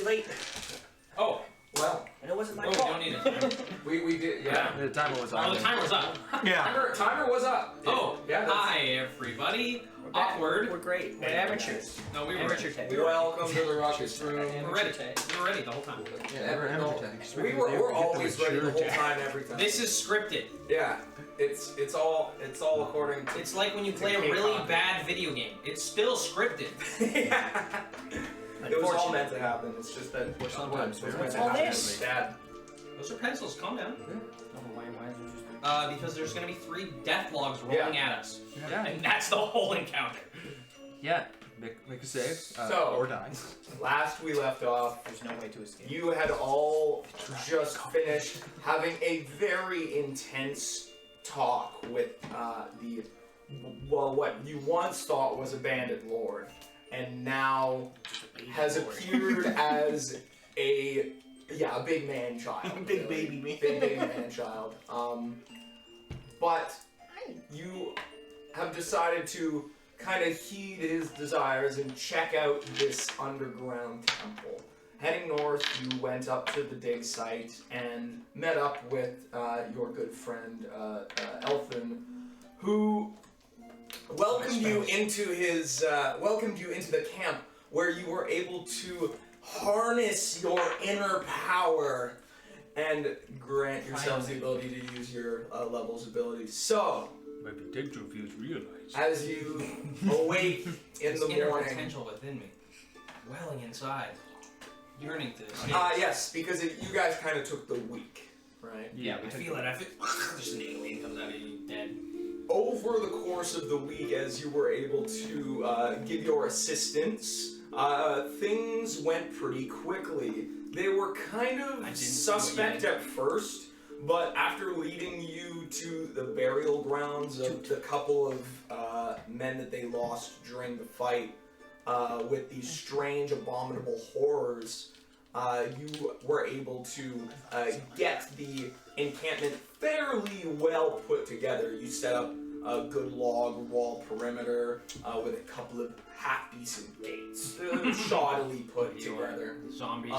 late. Oh, Well, And it wasn't my we fault. don't need it. we did, yeah. The timer was Oh, on. the timer's up. Yeah. Timer was up. Oh, yeah. hi everybody. We're back. Awkward. We're great. We're amateurs. No, we were Amateur ready. tape. Welcome to the Ruckus room. We're ready. We were ready the whole time. Yeah, we're always ready the whole time, every time. This is scripted. Yeah, it's all according to. It's like when you play a really bad video game. It's still scripted. Yeah. It was all meant to happen. It's just that sometimes it was they're meant to all happen. this? Dad. Those are pencils. Calm down. Why is it just... Because there's gonna be 3 death logs rolling at us, Yeah. and that's the whole encounter. Yeah. Make a save. Or die. Last we left off, There's no way to escape. you had all just finished having a very intense talk with what you once thought was a bandit lord, and now has appeared as a big man child. Big baby me. Big man child. But you have decided to kind of heed his desires and check out this underground temple. Heading north, you went up to the dig site and met up with your good friend Elfin, who welcomed you into the camp, where you were able to harness your inner power and grant yourselves the ability to use your levels abilities. So, Maybe dig to refuse realize. as you awake in This the inner morning. potential within me, welling inside, yearning to escape. Yes, because you guys kind of took the week, right? Yeah, I feel it. I feel just an alien comes out of you dead. Over the course of the week, as you were able to give your assistance, things went pretty quickly. They were kind of suspect at first, but after leading you to the burial grounds of the couple of men that they lost during the fight with these strange, abominable horrors, you were able to get the encampment fairly well put together. You set up a good log wall perimeter with a couple of half-decent gates, shoddily put together. Zombies.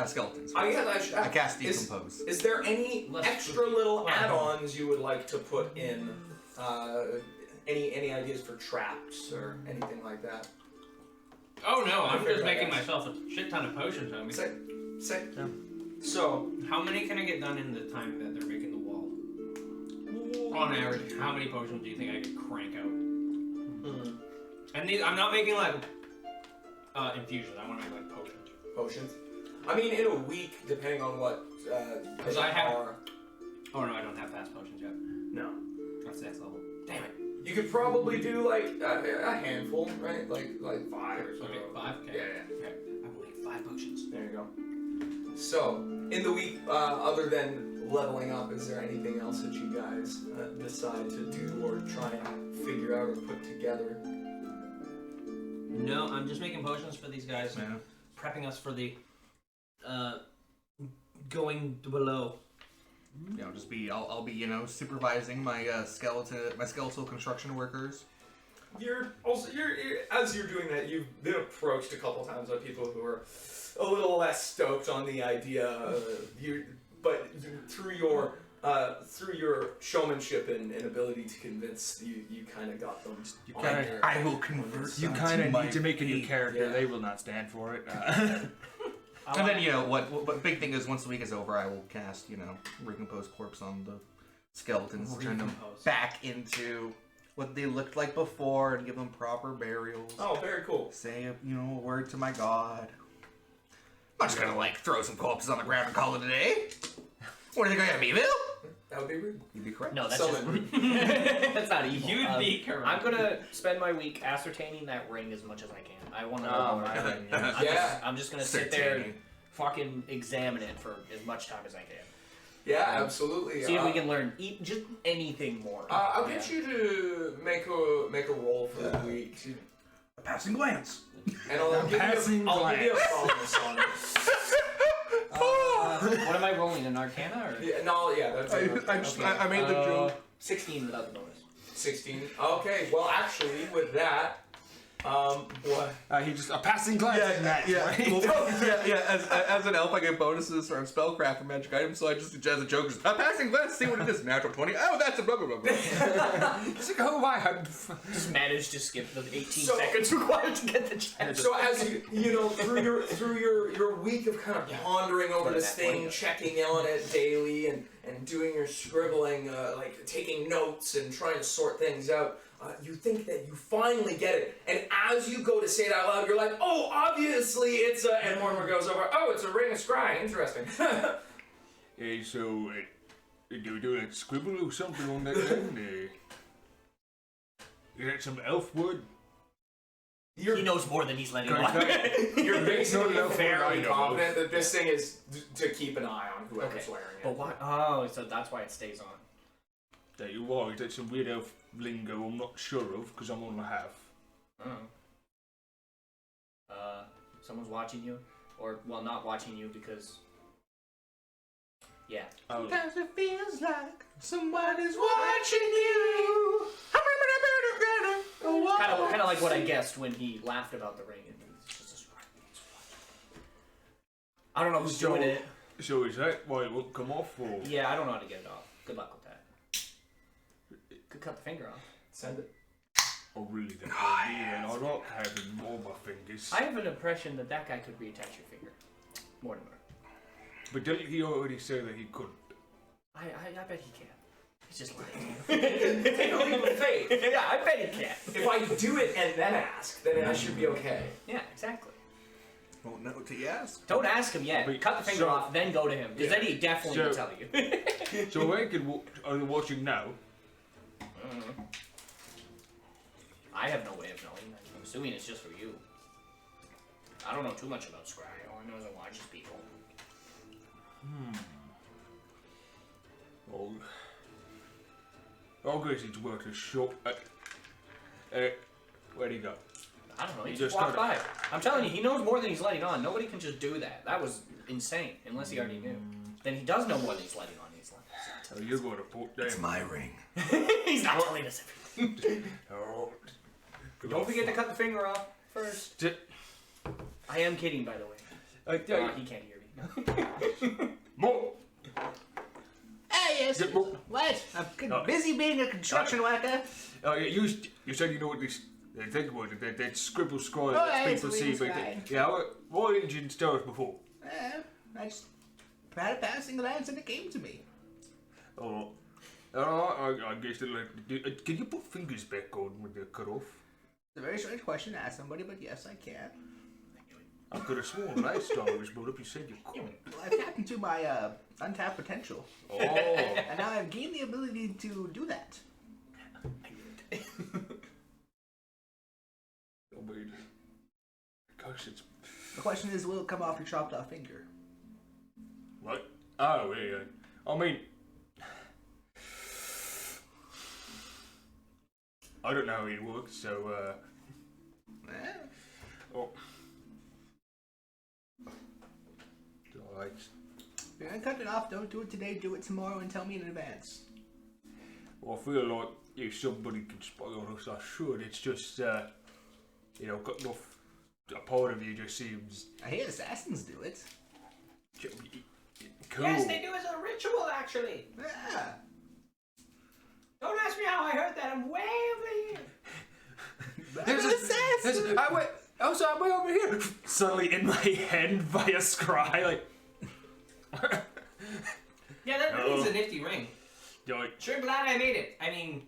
Skeletons. I cast Decompose. Is there any extra little add-ons you would like to put in? Any ideas for traps or anything like that? Oh no, I'm figure just that making out. myself a shit ton of potions. I mean, Say. So, how many can I get done in the time that they're making the wall? On average, how many potions do you think I could crank out? And these, I'm not making like infusions. I want to make like potions. I mean, in a week, depending on what Because I have. Oh no, I don't have fast potions yet. No. That's next level. Damn it. You could probably do like a handful, right? Like 5 or so. Okay, 5. Okay. Yeah. Okay. I will make 5 potions. There you go. So, in the week, other than leveling up, is there anything else that you guys decide to do or try and figure out or put together? No, I'm just making potions for these guys. Yeah. Prepping us for the going below. Yeah, I'll be supervising my skeletal construction workers. As you're doing that, you've been approached a couple times by people who are a little less stoked on the idea but through your showmanship and ability to convince, you kind of got them. I will convert. You kind of need to make a new character. Yeah. They will not stand for it. And then what big thing is once the week is over, I will cast recompose corpse on the skeletons, turn them back into what they looked like before, and give them proper burials. Oh, very cool. Say a word to my god. I'm just gonna throw some corpses on the ground and call it a day. What do you think I am, evil? That would be rude. You'd be correct. No, that's Summon. just... that's not evil. You'd be correct. I'm gonna spend my week ascertaining that ring as much as I can. I want to know Oh, more. my Yeah. I'm just gonna sit there and fucking examine it for as much time as I can. Yeah, absolutely. See if we can learn just anything more. I'll get you to make a roll for the week, A passing glance. and I'll give you a bonus on it. What am I rolling, an Arcana or? That's it. I made the joke. 16 without the bonus. 16. Okay, well, actually, with that, What? He just a passing glance. As an elf, I get bonuses from spellcraft and magic items, so I just as a joke, a passing glance, see what it is. Natural 20. Oh, that's a blah blah blah blah. It's like, oh, I had. Just managed to skip the 18 seconds required to get the chance. So as you know, through your week of kind of pondering over this thing, checking on it daily, and doing your scribbling, like taking notes and trying to sort things out, you think that you finally get it. And as you go to say it out loud, you're like, oh, obviously it's a... And Mortimer goes over, oh, it's a ring of scry. Interesting. So, do we do a scribble or something on that then? Is that some elf word? He knows more than he's letting on. You're basically No, very no, confident that this thing is to keep an eye on whoever's wearing it. But why? Oh, so that's why it stays on. That you're right, that's some weird elf lingo I'm not sure of, because I'm on the half. Someone's watching you, or well, not watching you because. Yeah. Sometimes it feels like somebody's watching you. Kind of like what I guessed when he laughed about the ring. It's just a scry. I don't know who's doing it. So is that why it won't come off, or? Yeah, I don't know how to get it off. Good luck with that. Could cut the finger off. Send it. Oh, really? That would be, and I like having all my fingers. I have an impression that guy could reattach your finger. Mortimer. But didn't he already say that he couldn't? I bet he can. He's just lying. Take a leap of faith. Yeah, I bet he can. If I do it and then ask, then I should be okay. Yeah, exactly. Won't know till you ask. Don't ask him yet. But Cut the finger off, then go to him. Because then he definitely will tell you. So I are you watching now? I have no way of knowing. I'm assuming it's just for you. I don't know too much about Scry. All I know is I watch people. Oh, I guess it's worth a shot. Where'd he go? I don't know. He He just just walked kinda- by. I'm telling you, he knows more than he's letting on. Nobody can just do that. That was insane, unless he already knew. Then he does know more than he's letting on. He's like, Oh, you're going to put down. It's my ring. he's not telling us everything. Oh. Don't forget to cut the finger off first. I am kidding, by the way. He can't hear me. More. Hey, yes. What? I'm busy being a construction worker. You said you know what this thing was, that scribble scroll Oh, that yeah, people it's a see, reading but scribe. yeah, what engine stars before? I just had a passing glance and it came to me. Oh, I guess can you put fingers back on when they're cut off? It's a very strange question to ask somebody, but yes, I can. I could have sworn last time I was brought up you said you couldn't. Well, I've tapped into my untapped potential, Oh, and now I've gained the ability to do that. I mean, gosh, it's The question is, will it come off your chopped off finger? what? Oh, yeah. I mean, I don't know how it works, so oh. Alright. If you're gonna cut it off, don't do it today, do it tomorrow and tell me in advance. Well, I feel like if somebody can spy on us, I should. It's just, cutting off a part of you just seems I hear assassins do it. cool. Yes, they do as a ritual, actually. Yeah. Don't ask me how I heard that. I'm way over here. There's an assassin! I'm way over here! Suddenly in my head via scry, like... Yeah, that ring's a nifty ring. Like, Sure glad I made it. I mean,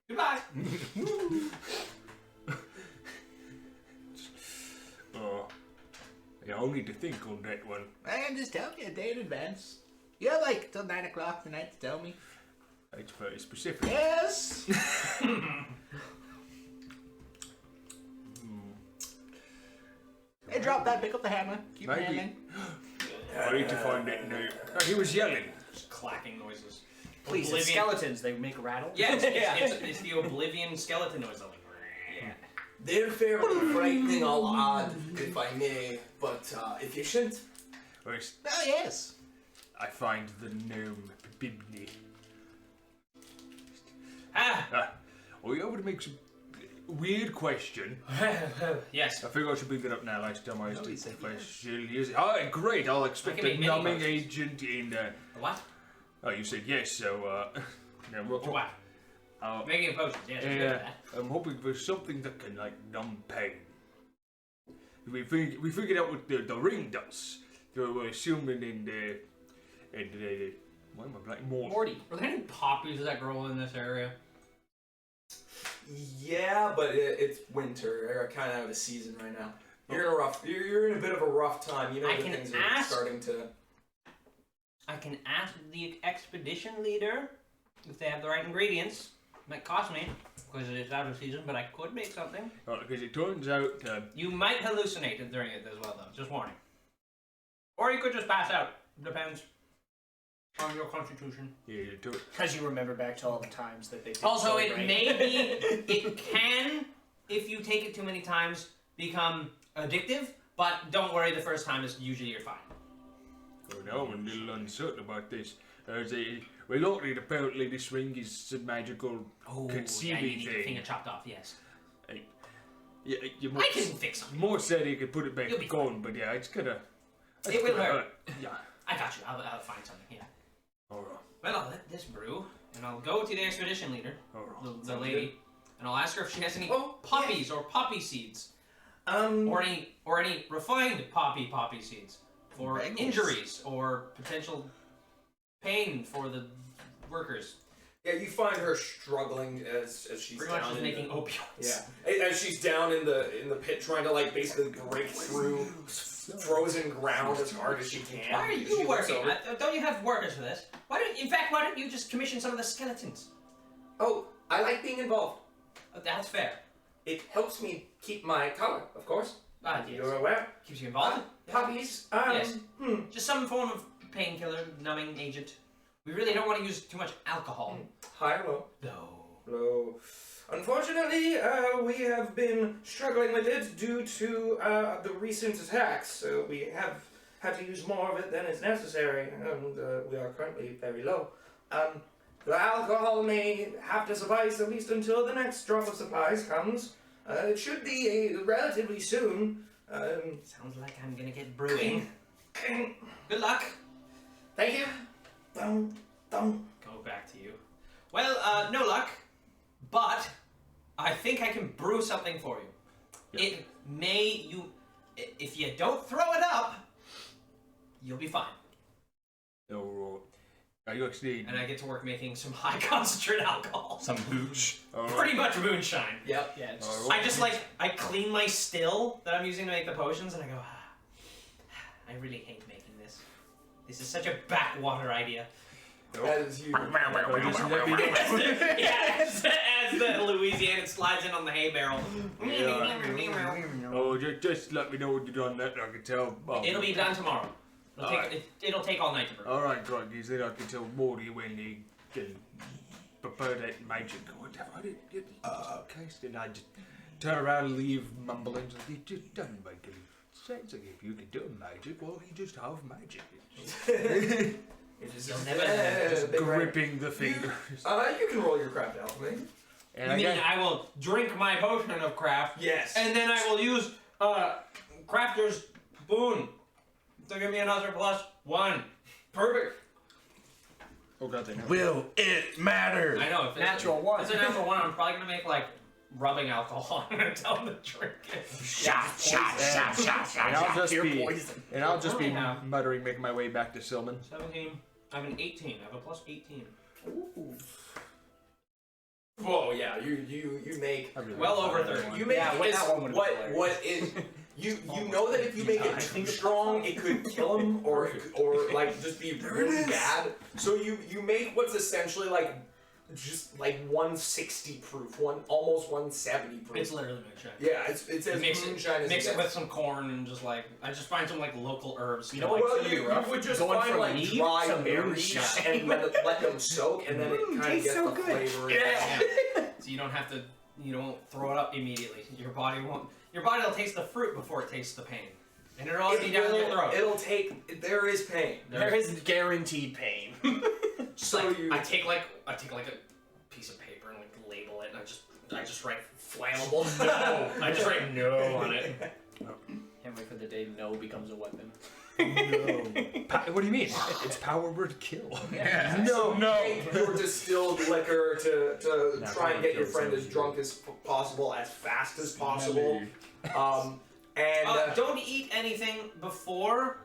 goodbye. yeah, I'll need to think on that one. I'm just telling you a day in advance. You have like till 9 o'clock tonight to tell me. It's very specific. Yes! Hey, drop that, pick up the hammer. Keep Maybe. hammering. I need to find that now. Oh, he was yelling. Just clacking noises. Please, it's Oblivion. skeletons. They make rattle. Yeah, it's the Oblivion skeleton noise. I'm like, yeah. They're fairly frightening, I'll add, if I may, but efficient. First, Oh, yes. I find the gnome Bibney. Ah, Are you able to make some weird question. Yes. I figure I should pick it up now. Last time I used to question. Alright, great. I'll expect I can a make mini numbing potions. agent in. What? Oh, you said yes, so. Yeah, What? Making a potion. Yes. Yeah, I'm hoping for something that can like numb pain. We figured out what the ring does. So we're assuming in the why am I blank? Morty. Are there any poppies that grow in this area? Yeah, but it's winter. They're kind of out of season right now. You're in a bit of a rough time. You know I that can things are ask- starting to. I can ask the expedition leader if they have the right ingredients. Might cost me because it's out of season, but I could make something. Because it turns out. You might hallucinate during it as well, though. Just warning. Or you could just pass out. Depends on your constitution. Yeah, Because you remember back to all the times that they did. Also, so it right. may be, it can, if you take it too many times, become addictive. But don't worry, the first time is usually you're fine. Oh no, I'm a little uncertain about this. We're looking at apparently this ring is a magical conceiving you need your thing. finger chopped off. Yes. Yeah, I can fix something. More said he could put it back You'll be on, but yeah, it's gonna. It will hurt. Yeah. I got you. I'll find something. Yeah. Alright. Well, I'll let this brew, and I'll go to the expedition leader, Alright. the lady, and I'll ask her if she has any Oh, poppies or poppy seeds, Um. or any refined poppy seeds for Bagels. injuries or potential pain for the workers. Yeah, you find her struggling as she's Pretty much down just in making the, opioids. Yeah, as she's down in the pit, trying to like basically break through frozen ground as hard as she can. Why are She you looks working? over. Don't you have workers for this? Why don't you just commission some of the skeletons? Oh, I like being involved. That's fair. It helps me keep my color, of course. Yes. You're aware. Keeps you involved. Puppies. Yes. Hmm. Just some form of painkiller, numbing agent. We really don't want to use too much alcohol. High or low? No. Low. Unfortunately, we have been struggling with it due to the recent attacks. So we have had to use more of it than is necessary, and we are currently very low. The alcohol may have to suffice at least until the next drop of supplies comes. It should be relatively soon. Sounds like I'm gonna get brewing. Good luck. Thank you. Dum. Go back to you. Well, no luck, but I think I can brew something for you. Yeah. It may if you don't throw it up, you'll be fine. Alright. Are you actually? And I get to work making some high concentrate alcohol. Some hooch. Pretty much moonshine. Yep. Yeah. It's Alright. I clean my still that I'm using to make the potions, and I go, I really hate making this. This is such a backwater idea. As you. Just let me know. Yeah, as the Louisiana slides in on the hay barrel. Oh, just let me know when you're done that, and I can tell. It'll be done tomorrow. It'll take all night to brew. Alright, great, because then I can tell Morty when he can prepare that magic. Whatever, I did cast it, I just turn around and leave mumbling. It just doesn't make any sense. Like, if you can do magic, well, you just have magic. You'll never know. Just gripping the fingers. You can roll your craft alchemy. And You mean got- I will drink my potion of craft, Yes. and then I will use crafter's boon to give me another +1. Perfect. Oh god, they know. Will it matter? I know. If Natural one. If it's a natural one, I'm probably gonna make like rubbing alcohol. I'm gonna tell them to drink it. Shot. And I'll just Pure be, poison. and I'll just be Yeah. muttering, making my way back to Silman. 17. I have an 18. I have a +18. Ooh. Whoa, yeah, you make Well over 30. you make Yeah, it that one would've what been what is you know that if you make it too strong, it could kill him or like just be really bad. So you make what's essentially like just like 160 proof, almost 170 proof. It's literally moonshine. Yeah, it's as moonshine as Mix it it with some corn and just like I just find some like local herbs. You know to, like, what? Well, you would just Going find from like mead dry to berries moonshine. and let them soak, and then it kind of tastes gets so the good. flavor. Yeah. So you don't have to. You don't throw it up immediately. Your body won't. Your body will taste the fruit before it tases the pain, and it'll all be down your throat. It'll take. There is pain. There is guaranteed pain. Just like, I take like a piece of paper and like label it, and I just I just write flammable. No. I just write no on it. Can't wait for the day no becomes a weapon. No. What do you mean? It's power word kill. Yeah. No. Take your distilled liquor to try and get your friend as drunk as possible, as fast as possible. Don't eat anything before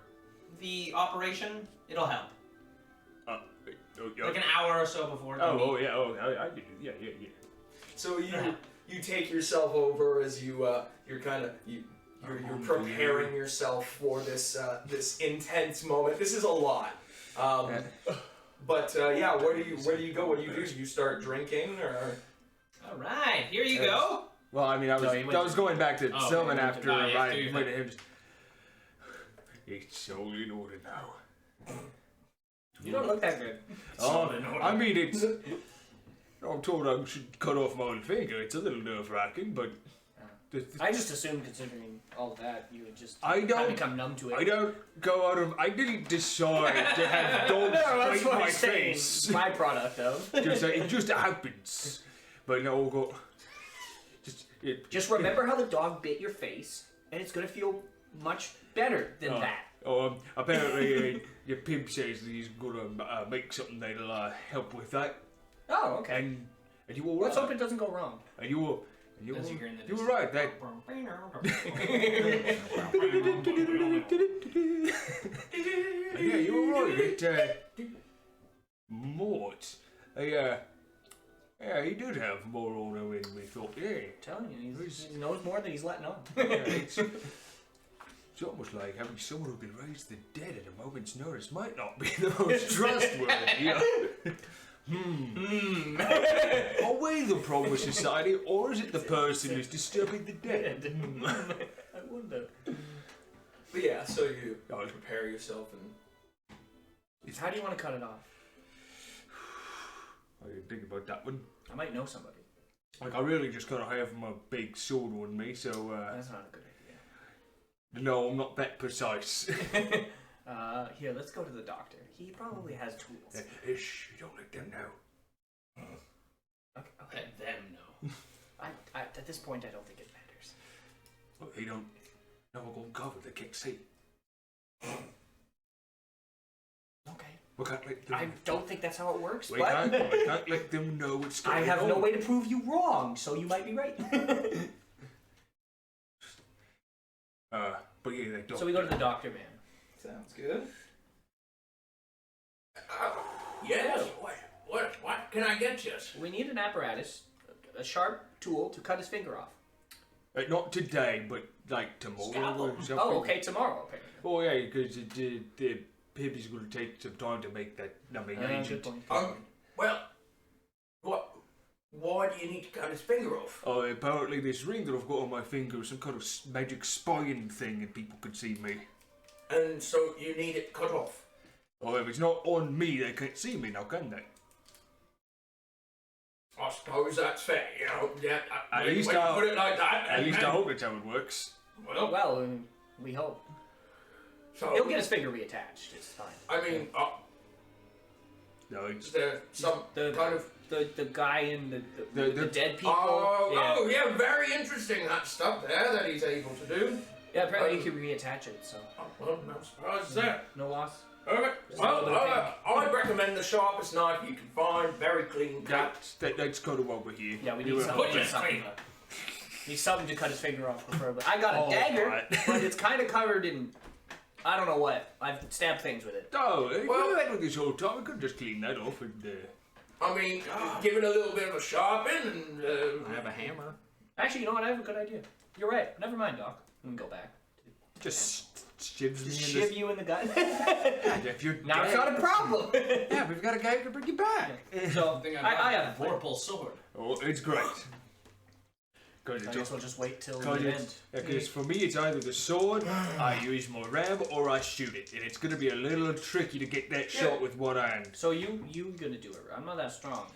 the operation. It'll help. Like an hour or so before. I do. Yeah. So you take yourself over as you're preparing yourself for this intense moment. This is a lot. But where do you go? What do? You start drinking or? All right, here you go. Well, I mean, I was going back to Selman after him. It's all in order now. You don't look that good. I mean, it's. I'm told I should cut off my own finger. It's a little nerve-wracking, but. I just assumed, considering all of that, you would just become numb to it. I don't go out of. I didn't decide to have dogs bite my face. Byproduct of. It just happens. But no, we'll go. Just remember how the dog bit your face, and it's gonna feel much better than that. Apparently, your pimp says that he's gonna make something that'll help with that. Oh, okay. And you were right. Let's hope it doesn't go wrong. And you were right. That. Yeah, you were right. Mort. Yeah, he did have more order than we thought. Yeah, I'm telling you, he knows more than he's letting on. It's almost like having someone who can raise the dead at a moment's notice might not be the most trustworthy. Are we the problem with society, or is it the person who's disturbing the dead? I wonder. But yeah, so you prepare yourself and. How do you want to cut it off? I didn't think about that one. I might know somebody. Like, I really just gotta have my big sword on me, so. That's not a good idea. No, I'm not that precise. Here, let's go to the doctor. He probably has tools. Shh, don't let them know. Okay. Let them know. At this point, I don't think it matters. Well, they don't. No, we're going cover. They can't see. Okay. We can't let them. I don't think that's how it works. We can't let them know what's going on. I have no way to prove you wrong, so you might be right. But yeah, they don't. So we go to the doctor, man. Sounds good. Yes. What can I get you? We need an apparatus, a sharp tool to cut his finger off. Not today, but like tomorrow or something. Oh, okay, tomorrow. Okay. Oh yeah, because the pip is going to take some time to make that numbing agent. Good point. Well, why do you need to cut his finger off? Oh, apparently this ring that I've got on my finger is some kind of magic spying thing, and people can see me. And so you need it cut off. Oh, if it's not on me, they can't see me now, can they? I suppose that's fair, you know. Yeah, At least when you put it like that. At least I hope that's how it works. Well, we hope. So He'll get his finger reattached. It's fine. I mean, No, it's is there some kind of the guy in the dead people? Oh, yeah, very interesting that stuff there that he's able to do. Yeah, apparently he could reattach it. So. Well, no surprise there. No loss. Okay. Well, I'd recommend the sharpest knife you can find. Very clean cut. that's kind of over here. Yeah, we need something. Need something to cut his finger off, preferably. I got a dagger, but it's kind of covered in. I don't know what. I've stabbed things with it. Oh, well, that with this whole time, we could just clean that off and. I mean, give it a little bit of a sharpen and. I have a hammer. Actually, you know what? I have a good idea. You're right. Never mind, Doc. We can go back. Just shivs me Shiv you in the gut. If you're Now it's not a problem. Yeah, we've got a guy to bring you back. So I have a vorpal sword. Oh, it's great. I guess we'll just wait till the end. Because for me, it's either the sword, I use my ram, or I shoot it, and it's gonna be a little tricky to get that shot with one hand. So you gonna do it? I'm not that strong.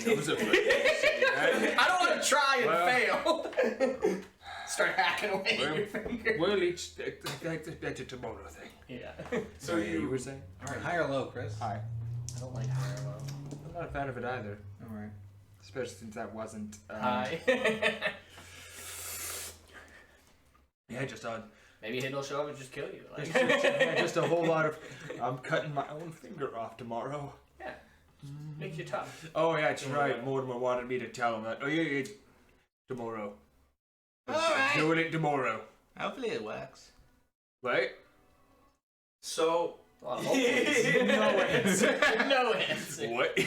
That was a I don't want to try and fail. Start hacking away at your finger. Well, that's a tomorrow thing. Yeah. So you were saying? All right, high or low, Chris? High. I don't like high or low. I'm not a fan of it either. All right. Especially since that wasn't. Hi. Yeah, just Maybe he'll show up and just kill you. Like. just a whole lot of. I'm cutting my own finger off tomorrow. Yeah. Makes you tough. Oh yeah, that's right. Mortimer wanted me to tell him that. Oh yeah, tomorrow. Alright. Doing it tomorrow. Hopefully it works. Right? So, Well, hopefully. No answer. No answer. What?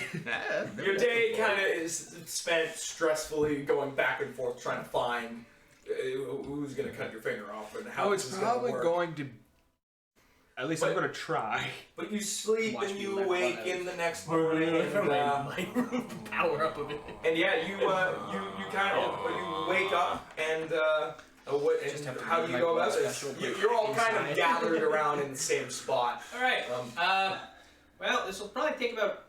your day kind of is spent stressfully going back and forth trying to find who's going to cut your finger off and how It's this is going probably to work. going to. At least I'm But- gonna try. But you sleep Watch and me you let awake one in the next morning and, Power up a bit. and yeah, you kind of you wake up and Just have to how make do my you go about blood this? special You're all kind of inside. gathered around in the same spot. All right. Well, this will probably take about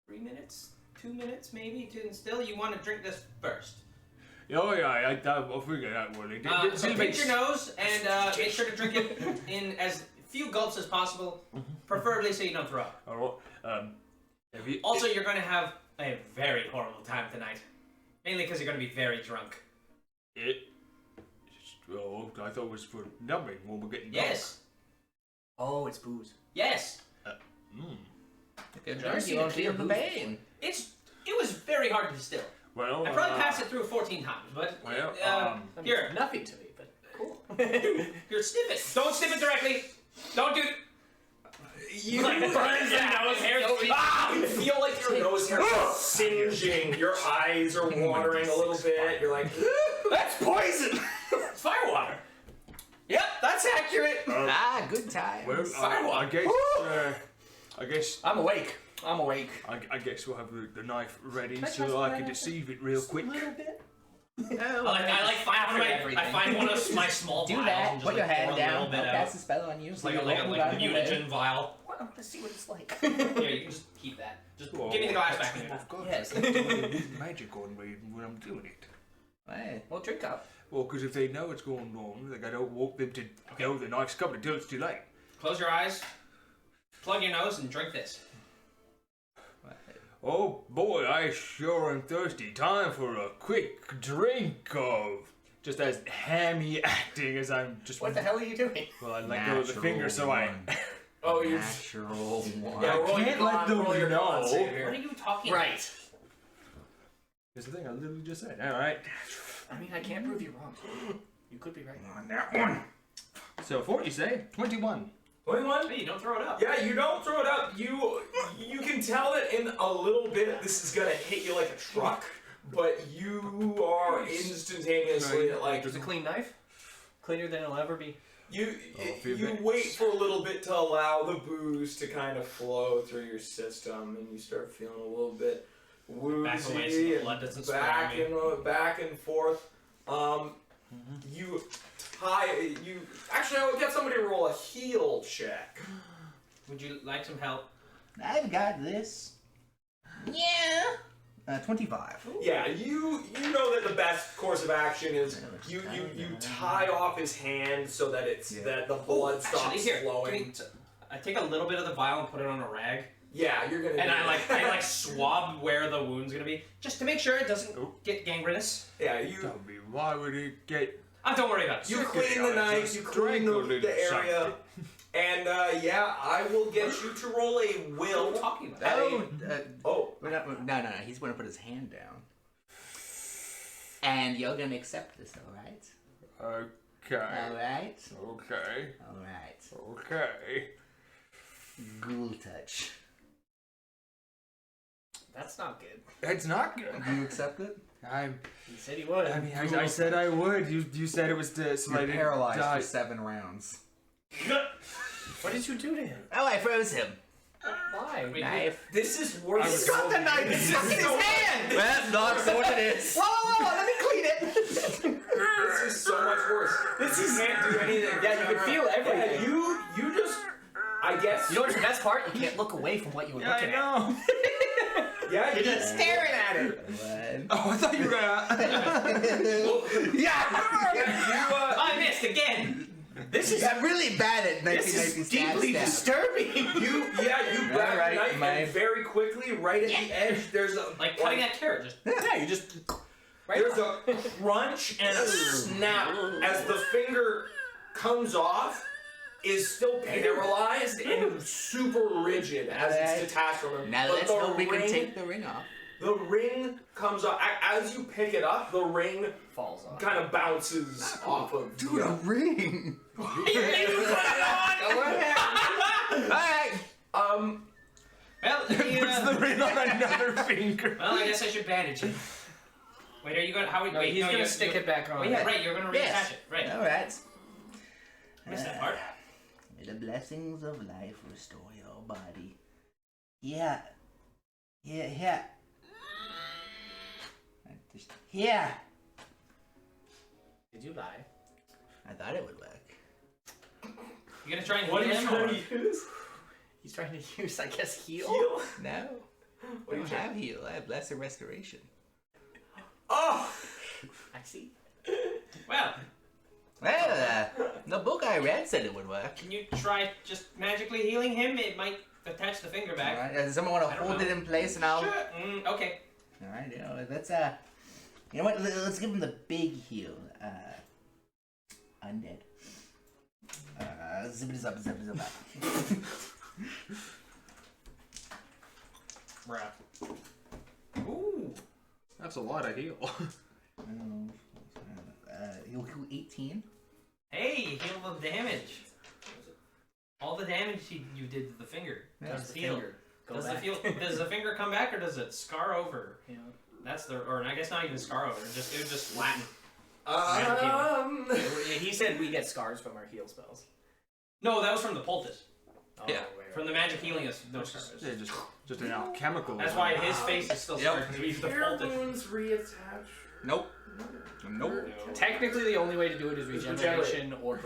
3 minutes, 2 minutes maybe to instill. You want to drink this first. Oh yeah, I'll figure that one. So pinch your nose and make sure to drink it in as few gulps as possible, preferably so you don't throw up. Have you, Also, you're going to have a very horrible time tonight, mainly because you're going to be very drunk. Oh, I thought it was for numbing when we're getting Yes. Oh, it's booze. Yes. Good Never drink, seen you a won't clear feel the booze pain. It was very hard to distill. Well, I probably passed it through 14 times, but well, I mean, here, nothing to me, but cool. here, sniff it. Don't sniff it directly. Don't do. You Like burns your nose hairs. you feel like your nose hair is singeing. Your eyes are watering a little bit. You're like, that's poison. It's firewater. Yep, that's accurate. Good time. well, I guess I'm awake. I guess we'll have the knife ready so I can deceive it real quick. I find one of my small Do vials that. and just Put your like, hand pour a little down. bit I'll out. cast a spell on you. Just so like a you like won't a, move like out a of the way. mutagen vial. I want to see what it's like. Yeah, you can just keep that. Just Well, give me the glass back. I've got Yes. magic on me when I'm doing it. Hey. Well, drink up. Well, because if they know what's going on, like I don't want them to know the knife's coming until it's too late. Close your eyes. Plug your nose and drink this. Oh boy, I sure am thirsty. Time for a quick drink of just as hammy acting as I'm just. What the hell are you doing? Well, I let go of the finger, so I. oh, you. Natural one. Yeah, roll can't your let con- them roll your con know. save What here. are you talking Right. Here's the thing I literally just said. All right. I mean, I can't prove you wrong. You could be right. On that one. So 40, say 21. 21? about? Hey, you don't throw it up. Yeah, you don't throw it up. You can tell that in a little bit this is gonna hit you like a truck, but you are instantaneously like It's a clean knife. Cleaner than it'll ever be. you few you minutes. wait for a little bit to allow the booze to kind of flow through your system, and you start feeling a little bit woozy Back away so the and blood doesn't back spray me. and back and forth. You actually I would get somebody to roll a heal check. Would you like some help? I've got this. Yeah. 25. Yeah, you know that the best course of action is you tie off his hand so that it's that the blood stops Actually, here, flowing. I take a little bit of the vial and put it on a rag, Yeah, you're gonna. and do I that. like swab where the wound's gonna be, just to make sure it doesn't get gangrenous. Yeah, you Tell me, why would it get. Don't worry about it. you clean the knife, you clean the area, and yeah, I will get you to roll a What are will. you talking about? Oh, No. He's going to put his hand down. And you're going to accept this, alright? Okay. Alright? Okay. Alright. Okay. Ghoul touch. That's not good. That's not good. Do you accept it? He said he would. I mean, I said I would. You said it was to so I You're didn't paralyzed die. for 7 rounds. What did you do to him? Oh, I froze him. Why? Knife. this is worse. was than- holding knife in his hand! Well, not what it is. Whoa, let me clean it! This is so much worse. You can't do anything. Yeah, you can feel everything. Yeah, you just. I guess. You know what's the best part? You can't look away from what you were Yeah, I looking at. know. Yeah, You're just staring at it. One. Oh, I thought you were gonna. Yeah, I missed again! This is I'm really bad at this is 1990 deeply stab. disturbing. you grab Alright, the knife my- and very quickly, right at the edge, there's a Like cutting that carrot. Just Yeah, you just. Right there's a crunch and a snap as the finger comes off, is still paralyzed and super rigid as it's detached from him. Now But let's the hope we can ring- take the ring off. The ring comes off. As you pick it up, the ring falls off. kind of bounces off of Dude, you. a ring! Alright! well, Puts the ring on another finger. well, I guess I should bandage it. Wait, are you going? How? No, Wait, he's no, gonna you're- stick you're- it back on. Oh yeah, right. You're gonna reattach Yes. it. Right. Alright. Missed that part. May the blessings of life restore your body. Yeah. Yeah. Yeah. Did you lie? I thought it would work. You gonna try and What are heal you him? trying or- to use? He's trying to use, I guess, heal. Heal? No. What I are you don't trying? have heal. I have lesser restoration. Oh! I see. Well, Well, the book I read said it would work. can you try just magically healing him? It might attach the finger back. Alright, does someone want I to don't hold know. it in place and I'll... Okay. Alright, let's, you know what, let's give him the big heal. Undead. Zip it up. Wrap. Ooh. That's a lot of heal. He'll heal 18. Hey, heal the damage. All the damage you did to the finger. Yeah. Does The the heal. finger. Go Does back. does the finger come back or does it scar over? Yeah. That's the, or I guess not even scar over. It was just flatten. He said we get scars from our heal spells. No, that was from the poultice. Oh, Yeah. right. From the magic healing us, no scars. Yeah, just an alchemical. That's why his face is still Yep. scarred because we used the Air poultice. wounds reattach. Nope. Nope. Technically, the only way to do it is regeneration or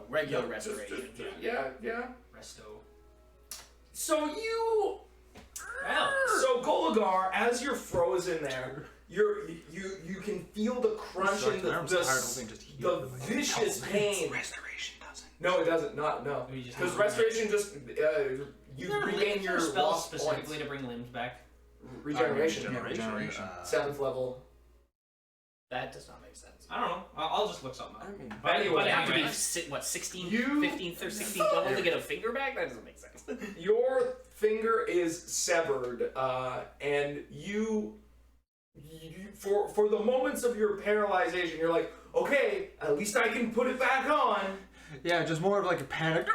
regular Yep, restoration. Yeah. Resto. So you... Well, So Golagar, as you're frozen there, you can feel the crunch and the vicious pain. Restoration doesn't. No, it doesn't. No. We just Because have- restoration just you regain your spells lost specifically points. to bring limbs back. Regeneration. Regeneration. 7th level. That does not make sense. I don't know. I'll just look something up. I mean, But anyway, You have to be, anyway. 16th, You- 15th, or 16th level to get a finger back? That doesn't make sense. Your finger is severed, and you for the moments of your paralyzation, you're like, okay, at least I can put it back on. yeah, just more of like a panic.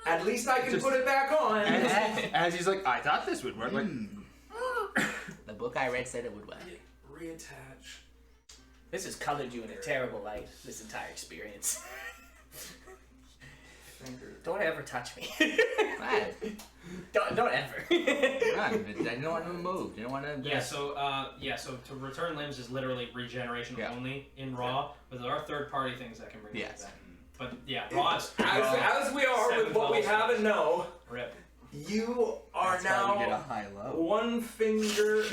At least I can Just- put it back on. As he's like, I thought this would work. Like, The book I read said it would work. Reattach. This has colored you in a terrible light, this entire experience. Finger. Don't ever touch me. Right. Don't ever. I didn't want to move. Didn't want to. Yeah, so to return limbs is literally regeneration Yeah. only in raw, but there are third-party things that can bring Yes. it back. But yeah, raw is As we are with what we have and know, rip. you are That's why we get a now high low. one finger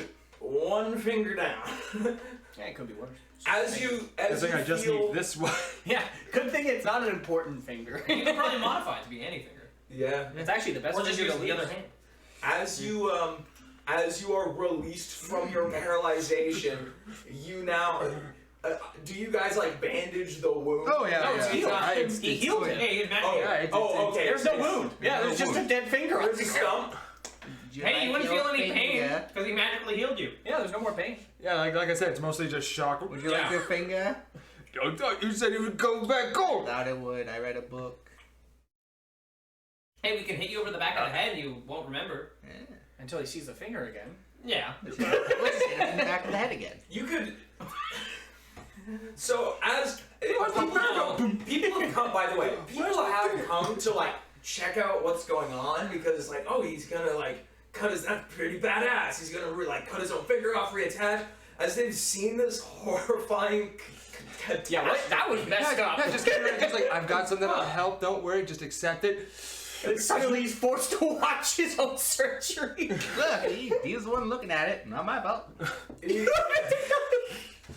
down. Yeah, it could be worse. As you I think I feel, just need this one. Yeah, good thing it's not an important finger. You can probably modify it to be any finger, yeah. It's actually the best or just finger use to the other lose. hand. As you are released from your paralyzation, you now. Do you guys like bandage the wound? Oh yeah, No, it's yeah. healed. It's- He it's healed good. it. Hey, it's Oh, magic. okay. There's no wound. Yeah, there's just a dead finger. There's a stump. Hey, you wouldn't feel any pain because he magically healed you. Yeah, there's no more pain. Yeah, like I said, it's mostly just shock. Would you like your finger? I thought you said it would go back on. Thought it would. I read a book. Hey, we can hit you over the back of the head and you won't remember. Yeah. Until he sees the finger again. Yeah. Let's just hit him in the back of the head again. You could. So as people have come. By the way, people have come to like check out what's going on because it's like, oh, he's gonna like cut his. That's pretty badass. He's gonna like cut his own finger off, reattach. As they've seen this horrifying. Yeah, what? That was messed up. Yeah, just like I've got something that'll help. Don't worry, just accept it. And suddenly he's forced to watch his own surgery. Look, he's the one looking at it. Not my fault.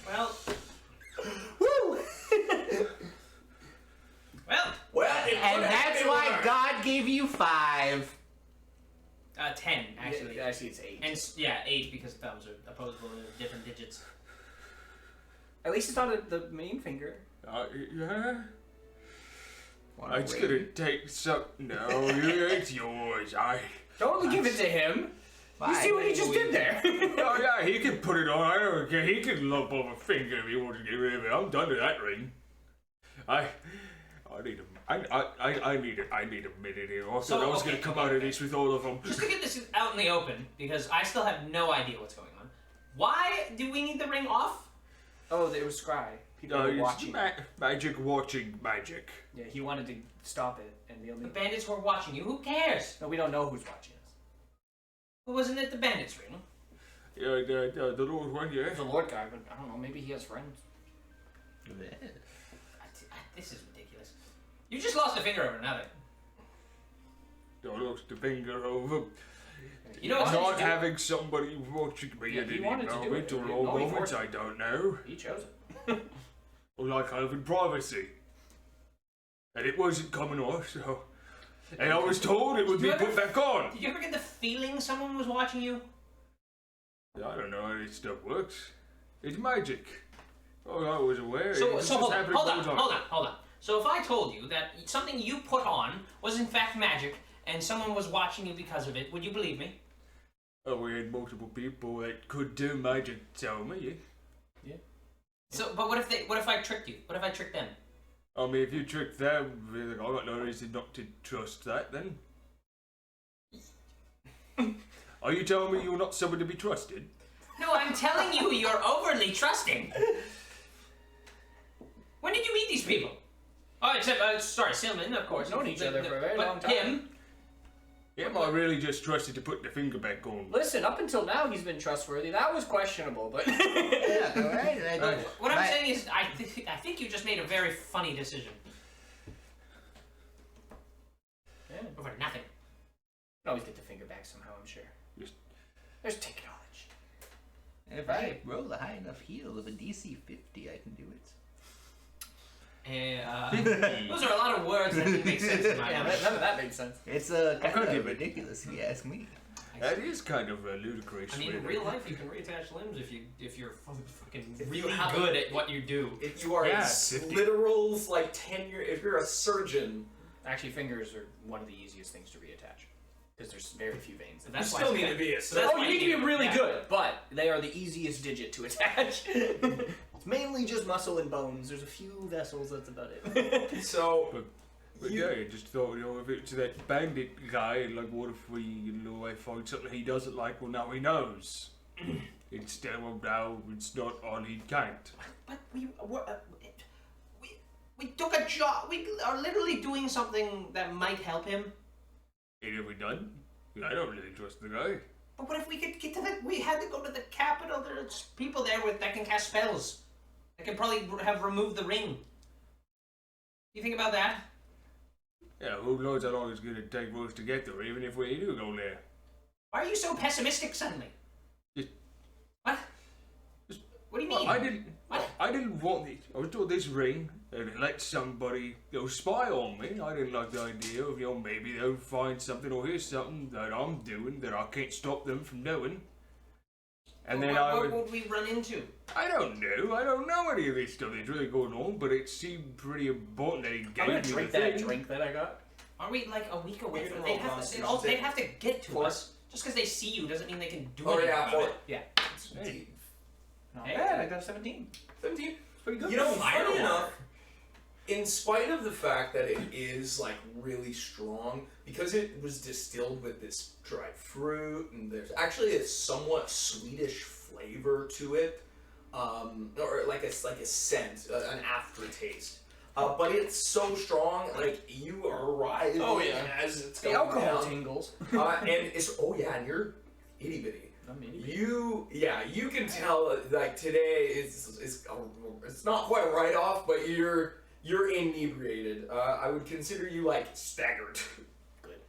Well, Woo! well, Well, it And could have that's been why worse. God gave you 5. 10 actually. Yeah, actually, it's 8. And yeah, 8 because thumbs are opposable to different digits. At least it's not the main finger. Yeah. I'm just gonna take some. No, it's yours. Don't give it to him. You see what he just did there? Oh yeah, he can put it on. I don't care. He can lump off a finger if he wants to get rid of it. I'm done with that ring. I need a minute here. Also, I was gonna come out of this with all of them. Just to get this out in the open, because I still have no idea what's going on. Why do we need the ring off? Oh, there was Scry. People were watching. Magic watching magic. Yeah, he wanted to stop it, and The bandits were watching you. Who cares? No, we don't know who's watching us. Well, wasn't it the bandits' ring? Yeah, the Lord one, yeah. The Lord guy, but I don't know. Maybe he has friends. This is ridiculous. You just lost a finger over nothing. I lost the finger over. You know what's not having somebody watching me at any moment or all moments, I don't know. He chose it. Or like I live in privacy. And it wasn't coming off, so... And I was told it would be put back on. Did you ever get the feeling someone was watching you? I don't know how this stuff works. It's magic. Oh, I was aware. So hold on. So if I told you that something you put on was in fact magic, and someone was watching you because of it, would you believe me? Oh, we had multiple people that could do magic tell me. Yeah. So, but what if I tricked you? What if I tricked them? I mean, if you trick them, I've got no reason not to trust that, then. Are you telling me you're not someone to be trusted? No, I'm telling you, you're overly trusting. When did you meet these people? Oh, except, sorry, Silman, of course. We've known each other for a very long time. Him? Am I really just trusted to put the finger back on? Listen, up until now he's been trustworthy. That was questionable, but... Yeah, alright. What I'm saying is, I think you just made a very funny decision. Yeah. Over nothing. You can always get the finger back somehow, I'm sure. There's take knowledge. If I roll a high enough heal of a DC 50, I can do it. Those are a lot of words that didn't make sense in my mind. None of that makes sense. It's kind of ridiculous if you ask me. That is kind of ludicrous. I mean, in real life, you can reattach limbs if you're fucking If really you have good at what you do. If you are a literal, like, tenure, if you're a surgeon... Actually, fingers are one of the easiest things to reattach. Because there's very few veins. You still need to be a surgeon. Oh, you need to be really good, but they are the easiest digit to attach. It's mainly just muscle and bones. There's a few vessels, that's about it. So... But yeah, I just thought, if it's that bandit guy, like, what if we, I find something he doesn't like, well, now he knows. Instead, well, now it's not on, he can't. But we took a job. We are literally doing something that might help him. Ain't ever done? I don't really trust the guy. But what if we could get to the... We had to go to the capital. There's people there that can cast spells. That can probably have removed the ring. You think about that? Yeah, who knows how long it's going to take for us to get there, even if we do go there. Why are you so pessimistic suddenly? What? What do you mean? I didn't want this. I was told this ring and let somebody spy on me. I didn't like the idea of maybe they'll find something or hear something that I'm doing that I can't stop them from doing. And then what would we run into? I don't know. I don't know any of this stuff that's really going on, but it seemed pretty important that he gave me the thing. That drink that I got. Are we like a week away from? They'd have to get to us. Just because they see you doesn't mean they can do anything about it. Yeah. Hey. Not bad. I got 17. 17? It's pretty good. You know, funny enough, in spite of the fact that it is like really strong, because it was distilled with this dried fruit, and there's actually a somewhat sweetish flavor to it, or like a scent, an aftertaste. But it's so strong, like you are right. Oh yeah, as it's the going alcohol down. tingles. And it's and you're itty bitty. You can tell like today it's not quite a write off, but you're inebriated. I would consider you like staggered. Good.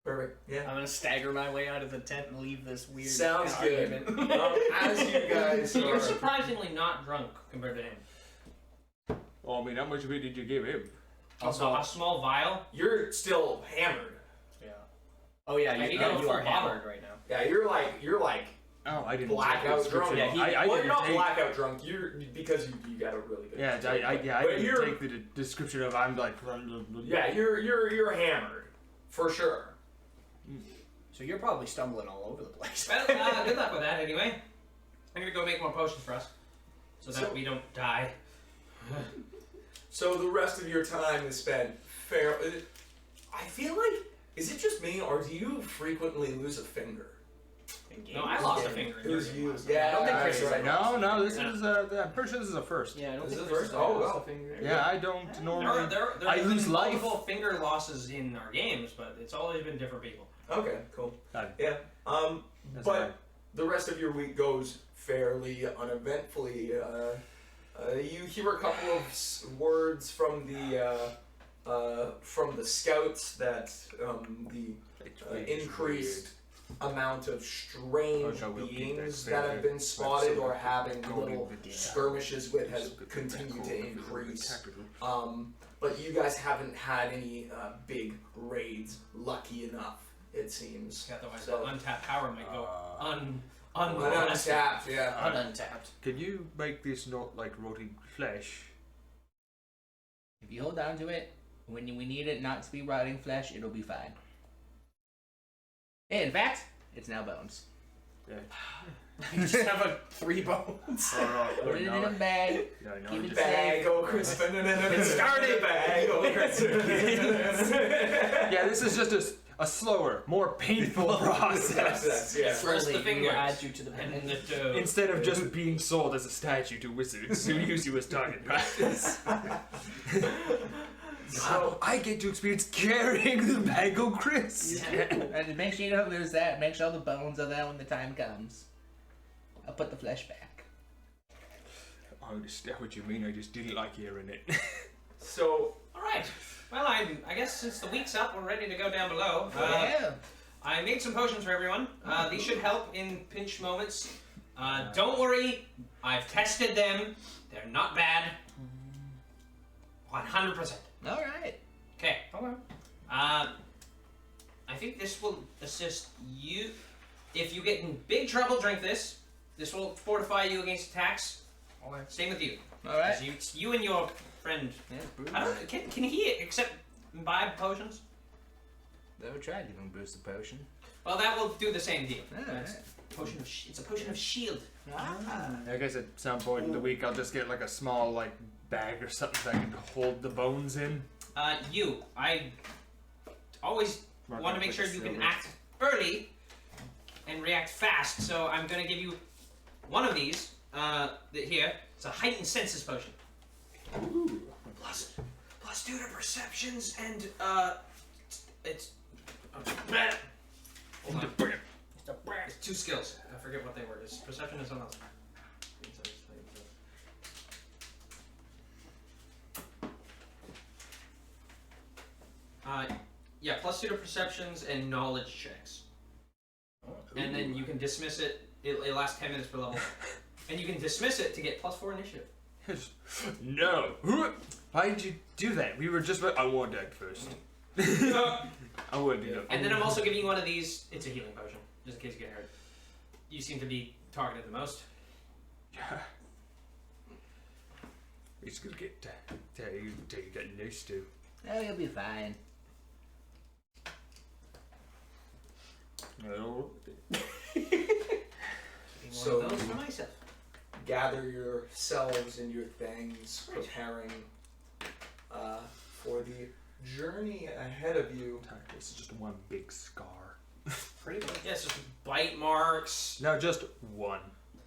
Perfect. Yeah. I'm gonna stagger my way out of the tent and leave this weird. Sounds good. As you guys You're are surprisingly not drunk compared to him. Oh, I mean, how much of it did you give him? Also, a small vial. You're still hammered. Yeah. Oh yeah, Like, you you go are for hammered right now. Yeah, you're like Oh, I didn't. blackout drunk. Yeah, I well, didn't you're not take, blackout drunk. You're because you got a really good. Yeah, I but didn't you're take the description of I'm like. yeah, you're hammered for sure. So you're probably stumbling all over the place. Well, good luck with that anyway. I'm gonna go make more potions for us, so that we don't die. So the rest of your time is spent fair. I feel like, is it just me or do you frequently lose a finger? No, I lost a finger. It was you. Yeah, I don't think Chris is right. No, this is I'm pretty sure this is a first. Yeah, I don't Is think this Chris first? is Oh, lost wow. a finger. Yeah, I don't normally. There I have lose been life. multiple finger losses in our games, but it's always been different people. Okay, cool. Got it. Yeah. That's But fine. the rest of your week goes fairly uneventfully. You hear a couple of words from the scouts that the increased amount of strange beings that have been spotted or having little skirmishes with has continued to increase. But you guys haven't had any big raids, lucky enough, it seems. Otherwise, So- the untapped power might go Untapped, yeah. Untapped. Can you make this not like rotting flesh? If you hold on to it, when we need it not to be rotting flesh, it'll be fine. In fact, it's now bones. Yeah. You just have 3 bones. Put it in a bag. Yeah, I know. Keep it Bag, safe. oh Christopher, It started. Bag, oh Christopher. Yeah, this is just a slower, more painful process. Yeah. First the Slowly, fingers. we'll add you to the and then pendant. the toe. Instead of just being sold as a statue to wizards who use you as target practice. So I get to experience carrying the bag of crisps. And make sure you don't lose that. Make sure all the bones are there when the time comes. I'll put the flesh back. I understand what you mean. I just didn't like hearing it. So, Alright. Well, I guess since the week's up, we're ready to go down below. Yeah. I made some potions for everyone. These should help in pinch moments. Don't worry, I've tested them. They're not bad. 100%. All right. Okay. I think this will assist you. If you get in big trouble, drink this. This will fortify you against attacks. Same with you. All right. It's you and your friend. Yeah, I don't. Can he accept imbibe potions? Never tried giving Bruce a potion. Well, that will do the same deal. Alright. Potion of it's a potion of shield. I guess at some point in the week I'll just get like a small like bag or something that I can hold the bones in. I always want to make sure you can act early and react fast. So I'm going to give you one of these. Here, it's a heightened senses potion. Ooh. Plus 2 to perceptions and it's. Hold on. It's 2 skills. I forget what they were. It's perception is another. Yeah, plus 2 to perceptions and knowledge checks. And then you can dismiss it. It lasts 10 minutes per level. And you can dismiss it to get plus 4 initiative. No. Why did you do that? We were just. I want that first. I would do that. And then I'm also giving you one of these. It's a healing potion, just in case you get hurt. You seem to be targeted the most. Yeah. It's gonna get you getting used to. Oh, you'll be fine. No. So- One of those for myself. gather yourselves and your things, preparing for the journey ahead of you. It's just one big scar. Pretty much. Yeah, it's just bite marks. No, just one.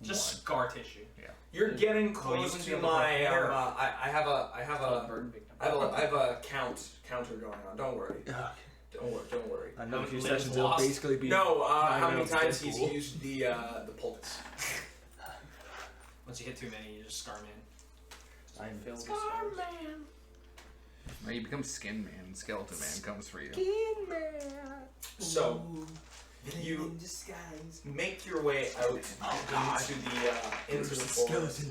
Just scar tissue. You're getting you close wouldn't be to able to my. prepare. I have a counter going on. Don't worry. Don't worry. Another few Liz sessions it'll lost. basically be. No, 9 how many minutes times he's Deadpool. used the poultice? Once you hit too many, you just scar man. I'm filled. Well, you become Skin Man. Skeleton Man comes for you. So you make your way out into the forest.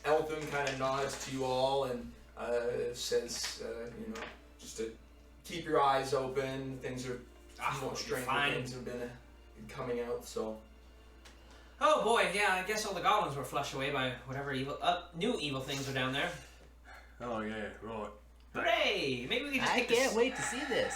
Elthun kind of nods to you all and says, just to keep your eyes open. Things are stranger fine. things have been coming out. So. Oh boy, yeah. I guess all the goblins were flushed away by whatever new evil things are down there. Oh yeah, right. Hooray! Maybe we can just I can't wait to see this.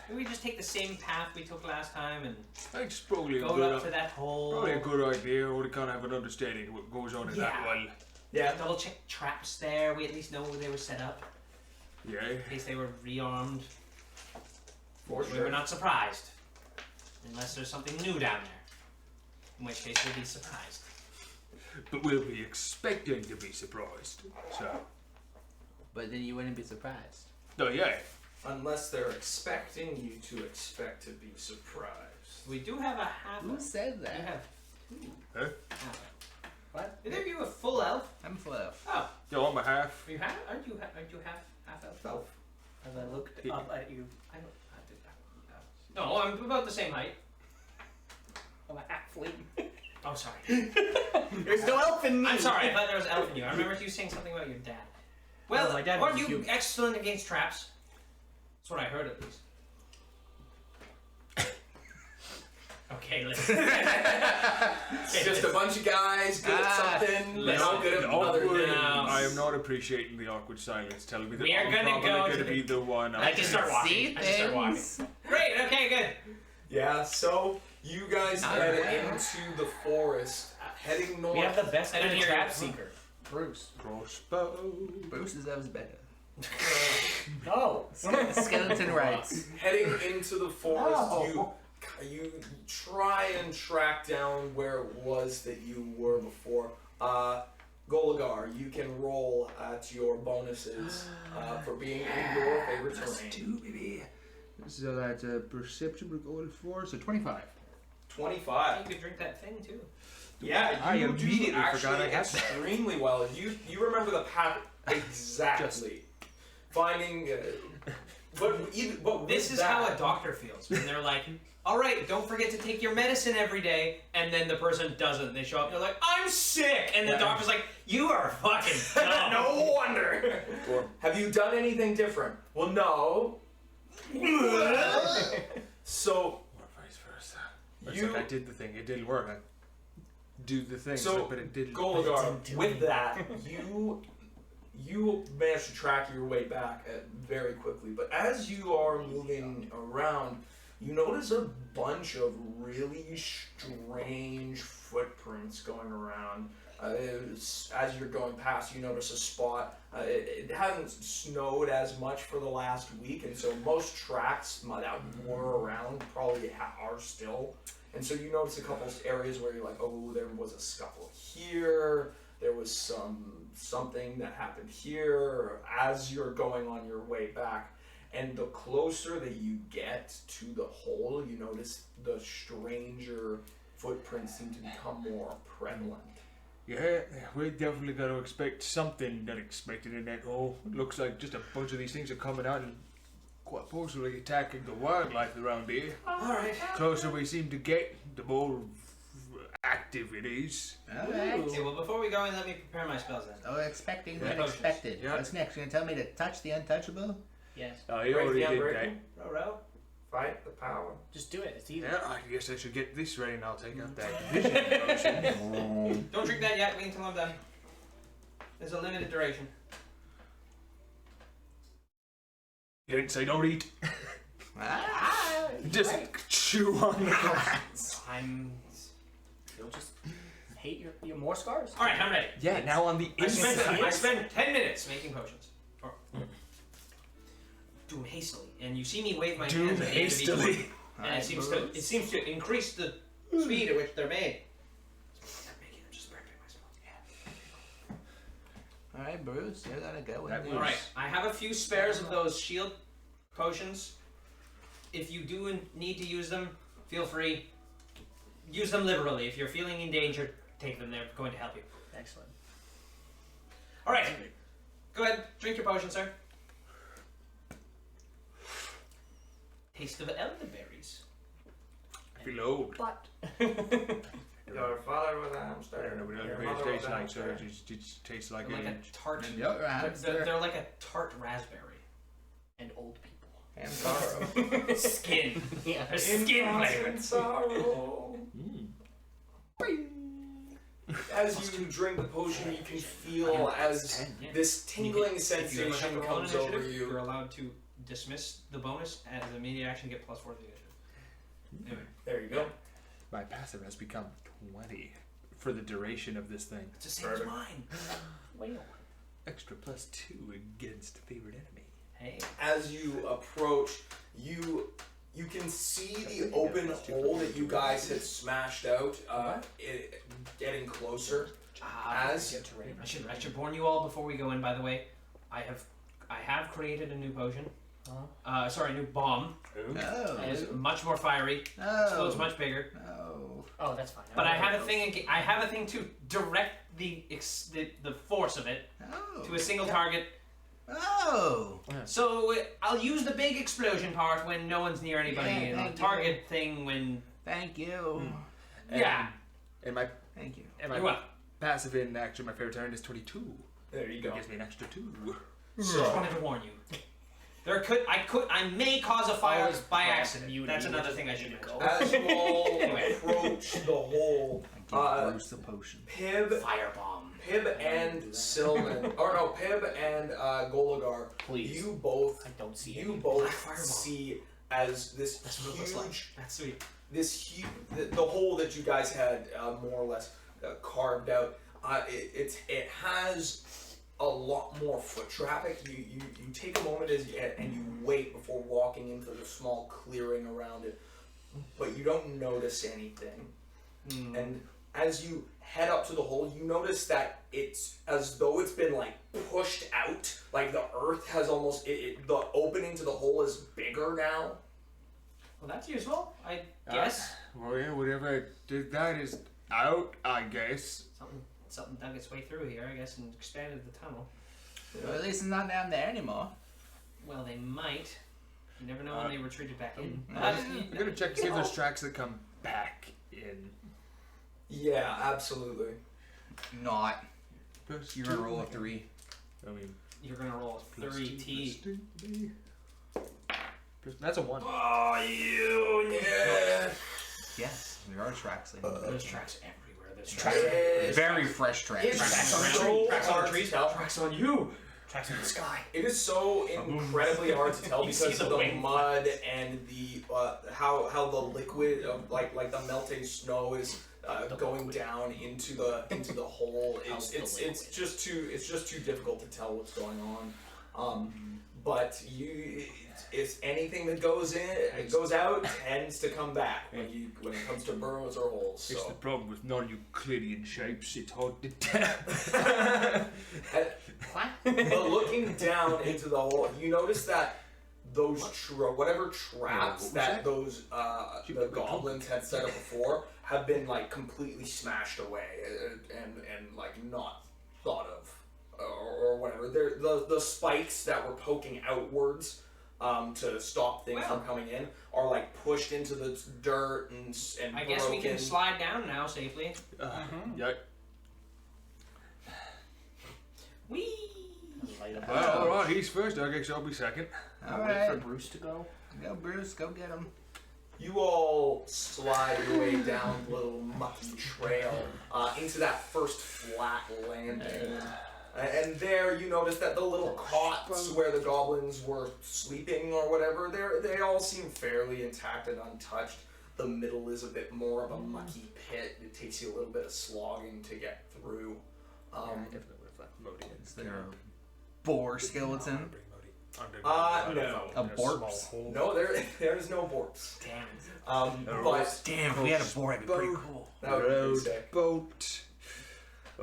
Maybe we just take the same path we took last time and That's probably go up to that hole. probably a good idea. Or we kind of have an understanding of what goes on in that well. Yeah. Double check traps there. We at least know where they were set up Yeah. in case they were rearmed. For We sure. were not surprised, unless there's something new down there. In which case we'll be surprised. But we'll be expecting to be surprised. So. But then you wouldn't be surprised. Oh yeah. Unless they're expecting you to expect to be surprised. We do have a half. Who said We that? have two. Huh? Half. What? Either of you a full elf? I'm full elf. Oh, No, I'm a half. you have? Aren't you half elf? Elf. As I looked up at you, I don't. No, I'm about the same height. I'm a halfling. Oh, sorry. There's no elf in me. I'm sorry. I thought there was elf in you. I remember you saying something about your dad. Well, my dad aren't was you huge. excellent against traps? That's what I heard, at least. Okay, listen. It's just a bunch of guys good at something, not good at other Awkward. things. I am not appreciating the awkward silence telling me that We are I'm gonna probably go going to to be the one. I just start walking. I just start walking. Great. Okay. Good. Yeah, so you guys head into the forest, heading north. We have the best I didn't hear trap you. seeker. Bruce. Crossbow. Bruce's elf's better. No. Skeleton rights. Heading into the forest, No. you try and track down where it was that you were before. Golagar, you can roll at your bonuses for being in your favorite terrain. 2, baby. So that's a perception we're going for. So 25. 25. You could drink that thing too. Yeah, I you immediately do actually forgot I had that. extremely well. You remember the path exactly. Finding, but This is how a doctor feels when they're like, "All right, don't forget to take your medicine every day," and then the person doesn't. They show up, and they're like, "I'm sick," and the doctor's like, "You are fucking dumb." No wonder. Have you done anything different? Well, no. So Or vice versa. It's You- like I did the thing. It didn't work. I do the thing. So, but it didn't. Golagar, with that, you manage to track your way back very quickly. But as you are moving around, you notice a bunch of really strange footprints going around. As you're going past, you notice a spot. It hasn't snowed as much for the last week, and so most tracks that were around probably are still. And so you notice a couple areas where you're like, oh, there was a scuffle here. There was something that happened here as you're going on your way back. And the closer that you get to the hole, you notice the stranger footprints seem to become more prevalent. Yeah, we definitely got to expect something unexpected in that hole. It looks like just a bunch of these things are coming out and quite possibly attacking the wildlife around here. Alright. Closer we seem to get, the more active it is. Alright. Okay, well, before we go in, let me prepare my spells then. Oh, expecting the Yeah. unexpected. Yeah. What's next? You're gonna tell me to touch the untouchable? Yes. Oh, you Break already the did unbreakable. that. Row. Fight the power. Just do it. It's easy. Yeah, I guess I should get this ready and I'll take out that vision potion. Don't drink that yet. Wait until I'm done. There's a limited duration. You didn't say don't eat. Ah, Just chew on the grass. You'll just hate your more scars. All right, I'm ready. Yeah, now on the I inside. spend 10 minutes making potions. Or do them hastily, and you see me wave my Do hands at each of each hastily. one, and it seems to increase the speed at which they're made. I'm making them just perfect myself. Alright, Bruce, you're gonna go That in was- All right, I have a few spares of those shield potions. If you do need to use them, feel free. Use them liberally. If you're feeling in danger, take them. They're going to help you. Excellent. All right, go ahead, drink your potion, sir. Taste of elderberries. Reload. But Your father was a I hamster. don't know what Your other mother tastes was a like, so hamster. it just tastes like They're like a age. tart. You're a hamster. They're like a tart raspberry. and old people. And sorrow. Skin. Yeah. There's skin flavor. Constant sorrow. As you drink the potion, you can feel as this tingling sensation comes over You're you. allowed to dismiss the bonus as an immediate action, get +4 to the initiative. Anyway, There you go. My passive has become 20 for the duration of this thing. it's the same as mine. Well. Extra +2 against favorite enemy. Hey. As you approach, you can see the open hole that you guys had smashed out, getting closer. As I should warn you all before we go in. By the way, I have created a new potion. Sorry, a new bomb. Oh. It is much more fiery. Oh. Explodes much bigger. Oh. Oh, that's fine. But I have a thing. I have a thing to direct the force of it Oh. to a single target. Oh. So I'll use the big explosion part when no one's near anybody, Yeah, and thank the target thing when. Thank you. Yeah. And my Thank you. You're welcome. passive in action, my favorite turn is 22. there you It go. gives me an extra 2. Just wanted to warn you. I may cause a fire Always by cross accident. beauty, That's another which thing I is should go. go. As you all Anyway. approach the hole, I give Bruce the potion. Pib Firebomb. and Silman, or no, Pib and Golagar, Please. you both I don't see you any. both Black fireball. see as this That's what it looks like. huge, That's sweet. the hole that you guys had more or less carved out. It has a lot more foot traffic. You take a moment and you wait before walking into the small clearing around it, but you don't notice anything. And as you head up to the hole, you notice that it's as though it's been like pushed out. Like the earth has almost the opening to the hole is bigger now. Well, that's useful, I guess. Well, yeah, whatever I did that is out, I guess. Something dug its way through here, I guess, and expanded the tunnel. Well, at least it's not down there anymore. Well, they might. You never know when they retreated back in. I'm gonna check to see if there's tracks that come back in. Yeah, absolutely. Not. Plus You're gonna 2. roll a 3. I mean, You're gonna roll a plus 3 2 T. plus 2. That's a 1. Oh, you yeah. Yes, there are tracks. There's tracks everywhere. There's Tracks. Very fresh tracks. It's Tracks on the so tree, tracks on the hard to trees, tell. tracks on you, tracks in the sky. It is so incredibly hard to tell You because see of the the wing mud and the how the liquid of like the melting snow is going down into the hole. It's just too difficult to tell what's going on. But if anything that goes out tends to come back when it comes to burrows or holes. It's the So. problem with non-Euclidean shapes. It's hard to tell. But looking down into the hole, you notice that those whatever traps that those the goblins had set up before have been like completely smashed away and like not thought of or whatever. They're the spikes that were poking outwards to stop things from coming in are like pushed into the dirt and I guess we can broken. slide down now safely. Yeah. Whee! Light up. Well, all right, he's first. I guess I'll be second. All Wait for right. Bruce to go. Go, Bruce. Go get him. You all slide your way down the little mucky trail into that first flat landing. And there you notice that the little cots where the goblins were sleeping or whatever, they all seem fairly intact and untouched. The middle is a bit more of a mucky pit. It takes you a little bit of slogging to get through. Is there a boar skeleton? No. A borps? No, there is no borps. Damn. But Damn, if we had a boar, that'd be pretty cool. that would be pretty sick. Boat.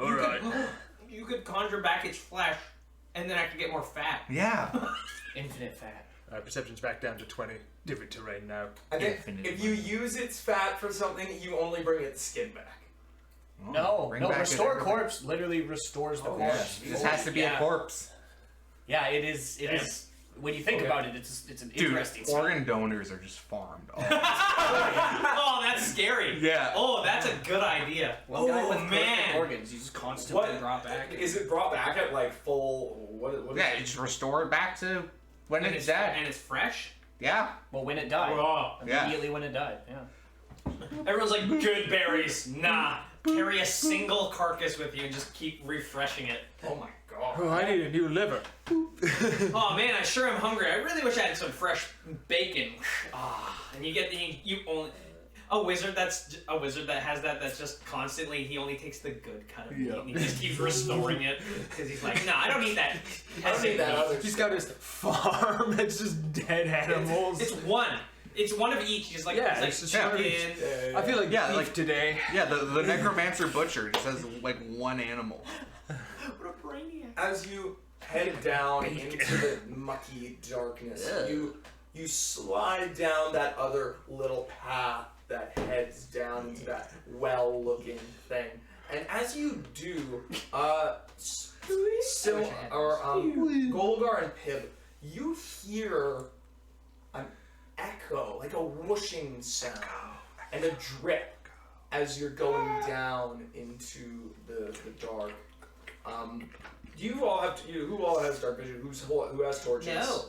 All right. You could conjure back its flesh, and then I could get more fat. Yeah. Infinite fat. Perception's back down to 20. Different terrain now. I think Infinite if you use its fat for something, you only bring its skin back. No, Bring no. back Restore everything. corpse literally restores the Oh, corpse. This has to be a corpse. Yeah, it is. It is. When you think about it, it's an Dude, interesting. organ donors are just farmed. Oh, that's scary. Yeah. Oh, that's a good idea. One guy with Oh, perfect man. organs, you just constantly What drop back. is it brought back at like full? What? Yeah, just restore it back to when And it's it's dead. and it's fresh. Yeah. Well, when it died. Raw. Immediately when it died, yeah. Everyone's like, good berries. Nah. Carry a single carcass with you and just keep refreshing it. Oh my god. Oh, I need a new liver. Oh man, I sure am hungry. I really wish I had some fresh bacon. And you get a wizard that has that's just constantly, he only takes the good kind of meat and he just keeps restoring it because he's like, no, I don't need that. I don't need that other. He's got his farm. It's just dead animals. It's one. It's one of each. He's like, it's just chicken. I feel like beef today. Yeah, the necromancer butcher just has like one animal. What a brainiac. As you head down into the mucky darkness, you slide down that other little path that heads down into that well-looking thing. And as you do, Golgar and Pib, you hear an echo, like a whooshing sound, and a drip as you're going down into the dark. You all have to. Who all has dark vision? Who has torches? No.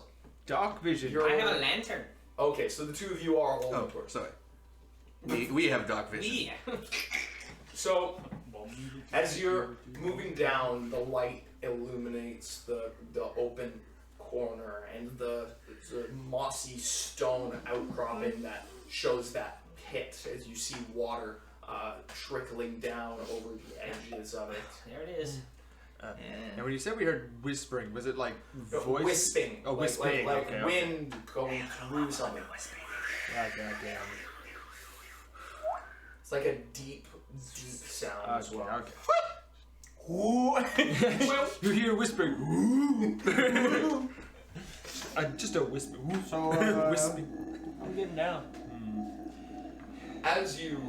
Dark vision. I have a lantern. Okay, so the two of you are holding torches. Sorry. We have dark vision. Yeah. So, as you're moving down, the light illuminates the open corner and the mossy stone outcropping that shows that pit as you see water trickling down over the edges of it. There it is. And when you said we heard whispering, was it like voice? Wisping. Oh, wisping. Like okay. wind going through something. Goddamn. It's like a deep sound as well. Okay. You hear whispering. Just a whisper. So, Whispering. I'm getting down. As you...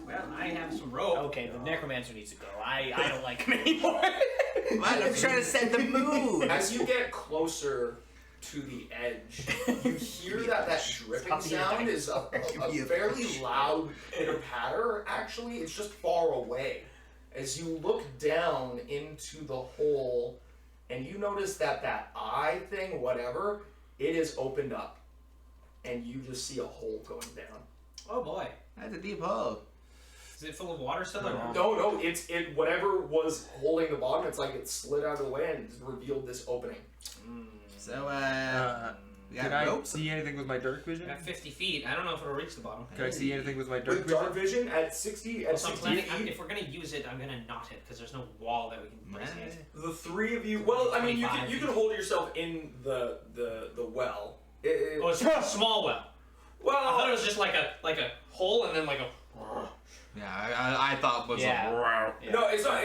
Well, I have some rope. Okay, the necromancer needs to go. I don't like him anymore. I'm trying to set the mood. As you get closer to the edge, you hear that dripping sound is a fairly loud pitter-patter. Actually, it's just far away. As you look down into the hole, and you notice that eye thing, whatever, it is opened up. And you just see a hole going down. Oh boy. That's a deep hole. Is it full of water still? No, it's whatever was holding the bottom, it's like it slid out of the way and revealed this opening. So, can I see anything with my dark vision? At 50 feet, I don't know if it'll reach the bottom. Can I see anything with my dark With vision? dark vision at 60 So I'm 60 planning, feet, if we're gonna use it, I'm gonna knot it because there's no wall that we can brace against. the three of you. Well, I mean, you 25 can hold yourself in the well. Oh, it's a small well. Well, I thought it was just like a hole and then like a. Yeah, I thought was Yeah. like. no, it's not.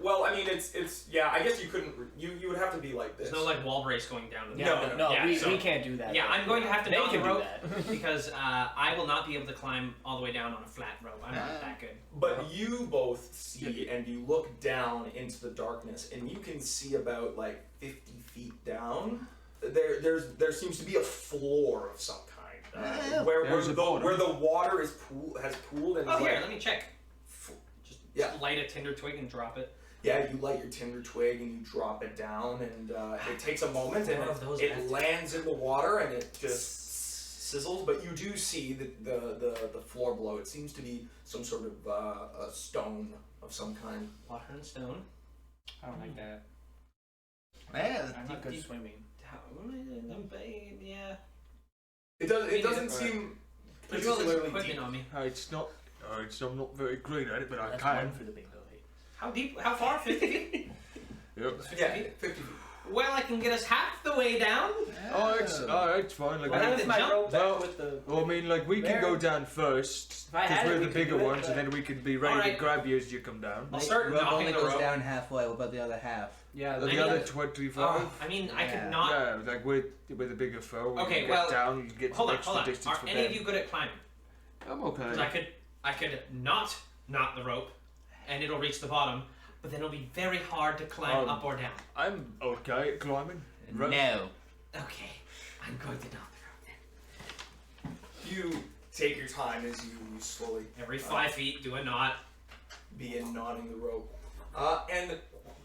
Well, I mean, it's. Yeah, I guess you couldn't. You would have to be like this. There's no like wall brace going down. To the No, Yeah, we so- can't do that. Yeah, I'm going to have to They knot the can do rope that. because I will not be able to climb all the way down on a flat rope. I'm not that good. But you both see, and you look down into the darkness, and you can see about like 50 feet down. There seems to be a floor of some kind, where the water has pooled and Oh, here, like, let me check. Just light a tinder twig and drop it. yeah, you light your tinder twig and you drop it down, and it takes a moment, and More of those it left. lands in the water, and it just sizzles. But you do see the floor below. It seems to be some sort of a stone of some kind. Water and stone. I don't like that. Man, I'm not good swimming. Yeah. It doesn't seem There's all this particularly equipment deep. on me. I'm not very great at it, but I That's can. one for the bingo. How deep? How far? 50 feet? Yep. Yeah, 50 feet. Well, I can get us half the way down. Oh, it's fine. Like, Well, What I if can my jump. rope Well, back with the... well, I mean, like we can go down first If I because had it, we're we the could bigger do it, ones, and but- then we can be ready to Alright. grab you as you come down. I'll start Rope knocking only the goes rope. down halfway. What about the other half? Yeah, The I mean, other 25. I mean, I Yeah. could not. Yeah, like with a bigger foe. When Okay, you well, get down, you get Hold on, extra hold on. distance Are for any them. of you good at climbing? I'm okay. 'Cause I could not knot the rope, and it'll reach the bottom, but then it'll be very hard to climb up or down. I'm okay at climbing. Right. no. Okay, I'm going to knot the rope then. You take your time as you slowly Every 5 feet, do a knot. begin knotting the rope. And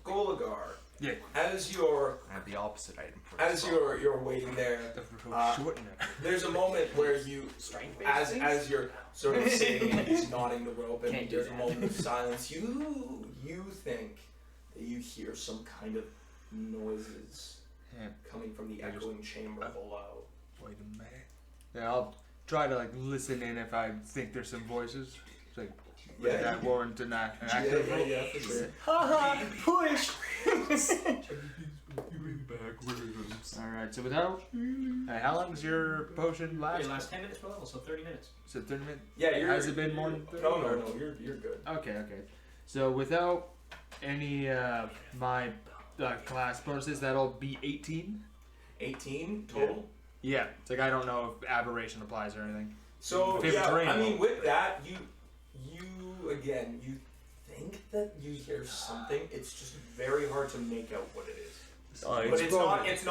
Golagar, Yeah. As you're I have the opposite item for as you're waiting there, there's a moment where you, as you're sort of sitting and just knotting the rope, and there's a moment of silence. You think that you hear some kind of noises coming from the echoing chamber below. Wait a minute. Yeah, I'll try to like listen in if I think there's some voices. It's like that warrant and that active. Yeah, for sure. Haha, push! Alright, so without how long does your potion last? It lasts 10 minutes per level, so 30 minutes. So 30 minutes? Yeah, has it been more than 30? No, you're good. Okay. So without any my class bonuses, that'll be 18. 18 total. Yeah, it's like I don't know if aberration applies or anything. So If it's yeah, rainbow. I mean with that, you think that you hear something. It's just very hard to make out what it is. But it's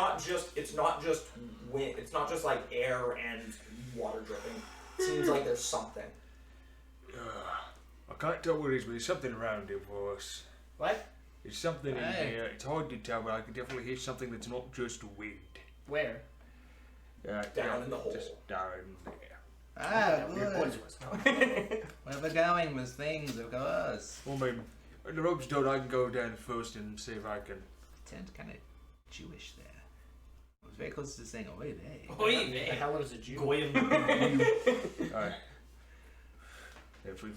not just wind. It's not just like air and water dripping. It seems like there's something. I can't tell what it is, but there's something around here for us. What? There's something in here. It's hard to tell, but I can definitely hear something that's not just wind. Where? Down in the hole. Just down there. Ah, Your good. voice was. Where we're going with things, of course. Well, maybe when the rope's done, I can go down first and see if I can. Turned kind of Jewish there. I was very close to saying, "Oh wait, hey." Wait, The hell is a Jew? Goyim. Alright. If we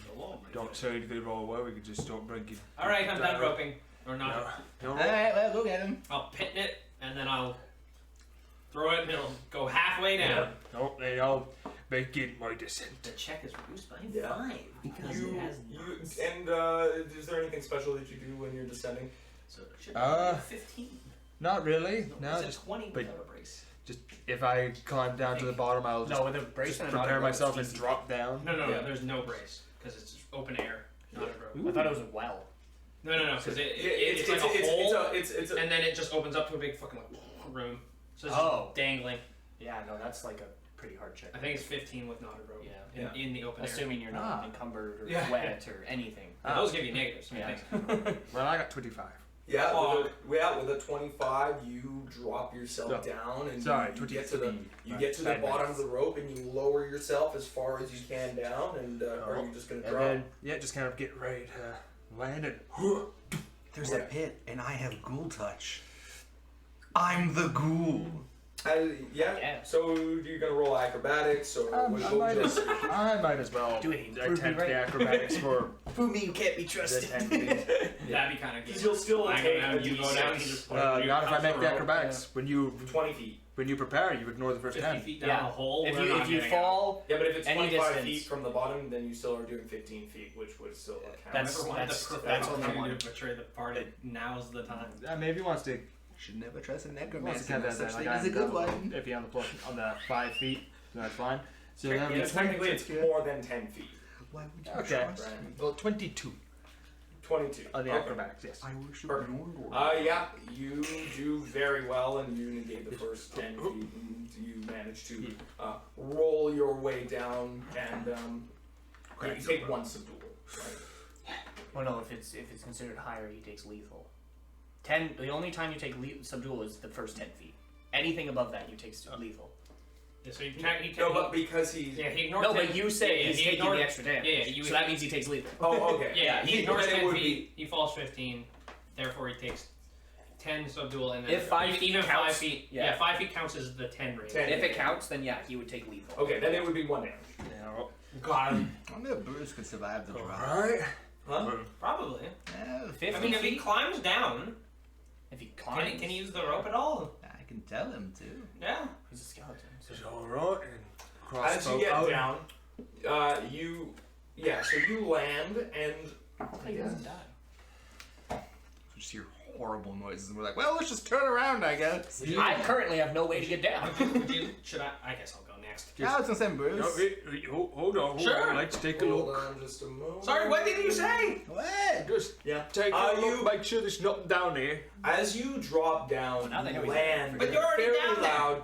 don't say anything wrong, well, we can just start breaking. Alright, I'm done roping. Or not. No. Alright, well, go get him. I'll pin it, and then I'll throw it, and it'll go halfway down. No, then I'll begin my descent. The check is reduced by 5 because You, it has you nuts. and is there anything special that you do when you're descending? So it should be 15. Not really. No, No, it's just a 20 but- without a brace. just if I climb down to the bottom, I'll just, No, with a brace and prepare myself and drop down. No, Yeah. there's no brace because it's open air, not a rope. I thought it was a well. No, because It's like a hole, it's a and then it just opens up to a big fucking room. So it's Oh. just dangling. Yeah, no, that's like a pretty hard check. I think it's 15 with not a rope. Yeah. In the open Assuming you're not Ah. encumbered or Yeah. wet or anything. air. Those give you negatives. I Yeah. think. Well, I got 25. with a 25, you drop yourself down and you get to the bottom of the rope and you lower yourself as far as you can down, and are you just gonna And drop? then, just kind of get ready to land and. There's a pit, and I have ghoul touch. I'm the ghoul. Yeah. So you're gonna roll acrobatics or I what might as well Do it. attempt the acrobatics for Food me, you can't be the trusted. 10 feet. That'd be kind of good. Because you'll still I take can a you go D6. down. You just Not if I make the rope. acrobatics. When you 20 feet. prepare, you ignore the first 50 10. feet down Yeah. the hole. If we're not you getting out. fall, Yeah, but if it's Any 25 distance. feet from the bottom, then you still are doing 15 feet, which would still count. That's- Whoever wanted that's the perfect only opportunity one. to betray the party. Now's the time. Maybe he wants to. Should never trust a Wants necromancer. to count No that such then. thing Like as a good I'm one. If you're on the on the 5 feet, that's fine. So that would Yeah, be technically it's more than 10 feet. Why would you Okay. trust me? Well, 22 22. on the Okay. acrobatics. Yes. I worship Perfect. Norgor. Yeah, you do very well, and you negate the first 10 feet, and you manage to roll your way down, and you take one subdual. Right? well, no, if it's considered higher, he takes lethal. 10. The only time you take subdual is the first 10 feet. Anything above that, you take lethal. Yeah, so you can't. No, but because he's. Yeah, he ignores No, 10 but you say yeah, he's he taking ignored- the extra damage. Yeah, you so that means he takes lethal. Oh, okay. Yeah, he ignores then it 10 would feet. He falls 15. Therefore, he takes 10 subdual, and then If 5 feet even counts- 5 feet. yeah. Yeah, 5 feet counts as the 10 range. 10. If it counts, then yeah, he would take lethal. Okay, then it would be 1 damage. Yeah. Got him. I wonder if Bruce could survive the drop. Alright. Huh? Probably. 50 I mean, if he feet? climbs down, If he can climbs, he use the rope at all? I can tell him to. Yeah. he's a skeleton. So It's alright. And As you crossbow get out. down, so you land, and he doesn't die. We just hear horrible noises, and we're like, well, let's just turn around, I guess. I currently have no way to get down. Should I? I guess I'll go next. I was gonna say Bruce. No, hold on. Sure. Let's take a hold look. on just a moment. Sorry, what did you say? What? Just Yeah. take a Uh, look. you- Make sure there's nothing down there. As you drop down, now they know you he's land But with you're a already fairly down there. loud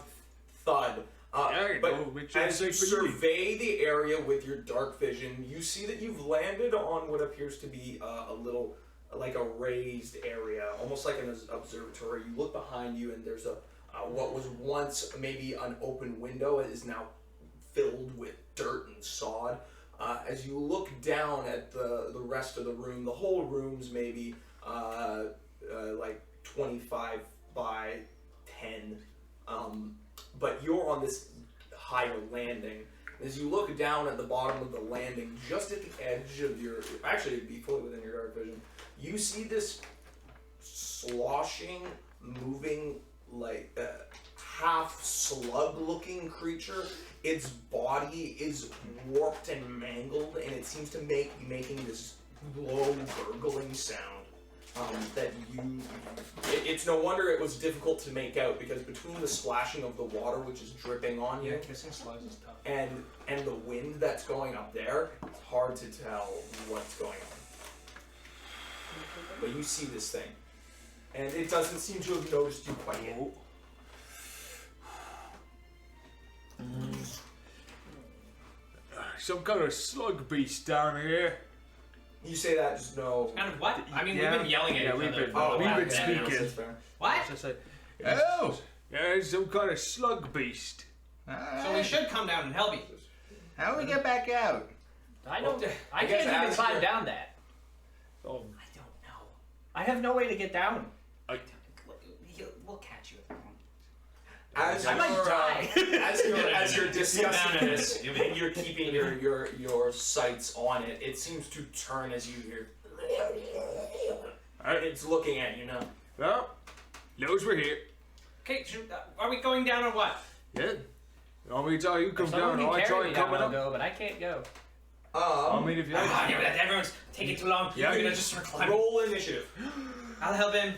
thud. There you But go. Make sure as you it's safe for you. survey the area with your dark vision, you see that you've landed on what appears to be a little like a raised area, almost like an observatory. You look behind you, and there's a what was once maybe an open window is now filled with dirt and sod. As you look down at the rest of the room, the whole room's maybe like 25 by 10, but you're on this higher landing. As you look down at the bottom of the landing, just at the edge of your, actually it'd be fully within your dark vision, you see this sloshing, moving, like half slug-looking creature. Its body is warped and mangled, and it seems to be making this low gurgling sound. That it's no wonder it was difficult to make out, because between the splashing of the water, which is dripping on you, kissing slugs is tough. and the wind that's going up there, it's hard to tell what's going on. But you see this thing, and it doesn't seem to have noticed you quite yet. Some kind of slug beast down here. You say that, just no. Kind of what? I mean, Yeah. we've been yelling at Yeah, each we've other. been- for a we've while been now. speaking. That's fair. What? Just like, Oh! yeah, some kind of slug beast. So we should come down and help you. How do we get back out? I don't. I guess can't even ask climb her. down that. Oh, I don't know. I have no way to get down. We'll catch you at the moment. As I might you're, die. as you're discussing this, and you're keeping your sights on it, it seems to turn as you hear. It's looking at you now. well, knows we're here. Okay, are we going down or what? Yeah. You want me to tell you come Someone down, can or I carry try me and down, coming I'll up? go, but I can't go. I mean, if you Everyone's taking too long. Yeah, We're you- gonna just start climbing. Roll initiative. I'll help him.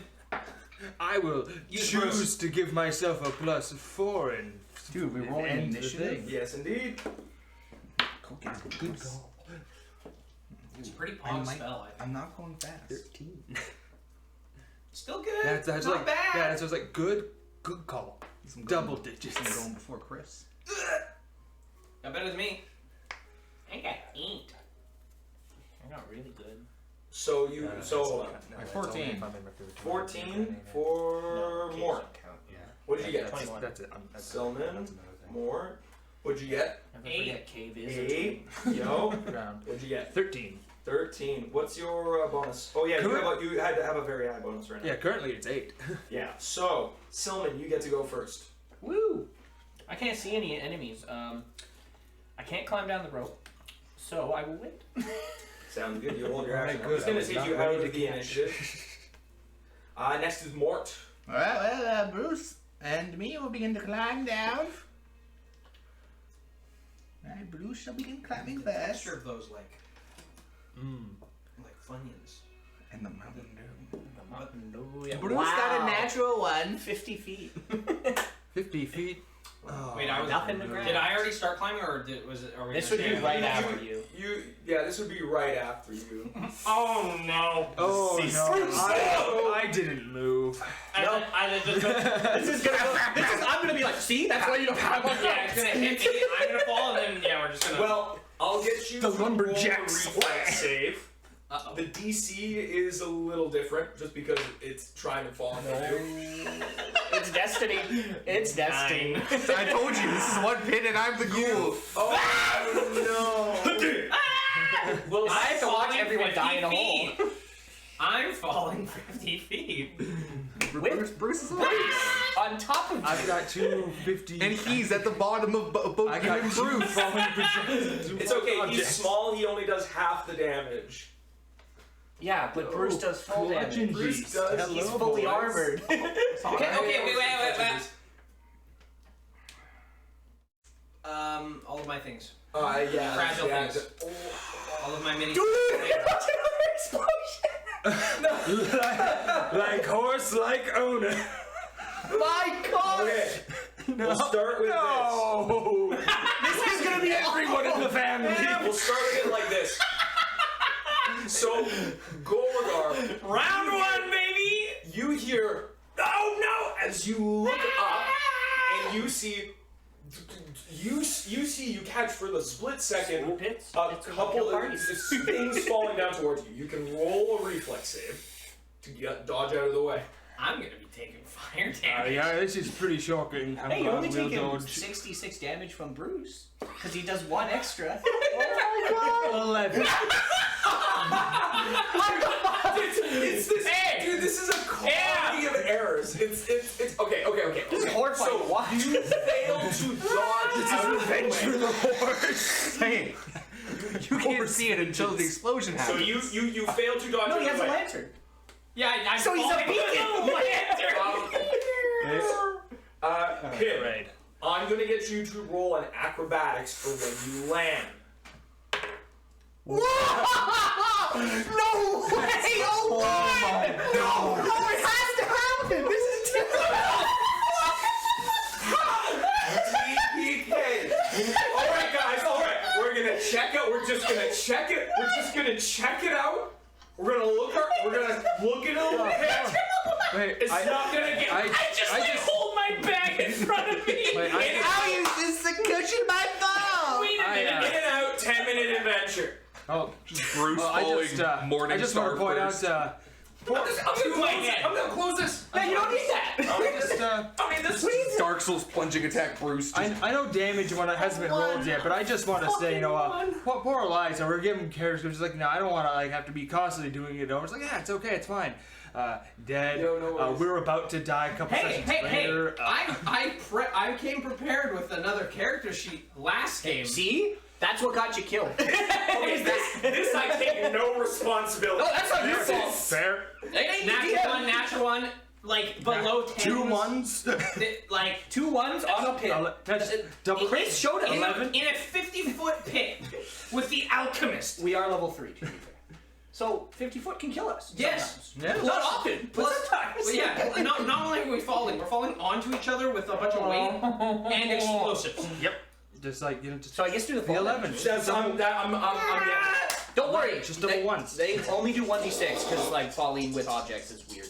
I will Use choose Bruce. to give myself a +4 and Dude, we rolling end the initiative? thing. Yes, indeed. Good It's a pretty I pog might- spell, I think. I'm not going fast. 13. Still good. That's not like, bad. yeah, that's just like good call. I'm Double going, digits. I'm going before Chris. Got better than me. I got 8. I'm not really good. So you so 14. 14 for more. What did you get? 21. That's it. Selman, that's another thing. more. What'd you get? Never 8. forget cave is. 8. Yo. Round. What'd you get? 13. 13. What's your bonus? Oh yeah, you had to have a very high bonus right now. Yeah, currently it's 8. Yeah. So Silman, you get to go first. Woo! I can't see any enemies. I can't climb down the rope, so I will wait. Sounds good. You hold your Alright, action. I'm good. just gonna I was take not you out ready of to the catch. initiative. Next is Mort. Alright, well, Bruce and me will begin to climb down. Alright, Bruce shall begin climbing fast. Texture of those like Funyuns. And the Mountain Dew. Hallelujah. Bruce got a natural 1. 50 feet. 50 feet. Oh, Wait, I was Nothing to grab. Did I already start climbing, or was it? Are we This gonna would be stay right on? after you. Yeah, this would be right after you. Oh no! Oh Cease. no! I didn't move. Nope. This is gonna go. I'm gonna be like, see, that's why you don't have one. Yeah, it's gonna hit me. I'm gonna fall, and then we're just gonna. Well, I'll get you The to roll lumberjack a reflex save. Uh-oh. The DC is a little different, just because it's trying to fall into you. It's destiny. It's destiny. I told you, this is one pin and I'm the ghoul. Oh no! Well, I I'm have to watch falling everyone 50 die in a feet. hole. I'm falling 50 feet. Bruce is On top of I've got 250. and he's at the bottom of both I you got and two Bruce. falling projections. It's okay. He's Objects. small. He only does half the damage. Yeah, but Bruce does full Bludgeon damage. Bruce beast. does. He's Hello, fully boys. armored. Okay, wait. All of my things. Yeah. Fragile yeah, things. All of my mini. Like horse, like owner. My God! Okay. We'll start with No! This is gonna be everyone in the family. this. We'll start with it like this. So, Gorgar, Round 1, baby. you hear, "Oh no!" as you look up and you see You see, you catch for the split second Pits? a couple of things falling down towards you. You can roll a reflex save to dodge out of the way. I'm gonna be taking fire damage. Yeah, this is pretty shocking. Hey, you're only We'll taking dodge. 66 damage from Bruce. Because he does 1 extra. 11. It's this, dude. This is a comedy of errors. It's okay. This is horrifying to watch. You fail to dodge. This is revenge for the horse. Hey, you can't see it until the explosion So happens. you fail to dodge. No, he out of has the a way. lantern. Yeah, I'm So he's a falling beacon! Kim, Right. I'm gonna get you to roll an acrobatics for when you land. No way! Oh my! No, it has to happen! This is TPK. All right, guys. All right, we're gonna check out. We're just gonna check it. We're just gonna check it out. We're gonna look at it a little bit. Wait, It's not gonna get. I just hold my bag in front of me. Wait, I'll use this to cushion my fall. Wait a minute. In and out, 10-minute adventure. Oh, Bruce falling morning I just want to point first. out. I'm gonna close this. No, you don't need that! Dark Souls plunging attack Bruce. I know damage when it hasn't been rolled yet, but I just want to say, poor Eliza, we're giving characters just like, no, I don't want to have to be constantly doing it over. It's like, yeah, it's okay, it's fine. Dead. No worries. We're about to die a couple sessions later. I came prepared with another character sheet last game. See? That's what got you killed. Okay, this I take no responsibility. No, that's not your fault. Fair. Natural one, like below 10. 2 ones. Like 2 1s on a pit. Double. Chris showed it. in 11. a 50-foot pit with the alchemist. We are level 3, to be fair. So 50 foot can kill us. Yes. Yeah. Not often, but sometimes. Well, yeah, not only are we falling, we're falling onto each other with a bunch of weight and explosives. Yep. Just like, just So I guess do the the fall 11. That's I'm Don't worry. Just double ones. They only do 1d6 because like falling with objects is weird.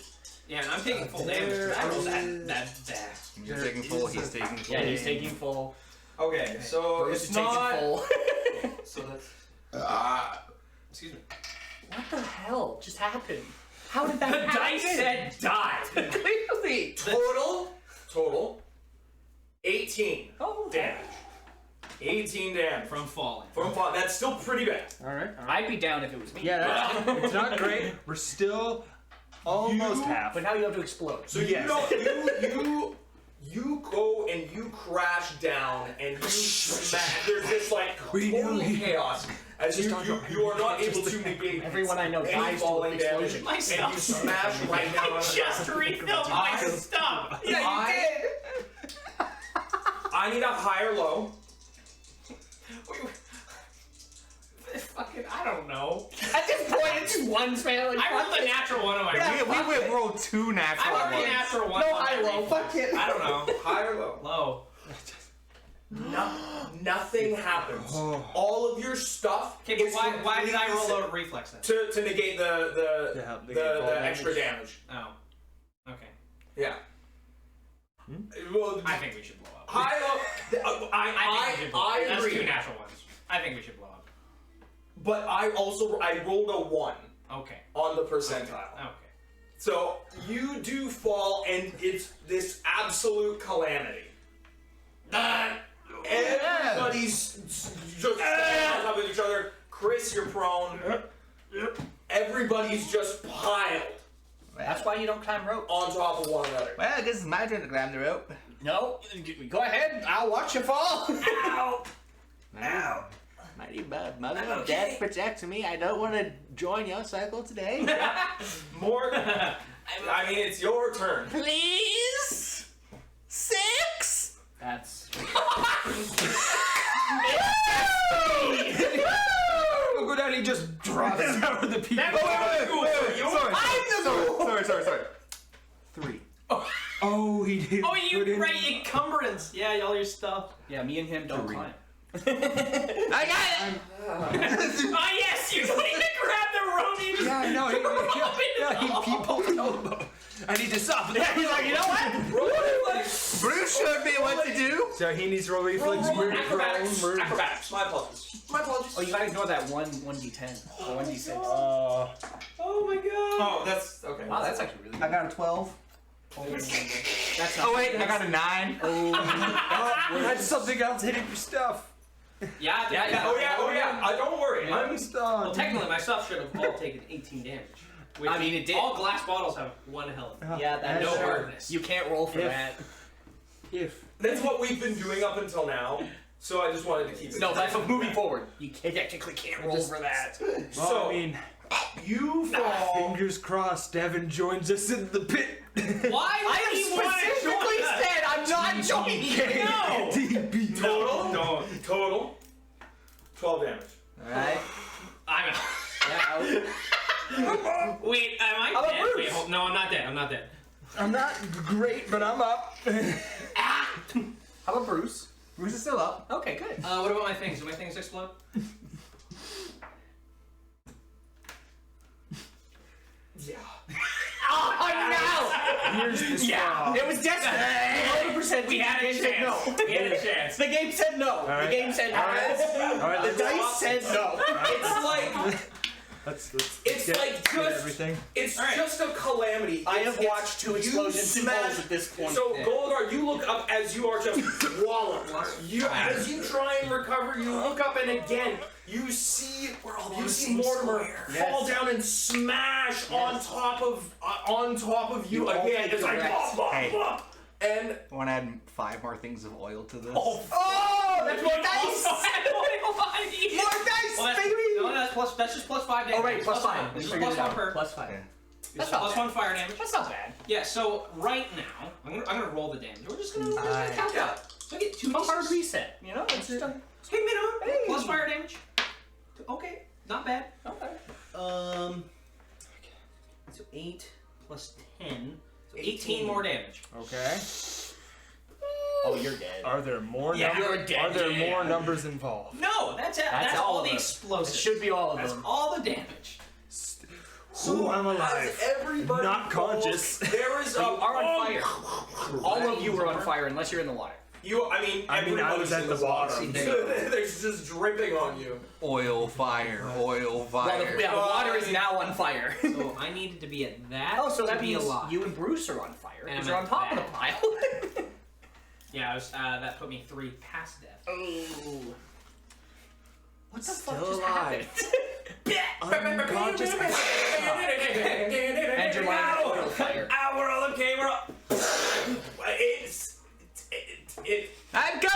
Yeah, and I'm taking full damage. I rolled that bad. You're taking full, he's taking full. Yeah, he's taking full. Okay, so Bruce it's is taking not. full. So that's. Excuse me. What the hell just happened? How did that The happen? dice said die. Clearly. Total. 18 Oh, damage. 18 damage From falling. from fall. That's still pretty bad. All right. I'd be down if it was me. Yeah, it's not great. We're still almost half. But now you have to explode. So Yes. you go and you crash down and you smash. There's this like total chaos as you are not able to negate Everyone I know any dies to falling an damage, explosion. My and you stuff. smash right down on the Just ground. refilled my stuff. Yeah, you did. I need a high or low. Fucking, I don't know. At this point, it's just ones, man. Like, I rolled a natural one on my We rolled 2 natural I rolled a ones. natural one. No on my high roll. reflex. Fuck it. I don't know. High or low. Low. Nothing happens. Oh. All of your stuff. Okay, but is why did I completely roll a reflex then? to negate the extra damage. Oh. Okay. Yeah. Well, I think we should blow up. high low. I think we should blow up. That's agree. 2 natural ones. I think we should blow up. But I rolled a 1 Okay. on the percentile. Okay. So you do fall, and it's this absolute calamity. Everybody's just on top of each other. Chris, you're prone. Everybody's just piled That's why you don't climb ropes. on top of one another. Well, I guess it's my turn to climb the rope. No, go ahead. I'll watch you fall. Ow. Ow. Mighty bad mother of death protects me. I don't want to join your cycle today. More. I mean, it's your turn. Please? 6? That's. We'll go down and he just drops out of the people. Sorry. 3. Oh, he did. Oh, you right, encumbrance. Yeah, all your stuff. Yeah, me and him don't climb. I got it! Oh yes, you need to grab the rope. You just Yeah, no, he pulled an elbow. I need to soften that. He's like, you know what? Bruce showed me what to I do. So he needs to roll reflex. Acrobatics. Roll. Acrobatics. My apologies. My apologies. Oh, you gotta ignore that 1d10 or 1d6. Oh my god. Oh, that's okay. Wow, that's actually really good. I got a 12. That's not Oh wait, I got a 9. That's something else hitting your stuff. Yeah, Yeah. Oh yeah. Don't worry. I'm stunned. Well, technically, my stuff should have all taken 18 damage. Which I mean, it did. All glass bottles have 1 health. Yeah, that's No true. hardness. You can't roll for that. If. That's what we've been doing up until now. So I just wanted to keep it. No, that's moving forward. You technically can't roll for that. Well, So I mean, you fall. fingers crossed. Devin joins us in the pit. Why would he want to join us? said I'm not joining. No. Total. 12 damage. Alright. I'm out. Yeah, Wait, am I How about dead? Bruce? Wait, hold, no, I'm not dead. I'm not dead. I'm not great, but I'm up. How about Bruce? Bruce is still up. Okay, good. What about my things? Do my things explode? Yeah. Oh no! Here's the Yeah, it was desperate. 100%. We had a chance. No. We had a chance. The game said no. Alright. The game said no. Alright, The dice said no. It's like let's it's get, like get just everything. it's All right. just a calamity. I It's- have watched 2 you explosions in smash- balls at this point. So Golgar, you look up as you are just walloped. As you try and recover, you look up and again you see Mortimer fall down and smash on top of you again. It's like bop, bop, Hey. bop. And I want to add 5 more things of oil to this. Oh, that's more dice. More dice, Well, that's, baby. no, that's just plus 5 damage. Oh right, plus 5. This is plus 1 per. Plus 5. Okay. This is not plus bad. 1 fire damage. That's not bad. Yeah. So right now, I'm gonna roll the damage. We're just gonna count yeah. that. So I get 2 A hard d6. reset. You know, it's just Hey, minimum. Hey. Plus fire damage. Okay, not bad. okay. So 8 plus 10. So 18 more damage. Okay. Oh, you're dead. Are there more? Yeah, numbers? you're dead. Are there Yeah. more numbers involved? No, that's it. That's all all of the them. explosives. It should be all of That's them. all the damage. So I'm alive. as everybody Not falls, conscious. there is You a are on fire. All of you are on fire unless you're in the water. I was at the bottom. There's just dripping on you. Oil fire. Well, the water is now on fire. So I needed to be at that. Oh, so to that be means alive. you and Bruce are on fire And because I'm you're on at top of the that. pile. Yeah, that put me 3 past death. Oh. What the Still fuck just alive. happened? Unconscious. And you're lighting oil fire. We're all okay. We're all. I've got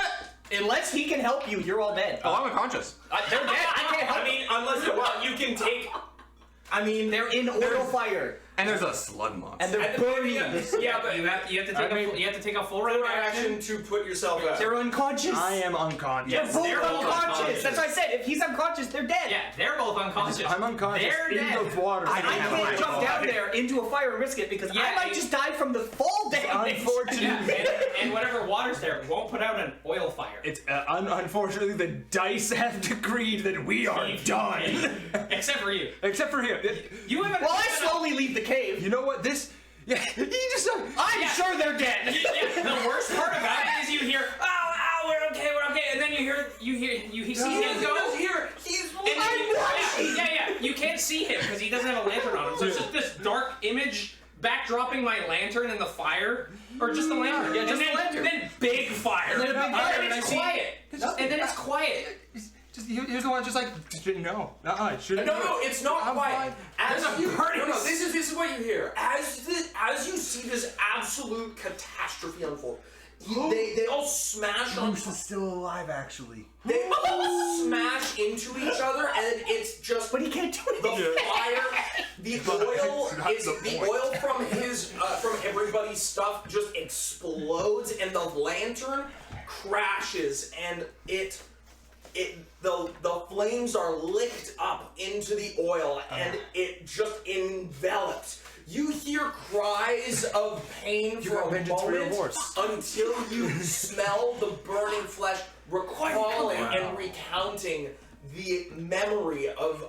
it! Unless he can help you, you're all dead. Oh, I'm unconscious. They're dead. I can't help I mean, unless you can take. I mean, They're in oil fire. And there's a slug monster. And they're at the burning. beginning of- yeah, but You have to take you have to take a full round full action. action to put yourself out. They're unconscious. I am unconscious. They're both they're both unconscious. unconscious. That's what I said. If he's unconscious, they're dead. Yeah, they're both unconscious. I'm unconscious They're in dead. the water. I have can't my jump body. down there into a fire and risk it because Yeah, I might you- just die from the fall damage. Unfortunately, And whatever water's there won't put out an oil fire. it's unfortunately the dice have decreed that we are done. Except for you. Except for him. You haven't. Well, I slowly leave the cave. You know what? This. Yeah, he just. I'm sure they're dead. Yeah, the worst part about it is you hear, "Ow, we're okay," and then you see him go. He's And then yeah. You can't see him because he doesn't have a lantern on him. So it's just this dark image backdropping my lantern in the fire, or just the lantern. Yeah, just and the then, lantern. Then big fire. And then a big fire, And and I it's see- quiet. And then it's quiet. Just, here's the one just like, no. I shouldn't. No, it's not I'm quiet. As There's a you, burning- no, this is what you hear. As you see this absolute catastrophe unfold, they all smash on. Bruce is still alive, actually. They all smash into each other, and it's just But he can't do the anything. fire. The oil That's not is the the point. oil from everybody's stuff just explodes, and the lantern crashes, and the flames are licked up into the oil, and it just envelops. You hear cries of pain for got a vengeance for your moment horse. until you smell the burning flesh, recalling and recounting the memory of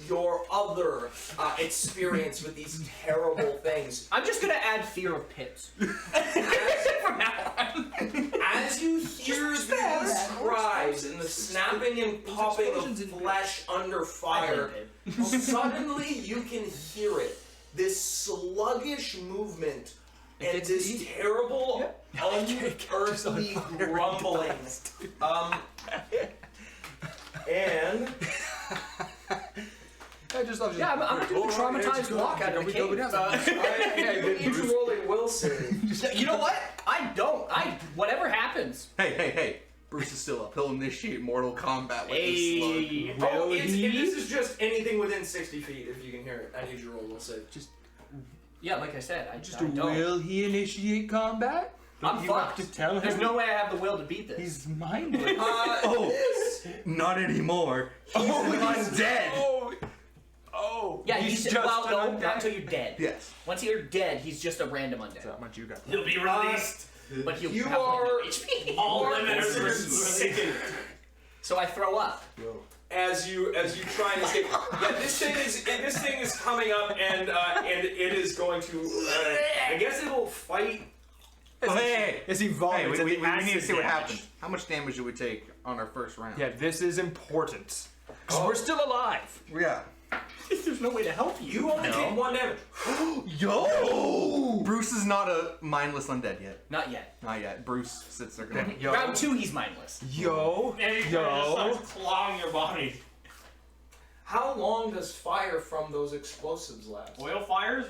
your other experience with these terrible things. I'm just gonna add fear of pits. From now on. As you snapping and popping of flesh under fire. Suddenly, you can hear it. This sluggish movement and this terrible, unearthly grumbling. And I just love I'm gonna do the traumatized walk out of the cave. you need to roll a will save. You know what? I don't. Whatever happens. Hey. Bruce is still up. He'll initiate Mortal Kombat with this slug. Oh, this is just anything within 60 feet if you can hear it. I need you to roll a will save. Yeah, like I said, I don't. Will he initiate combat? I'm fucked. To tell him? There's no way I have the will to beat this. He's mindless. Not anymore. He's undead. Oh. Yeah, he's just no, not until you're dead. Yes. Once you're dead, he's just a random undead. How much you got? He'll be released. But he'll You have are like no HP. All limiters sickened. So I throw up. As you try and escape. Yeah, this thing is coming up and it is going to. I guess it'll fight. Hey, Is he vomiting? we need to see what happens. How much damage do we take on our first round? Yeah, this is important. Because we're still alive. Yeah. There's no way to help you. You only take 1 damage. Yo! Bruce is not a mindless undead yet. Not yet. Not yet. Bruce sits there going, Yo. Round 2, he's mindless. Yo. And he just starts clawing your body. How long does fire from those explosives last? Oil fires?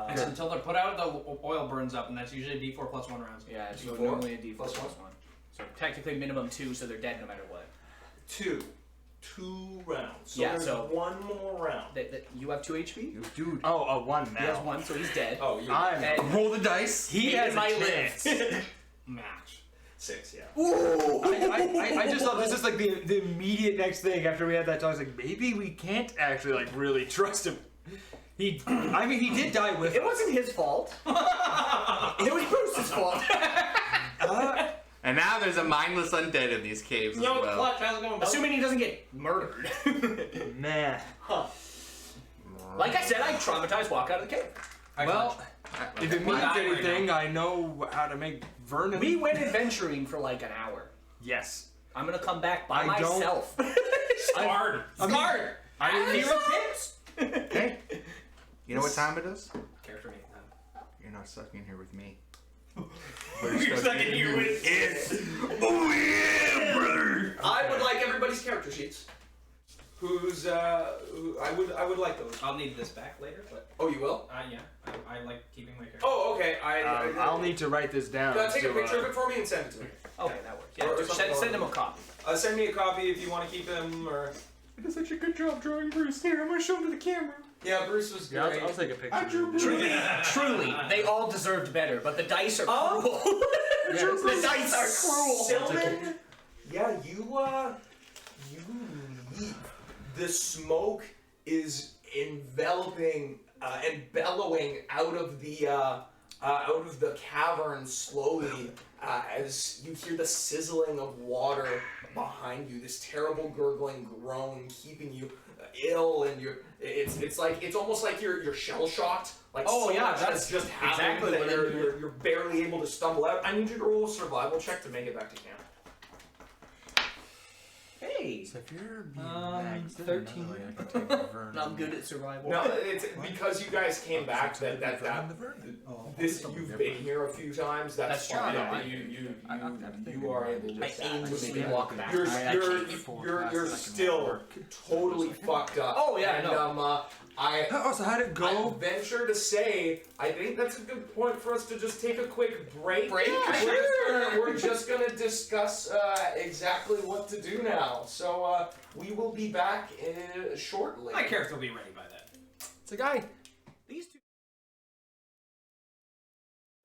It's until they're put out, the oil burns up, and that's usually a D4 plus 1 rounds. Yeah, it's D4? normally a D4 plus Plus 1. So technically minimum 2, so they're dead no matter what. 2 rounds. So Yeah, there's so- 1 more round. You have 2 HP? dude. Oh, 1 now. He has 1, so he's dead. Oh, you're And Roll the dice. He has might a live. chance. Match. 6, yeah. I just thought this is like the immediate next thing after we had that talk. I was like, maybe we can't actually like really trust him. He did die with It wasn't his fault. It was Bruce's fault. And now there's a mindless undead in these caves as Yo, well. Clutch, how's it going, bud? Assuming he doesn't get murdered. Nah. Like I said, I traumatized walk out of the cave. Well, if it means dying right anything, I know how to make Vernon. We went adventuring for like an hour. Yes. I'm gonna come back by I don't- myself. Scarred. Scarred. Fear of pits. Hey, you know what time it is? Character making time. You're not stuck in here with me. You're stuck in here with it. Oh yeah, brother. I would like everybody's character sheets. I would like those. I'll need this back later, but Oh, you will? yeah, I like keeping my character. Oh, okay. I'll need to write this down. Take a so, picture of it for me and send it to me. Okay, that works. Yeah, Or just something send him a along copy. Send me a copy if you want to keep them, or I did such a good job drawing Bruce. Here, I'm gonna show him to the camera. yeah, Bruce was Yeah, great. I'll take a picture. I drew Bruce. Truly, they all deserved better, but the dice are cruel. The dice are cruel. Silman, yeah, you leave. The smoke is enveloping and bellowing out of the cavern slowly as you hear the sizzling of water behind you. This terrible gurgling groan keeping you ill, and it's almost like you're shell shocked. Like Oh, so yeah, much that's has just happened exactly that what you're barely able to stumble out. I need you to roll a survival check to make it back to camp. Hey, So if you're 13. I can take Vernon. I'm good at survival. No, it's because you guys came back that this you've been here a few times. That's That's fine. true. No, you are able to. I aimlessly walk back. You're still totally fucked up. Oh, yeah, I and, know. Oh, so how'd it go? I venture to say, I think that's a good point for us to just take a quick break. Yeah, We're just gonna discuss exactly what to do now. So we will be back shortly. My character will be ready by then. It's a guy. These two.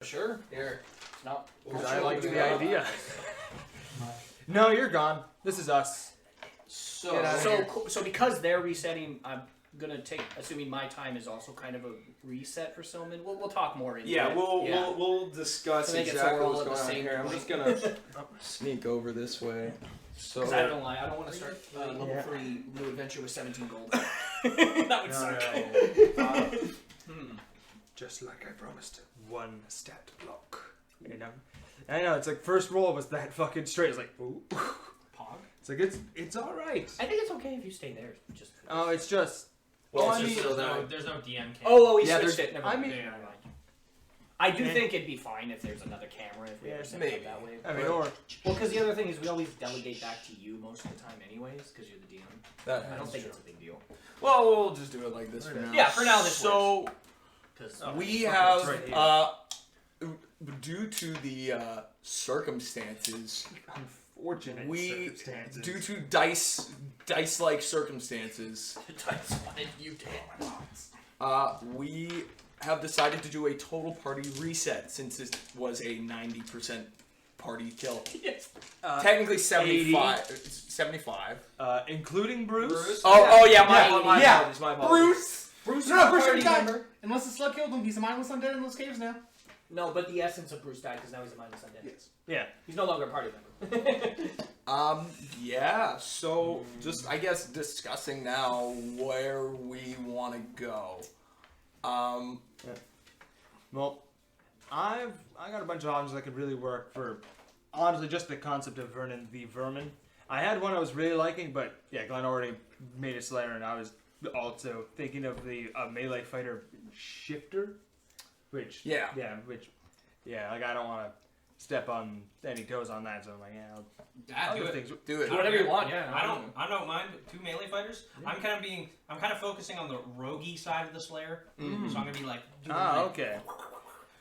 Sure. Here. No. I like the idea. No, you're gone. This is us. Get out of here. So because they're resetting, I'm gonna take. Assuming my time is also kind of a reset for Silman. We'll talk more into Yeah, it. we'll discuss To make it so exactly we're all what's at the going on same here. I'm point. just gonna sneak over this way. So 'Cause I don't lie. I don't want to start level 3 new adventure with 17 gold. That would suck. Just like I promised. 1 stat block. You know? I know, it's like first roll was that fucking straight. It's like, ooh. Pog? It's like it's all right. I think it's okay if you stay there. Just. Oh, it's just. Well, I it's mean, just there's no DM cam. Oh, we Yeah, switched there's- it. Never I mind. mean- Never mind. I do Yeah. think it'd be fine if there's another camera if we ever set it maybe. up that way. I mean, or Well, because the other thing is we always delegate back to you most of the time, anyways, because you're the DM. That I don't is think true. it's a big deal. Well, we'll just do it like this for now. Yeah, for now this So Because we okay, have, it's right due to the circumstances, unfortunate circumstances. due to dice-like circumstances, you we have decided to do a total party reset since this was a 90% party kill. Yes. Technically 75. Including Bruce. Oh yeah, My apologies, my apologies. Bruce No, Bruce already died. Unless the slug killed him, he's a mindless undead in those caves now. No, but the essence of Bruce died because now he's a mindless undead. Yes. Yeah. He's no longer a party member. Yeah, so just, I guess, discussing now where we want to go. Well, I got a bunch of options that could really work for, honestly, just the concept of Vernon the Vermin. I had one I was really liking, but yeah, Glenn already made a Slayer, and I was also thinking of the melee fighter Shifter, which Yeah. like I don't want to step on any toes on that, so I'm like, yeah, Yeah, do it. things. Do it. Do whatever you want. Yeah. I don't mind 2 melee fighters. Yeah. I'm kind of focusing on the roguey side of the Slayer. Mhm. So I'm gonna be like, doing Ah, like okay.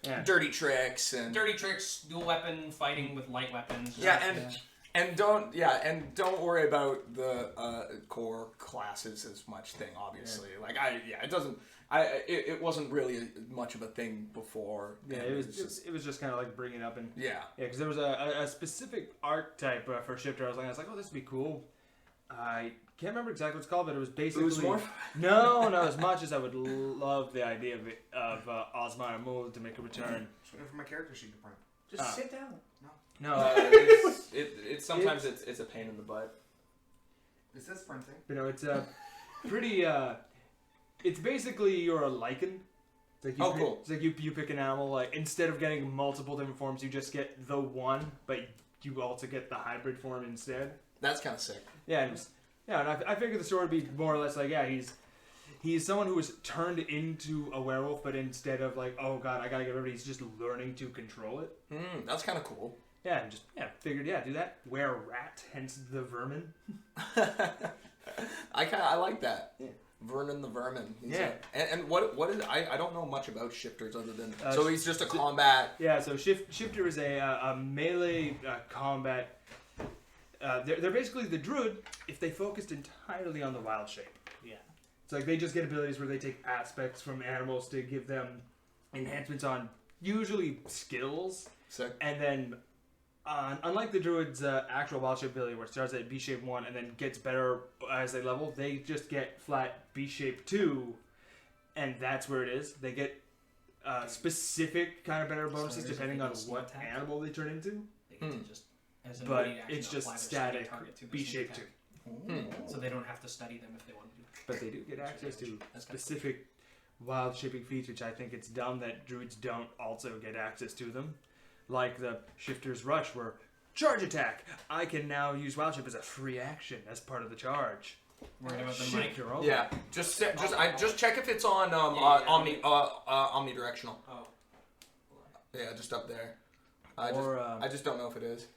Yeah. Dirty tricks and dirty tricks, dual weapon fighting with light weapons. and don't worry about the core classes as much thing. Obviously, it wasn't really much of a thing before. Yeah, and it was just kind of like bringing it up and yeah. because there was a specific archetype for Shifter. I was like, oh, this would be cool. I can't remember exactly what it's called, but it was basically Oozemorph? No, as much as I would love the idea of Osmar Mold to make a return. Just waiting for my character sheet to print. Just sit down. No, It's sometimes it's a pain in the butt. It says printing. but no, it's a pretty. It's basically you're a lichen. It's like Cool. It's like you pick an animal. Like instead of getting multiple different forms, you just get the one, but you also get the hybrid form instead. That's kind of sick. Yeah, and I figured the story would be more or less like, yeah, he's someone who was turned into a werewolf, but instead of like, oh god, I gotta get rid of it, he's just learning to control it. That's kind of cool. Yeah, and figured, do that. Wear a rat, hence the vermin. I like that. Yeah. Vernon the Vermin. Yeah. And what is I don't know much about shifters other than Uh, so he's just a combat. Yeah, so Shifter is a melee combat. They're basically the druid if they focused entirely on the wild shape. Yeah. It's like they just get abilities where they take aspects from animals to give them enhancements on usually skills, Sick. and then unlike the druid's actual wild shape ability where it starts at B shape 1 and then gets better as they level, they just get flat B shape 2, and that's where it is. They get specific kind of better bonuses So depending on there's a what attack. animal they turn into. They get to just, as an But immediate action, it's just apply their static target to the B sneak shape attack. 2. So they don't have to study them if they want to do. But they do get access to That's kinda specific wild shaping feats, which I think it's dumb that druids don't also get access to them. Like the Shifter's Rush, where charge attack! I can now use wild shape as a free action as part of the charge. Worried about the mic? Shifter, oh. Yeah. Just check if it's on omnidirectional. Oh. Yeah, just up there. Or, I just don't know if it is.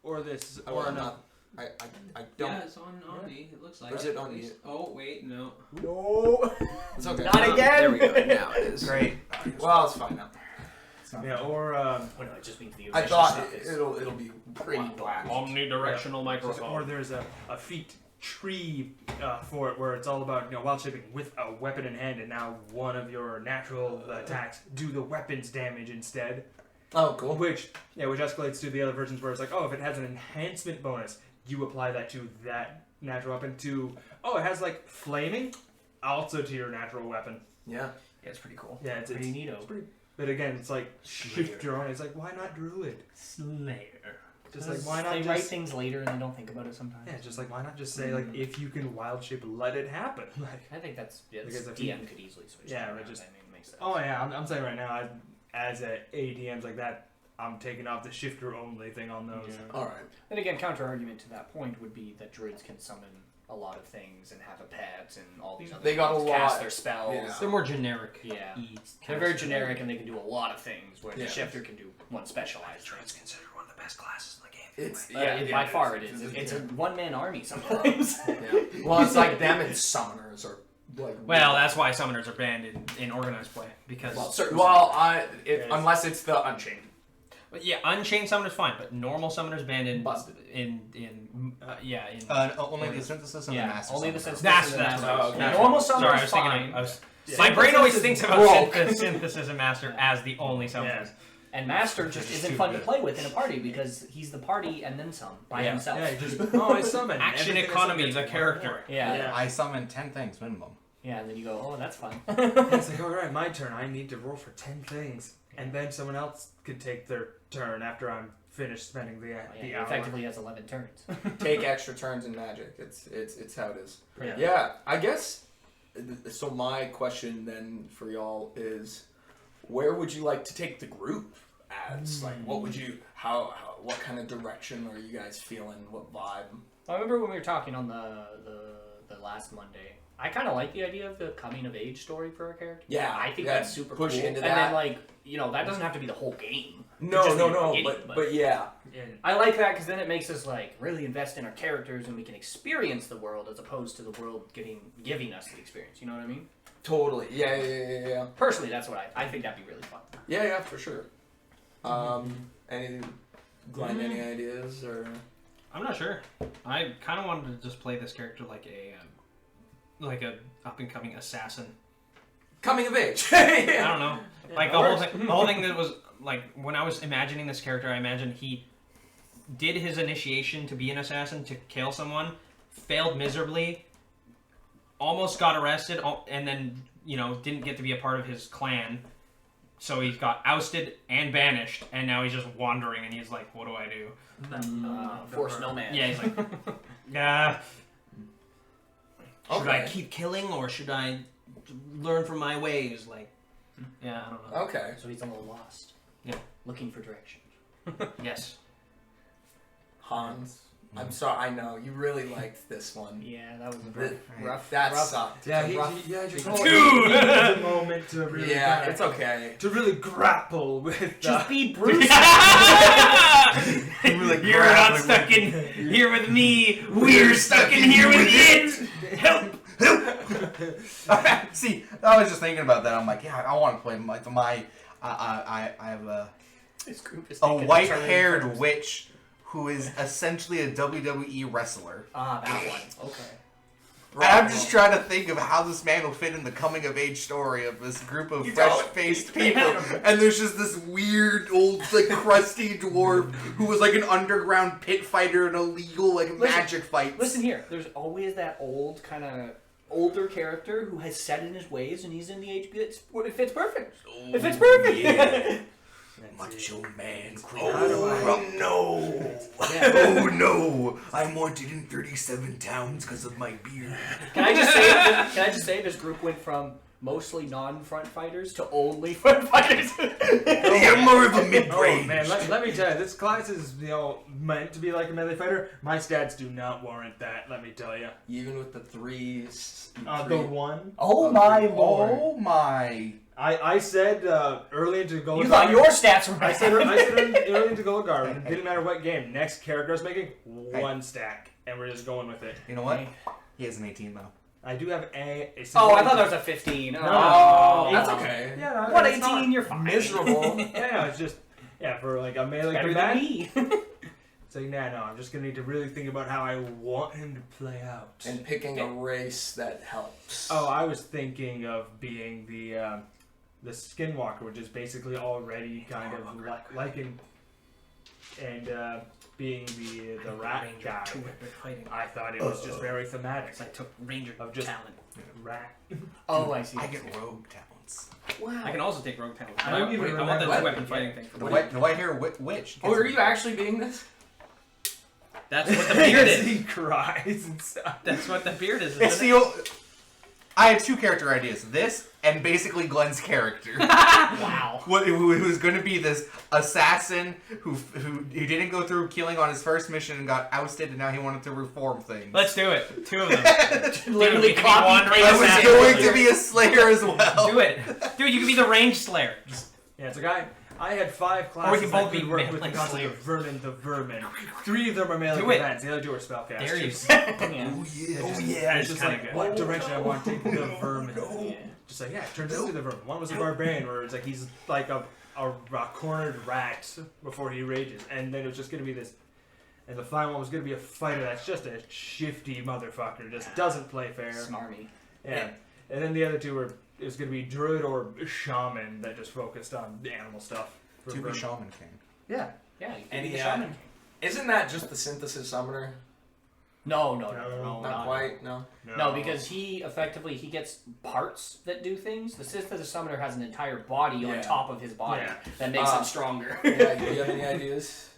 Or this, I, or I'm no. not. I don't. Yeah, it's on Omni. It looks like. Or is it on At least. you? Oh wait, no. No. It's okay. Not again. There we go. Now it is. Great. Well, it's fine now. Yeah, or Oh no, it just means the I original thought stuff is. it'll be pretty black. Omnidirectional or microphone. there's a feat tree for it where it's all about wild shaping with a weapon in hand, and now one of your natural attacks do the weapon's damage instead. Oh, cool. Which escalates to the other versions where it's like, oh, if it has an enhancement bonus, you apply that to that natural weapon. To it has like flaming, also to your natural weapon. Yeah. Yeah, it's pretty cool. Yeah, it's pretty neato. It's pretty. But again, it's like shift your own. It's like, why not druid? Slayer. Just like, why not they just write things later and they don't think about it sometimes. Yeah, just like, why not just say like, if you can wild shape, let it happen. Like, I think that's Because if DM you- could easily switch. Yeah, that but around. just- I mean, it makes sense. oh yeah, I'm saying right now, as a ADMs like that, I'm taking off the shifter only thing on those. All right. And again, counter argument to that point would be that druids can summon a lot of things and have a pet and all these other They got things, a cast lot. their spells. Yeah. They're more generic. Yeah. Eats, They're very generic and they can do a lot of things, where Yeah. the shifter can do one specialized thing. It's considered one of the best classes in the game. It's By far it is. It's a one-man army sometimes. Yeah. Well, it's like them and summoners are like. Well, that's why summoners are banned in organized play because. Unless it's the Unchained. But yeah, unchained summoners fine, but normal summoners banned in Busted. Only the synthesis and the master. only the summons. synthesis. That's and the okay. master. Normal Sorry, summoners I was thinking. fine. My brain always thinks about broke. synthesis and master as the only summoners. And master just isn't fun to play with in a party because he's the party and then some by himself. Yeah, just I summon. Action Everything economy, I summon the gets character. more. Yeah. I summon 10 things minimum. Yeah, and then you go, oh, that's fun. It's like, all right, my turn. I need to roll for 10 things, and then someone else could take their turn after I'm finished spending the He hour. effectively has 11 turns. Take extra turns in Magic. It's how it is. Yeah. Yeah, I guess. So my question then for y'all is, where would you like to take the group as? Like, what would you? What kind of direction are you guys feeling? What vibe? I remember when we were talking on the last Monday. I kind of like the idea of the coming of age story for a character. Yeah, I think yeah, that's super push cool. into and that. then that doesn't have to be the whole game. No, Just no, the no. beginning, But yeah, I like that because then it makes us like really invest in our characters and we can experience the world as opposed to the world giving us the experience. You know what I mean? totally. Yeah. Personally, that's what I think that'd be really fun. Yeah, for sure. Glenn, any ideas or? I'm not sure. I kind of wanted to just play this character like a up and coming assassin. Coming of age. I don't know. Like the whole thing that was like when I was imagining this character, I imagined he did his initiation to be an assassin to kill someone, failed miserably, almost got arrested, and then didn't get to be a part of his clan. So he got ousted and banished, and now he's just wandering, and he's like, "What do I do?" Force no man. Yeah, he's like, should I keep killing or should I learn from my ways? Like, I don't know. Okay. So he's a little lost. Yeah. Looking for direction. Yes. Hans. I'm sorry. I know you really liked this one. Yeah, that was a rough. That sucked. Yeah, It's a rough- just a moment to really. it's okay. To really grapple with. Just be Bruce. You're not stuck in here with me. We're stuck in here with it. Help! See, I was just thinking about that. I'm like, yeah, I want to play I have This group is a taking white-haired turn. witch who is essentially a WWE wrestler. Ah, that one. Okay. And I'm just trying to think of how this man will fit in the coming-of-age story of this group of fresh-faced people. And there's just this weird, old, crusty dwarf who was an underground pit fighter in a legal, magic fight. Listen here. There's always that old kind of older character who has set in his ways, and he's in the age. It fits perfect. It fits perfect. Yeah. Macho man. Oh no! Yeah. Oh no! I'm wanted in 37 towns because of my beard. Can I just say this group went from mostly non-front fighters to only front fighters. You're more of a mid-range. Oh man, let me tell you, this class is meant to be like a melee fighter. My stats do not warrant that. Let me tell you. Even with the threes. The one. Oh my lord! Oh my! I said early into Golden. You thought your stats were I right. said early into Golden Garden. Didn't matter what game. Next character I was making, one stack, and we're just going with it. You know what? He has an 18 though. I do have a Oh, I thought that was a 15. No. Oh, That's okay. Yeah, What, it's 18? not You're fine. Miserable. Yeah, it's just for a melee Better combat. than me. So no, I'm just gonna need to really think about how I want him to play out. And picking a race that helps. Oh, I was thinking of being the Skinwalker, which is basically already kind of liking, and being the rat guy. Two epic fighting. I thought it was just very thematic. I took ranger Of just- talent. Rat. Oh, I see. I get rogue talents. Wow. I can also take rogue talent. I don't even I want the remember. two weapon fighting thing. The white hair witch. Oh, are you actually being this? That's what the beard Yes, is. he cries and stuff. That's what the beard is. It's Isn't the old. I had 2 character ideas. This and basically Glenn's character. Wow. It was going to be this assassin who didn't go through killing on his first mission and got ousted, and now he wanted to reform things. Let's do it. 2 of them. Literally Dude, copy one paste. I was assassin. going to be a slayer as well. Do it. Dude, you can be the ranged slayer. Yeah, it's a guy. I had 5 Or we classes can that both could be work with the melee concept slayers. of Vermin the Vermin. 3 of them are melee Do it. events, the other 2 are spellcasters. There you Yeah. Yeah, it's just kinda like good. what direction I want to take the Vermin. Yeah. Just like, yeah, it turns into the Vermin. One was a barbarian where it's like he's like a cornered rat before he rages. And then it was just going to be this. And the final one was going to be a fighter that's just a shifty motherfucker. Just doesn't play fair. Smarmy. Yeah. And then the other 2 were, it was going to be druid or shaman that just focused on the animal stuff. for To be Vermin. Shaman King. Yeah. Yeah, you can And be the he, shaman. Isn't that just the synthesis summoner? No, Not quite. No. No, because he gets parts that do things. The synthesis summoner has an entire body on Yeah. top of his body Yeah. that makes him stronger. Yeah, do you have any ideas?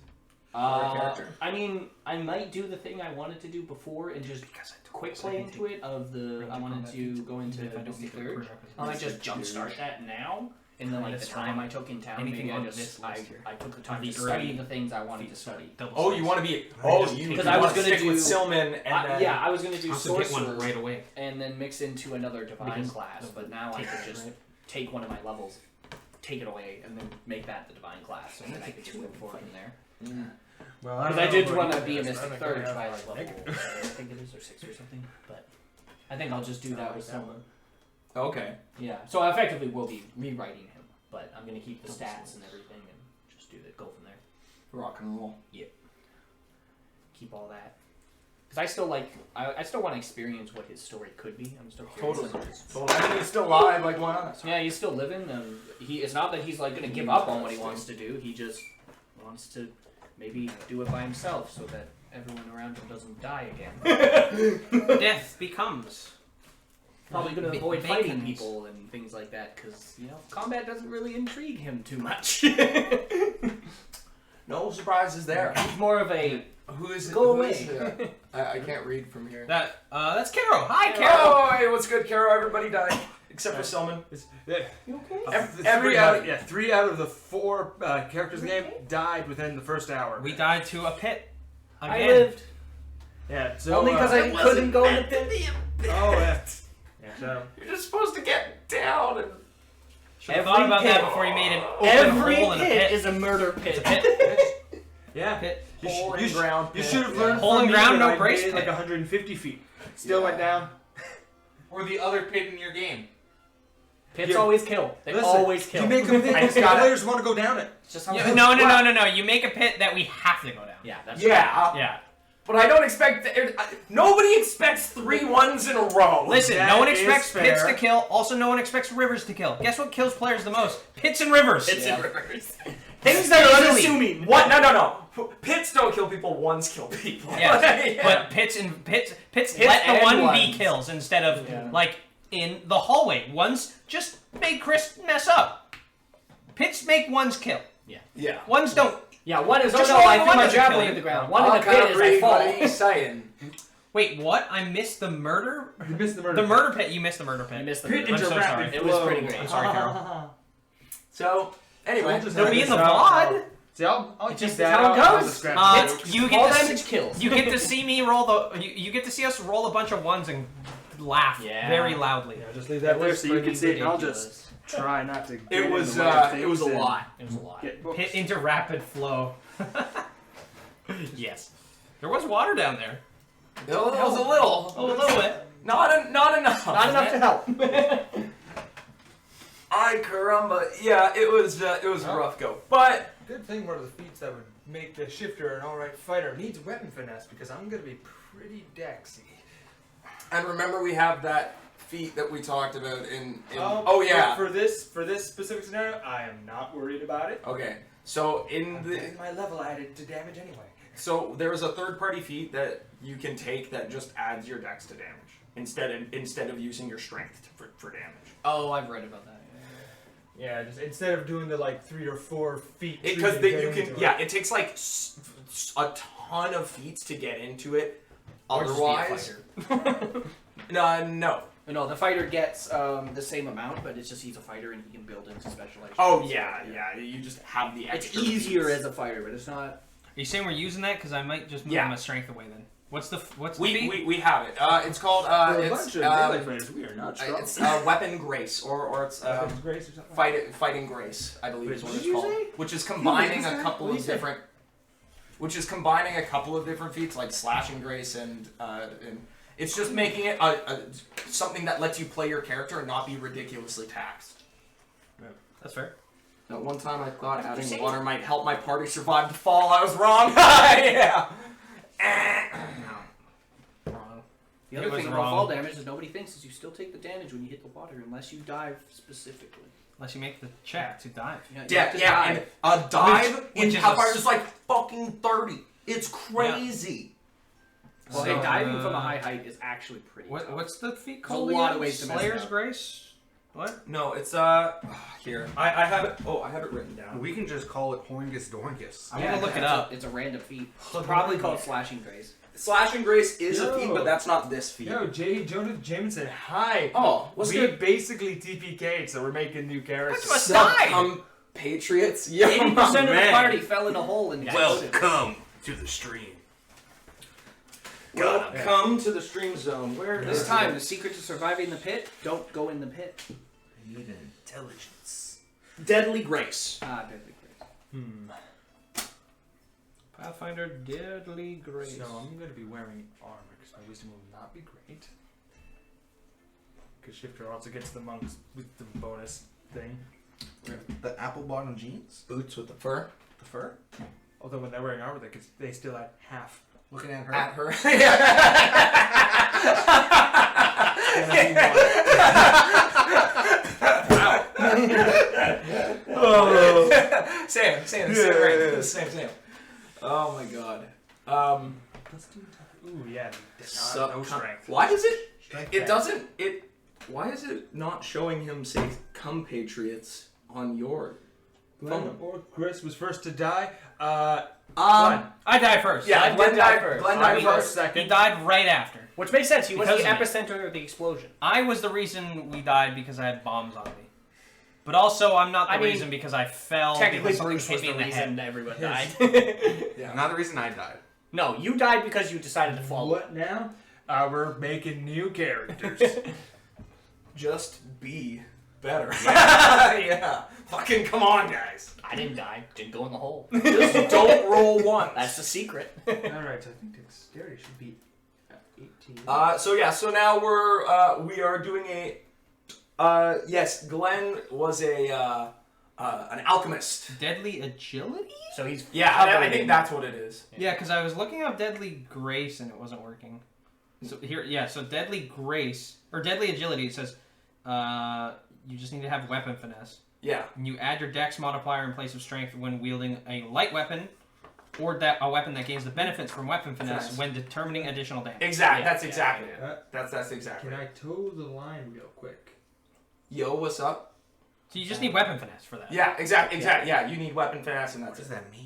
For a character? I mean, I might do the thing I wanted to do before and just quick play into it of the. I wanted to go into Mystic Third. I might just jumpstart that now. And then, like, the time I took in town, Anything maybe on I just this list here. I took the time The to study early the things I wanted to study. Oh, you want to be? Oh, you Because I was want to gonna stick with do- Silman and then Yeah, I was gonna do Also get sorcerer one right away. and then mix into another divine Because class, but now I could just take one of my levels, take it away, and then make that the divine class, and then I could just move forward from there. Well, Because I did want to be a Mystic Third by like level, I think it is, or 6 or something. But I think I'll just do that with someone. Okay. Yeah. So I effectively will be rewriting him, but I'm gonna keep the stats and everything and just do that. Go from there. Rock and roll. Keep all that. Because I still like, I still want to experience what his story could be. I'm still curious. Totally. Well, I mean, he's still alive. Like, why not? Yeah, he's still living, and it's not that he's like gonna give up on what he wants to do. He just wants to maybe do it by himself so that everyone around him doesn't die again. Death becomes. Probably gonna Ba- avoid fighting bacons. people and things like that because combat doesn't really intrigue him too much. No surprises there. He's more of a Who is it? Go Who away. is it? I can't read from here. That's Caro. Hi, Caro. Oh, hey, what's good, Caro? Everybody died except for Silman. you okay? Three out of the 4 characters in the game died within the first hour. We died to a pit. Again. I lived Yeah, so only because I couldn't go in the pit. Oh yeah. Yeah, so You're just supposed to get down and. Should have thought about that before you made an open Every hole in a pit pit. is a murder pit. yeah. Pit. Hole in ground. You should have learned Hole from in me ground, when no I brace made it like pit. 150 feet. Still went down. Or the other pit in your game. Pits Yeah. always kill. They Listen, always kill. You make a pit, I just the got it. players want to go down it. It's just how Yeah, no. You make a pit that we have to go down. Yeah, that's Yeah, Yeah. but I don't expect. Nobody expects 3 1s in a row. Listen, That no one is expects pits fair. to kill. Also, no one expects rivers to kill. Guess what kills players the most? Pits and rivers. It's in reverse. Things that are unassuming. unassuming. What? No. Pits don't kill people. 1s kill people. Yes, Yeah. but pits let the and one be ones. kills instead of Yeah. like in the hallway. Ones just make Chris mess up. Pits make ones kill. Yeah. Ones don't. Yeah, one is Just no, roll I the threw one my doesn't kill javelin you. at the ground. One in the pit is I fall. saying. Wait, what? I missed the murder. You missed the murder. The murder pit. You missed the murder pit. You missed the Pit murder. into I'm so rapid sorry. It was flow. pretty great. I'm sorry, Carol. So, anyway. They'll be in the VOD. See, I'll It's keep just that how it out. I'll goes. just scrap It's- it. you All get to damage kills. You get to see me roll the. You get to see us roll a bunch of ones and laugh Yeah. very loudly. Yeah, just leave that there so you can see it. And I'll just try not to. Get It was in the way of it was a things and lot. It was a lot. Get books. Hit into rapid flow. Yes. There was water down there. It was a little. A little bit. Not enough. Not enough to help. Ay caramba. Yeah, it was a rough go. But Good thing one of the feats that would make the shifter an alright fighter needs weapon finesse because I'm gonna be pretty dexy. and remember we have that feat that we talked about in For this specific scenario, I am not worried about it. Okay. So in I'm the getting my level added to damage anyway. so there is a third-party feat that you can take that just adds your dex to damage instead of using your strength for damage. Oh, I've read about that. Yeah, just instead of doing the like 3 or 4 feet. Because to get you into can it. it takes like a ton of feats to get into it. Or just be a Otherwise, no. No, the fighter gets the same amount, but it's just he's a fighter and he can build into specialization. Oh yeah. You just have the It's extra. easier feats. as a fighter, but it's not. Are you saying we're using that? Because I might just move my strength away then. What's the feat? We have it. It's called it's we are not strong. it's weapon grace or it's Grace or something. fighting grace, I believe is what What it's did you called. say? Which is combining What a did couple you of say? different. Which is combining a couple of different feats like slashing grace and it's just making it something that lets you play your character and not be ridiculously taxed. That's fair. At one time I thought you adding say? water might help my party survive the fall. I was wrong. Yeah. Wrong. The It other was thing wrong. about fall damage is nobody thinks is you still take the damage when you hit the water unless you dive specifically. Unless you make the check to dive. You have Yeah, to yeah, dive. and a dive in which is Hellfire a is like fucking 30. It's crazy. Well, So, hey, diving from a high height is actually pretty tough. What's the feat There's a called? lot again? of ways to mess it Slayer's up. Grace? What? No, it's here. I have it. Oh, I have it written down. We can just call it Horngus Dorngus. I wanna look it up. It's a random feat. It's probably called slashing grace. Slashing Grace is a Yo. feat, but that's not this feat. Yo, Jonah Jamin said hi. Oh, what's we good? basically TPK'd, so we're making new characters. Suck, Patriots. Yeah, 80% of the man. party fell in a hole and Welcome to the stream. Welcome to the stream zone. Where This is time, it? the secret to surviving the pit: don't go in the pit. I need intelligence. Deadly Grace. Deadly grace. Pathfinder Deadly Grace. So I'm going to be wearing armor because my wisdom will not be great. Because Shifter also gets the monks with the bonus thing. The apple bottom jeans? Boots with the fur. The fur? Although when they're wearing armor, they still add half. Looking at her. At her. Sam, right. Sam. Oh my god. Ooh, yeah. So- no strength. Why does it? Strength It check. doesn't. It. Why is it not showing him say "compatriots" on your? Glenn or Chris was first to die. I died first. Yeah, I Glenn did die died first. Glenn I died mean, first. He second. died right after. Which makes sense. He was Because the of me. epicenter of the explosion. I was the reason we died because I had bombs on me. But also, I'm not the I mean, reason because I fell. Technically, because something Bruce hit was me the in the reason head. everyone died. Yeah. Not the reason I died. No, you died because you decided to fall. What now? We're making new characters. Just be better. Yeah. Fucking come on, guys. I didn't die. Didn't go in the hole. Just don't roll once. That's the secret. Alright, so I think dexterity should be 18. So now we are doing a. Yes, Glenn was an alchemist. Deadly Agility? So he's I think that's what it is. Yeah, because I was looking up Deadly Grace and it wasn't working. So here, so Deadly Grace or Deadly Agility. It says you just need to have weapon finesse, Yeah. and you add your Dex modifier in place of Strength when wielding a light weapon, or a weapon that gains the benefits from weapon finesse Finesse. when determining additional damage. Exactly. Yeah, That's exactly yeah. it. That's exactly. Can I toe the line real quick? Yo, what's up? So you just need weapon finesse for that. Yeah, exactly. Yeah, you need weapon finesse, and What that's does it. that mean?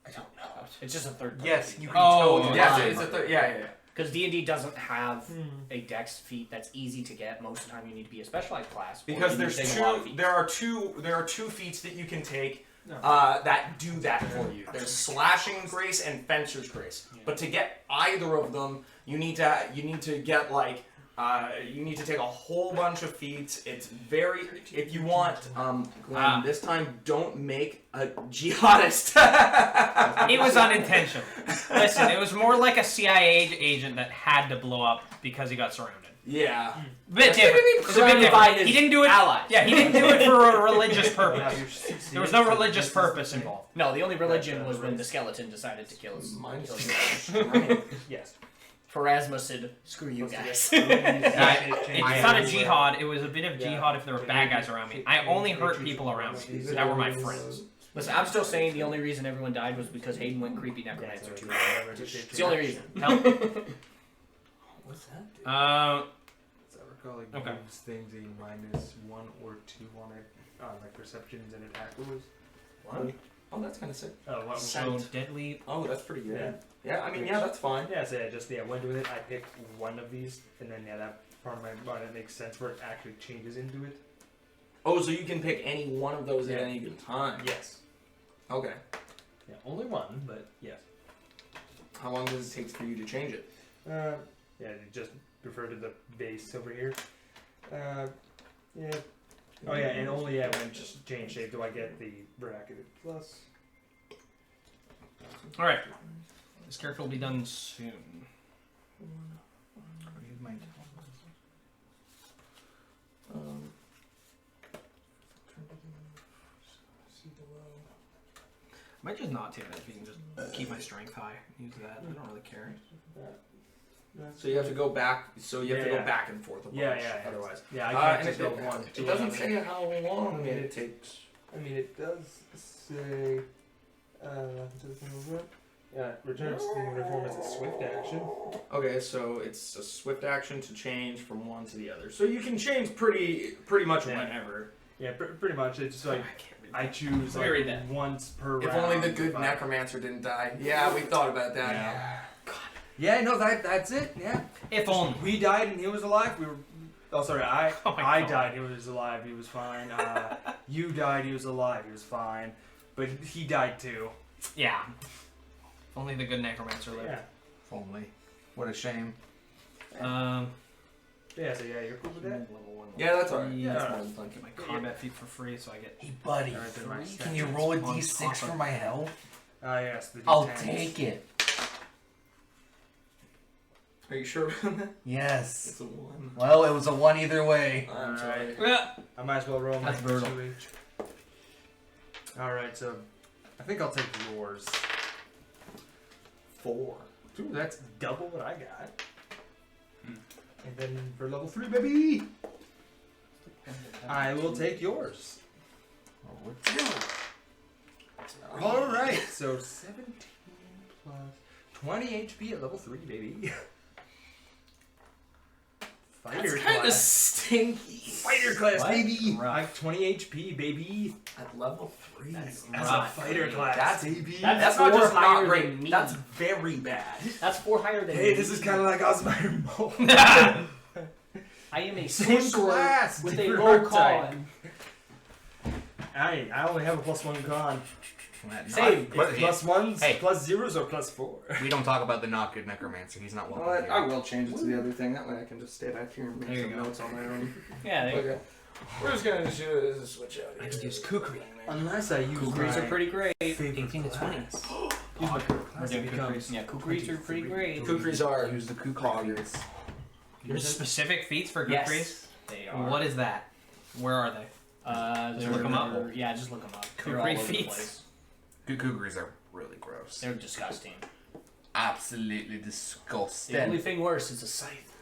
I don't know. It's just a third. Yes, you can Oh, toe the Yeah, line. it's a third. Yeah. Because D&D doesn't have a dex feat that's easy to get. Most of the time, you need to be a specialized class. or Because you there's need to take a lot of two. feats. There are two feats that you can take No. that do that for you. There's slashing grace and fencer's grace. Yeah. But to get either of them, you need to get like you need to take a whole bunch of feats. It's very if you want Glenn, this time don't make a jihadist. It was unintentional. Listen, it was more like a CIA agent that had to blow up because he got surrounded. Yeah. Bit different. It was a bit surrounded by different. his He didn't do it. allies. Yeah, he didn't do it for a religious Now purpose. you're 68, There was no so religious this is purpose the same. involved. No, the only religion was when the skeleton decided to kill us. Yes. Pharasma said, "Screw you guys." It's not a jihad. It was a bit of jihad if there were bad guys around me. I only hurt people around me that were my friends. Listen, I'm still saying the only reason everyone died was because Hayden went creepy necromancer too. It's It's the only reason. What's that? As I recall, it Okay. gives things a -1 or 2 on it, like perceptions and attack rolls. What? Oh, that's kind of sick. Oh, what? So deadly. Oh, that's pretty good. Yeah. Yeah, I mean, yeah, that's fine. Yeah, so yeah, just went with it. I picked one of these, and then that part of my mind that makes sense where it actually changes into it. Oh, so you can pick any one of those at Yeah. any given time. Yes. Okay. Yeah, only one, but yes. How long does it take for you to change it? Yeah, just refer to the base over here. Yeah. Oh yeah, and only when just change shape do I get the bracketed plus. Alright. This character will be done soon. I might just not take that if you can just keep my strength high. Use that. I don't really care. So you have to go back. So you have to Yeah. go back and forth a bunch. Yeah. Otherwise, Yeah, I can't and just go it, one. it doesn't say how long it takes. I mean, it does say. Yeah, returns to the form as a swift action. Okay, so it's a swift action to change from one to the other. So you can change pretty much Yeah. whenever. Yeah, pretty much. It's just like I can't read I choose Let me read that. once per If round. only the good if I- necromancer didn't die. Yeah, we thought about that. Yeah. Yeah, no, that's it. Yeah. If only. We died and he was alive. We were. Oh, sorry. Oh my I God. died. He was alive. He was fine. You died. He was alive. He was fine. But he died too. Yeah. If only the good necromancer lived. Yeah. If only. What a shame. Yeah. So yeah, you're cool with that. Level 1. Yeah, that's alright. Yeah. That's more than fun. Get my combat feat for free so I get. Hey, buddy. Alright, then my Can you stats. roll a On d6 top for of- my health? Yes. The I'll D10s. take it. Are you sure about that? Yes. It's a 1. Well, it was a 1 either way. I'm sorry. Yeah. I might as well roll my That's brutal. 2H. Alright, so I think I'll take yours. 4. Ooh, that's double what I got. And then for level 3, baby, I will take yours. Alright, so 17 plus 20 HP at level 3, baby. Fighter Kind of class. stinky. Fighter class, What? baby. Rough. I have 20 HP, baby. At level 3. That's a rough. fighter class, That's- baby. That's Four not just higher not great. than me. That's very bad. That's 4 higher than Hey, me. this is kind of like Osmire Mole. I am a Same sorcerer class, with a different low archetype. con. I only have a +1 con. Same. But It's plus ones, Hey. plus zeros, or plus 4. we don't talk about the not good necromancer. He's not welcome Well, here. I will change it to the other thing. That way I can just stay back here and make There you some go. notes on my own. Yeah, they, Okay. We're just gonna just do a switch out. I could use kukri. Unless I use kukris are pretty great. favorite 18 to 20. class. Use my favorite We're class. doing It becomes Yeah, kukris are pretty great. Kukris are Use the coggers. There's specific feats for kukris? Yes, they are. What is that? Where are they? Just look 'em up? Yeah, just look them up. They're Kukri all over the feats? place. Kukugris are really gross. They're disgusting. Absolutely disgusting. The only thing worse is a scythe.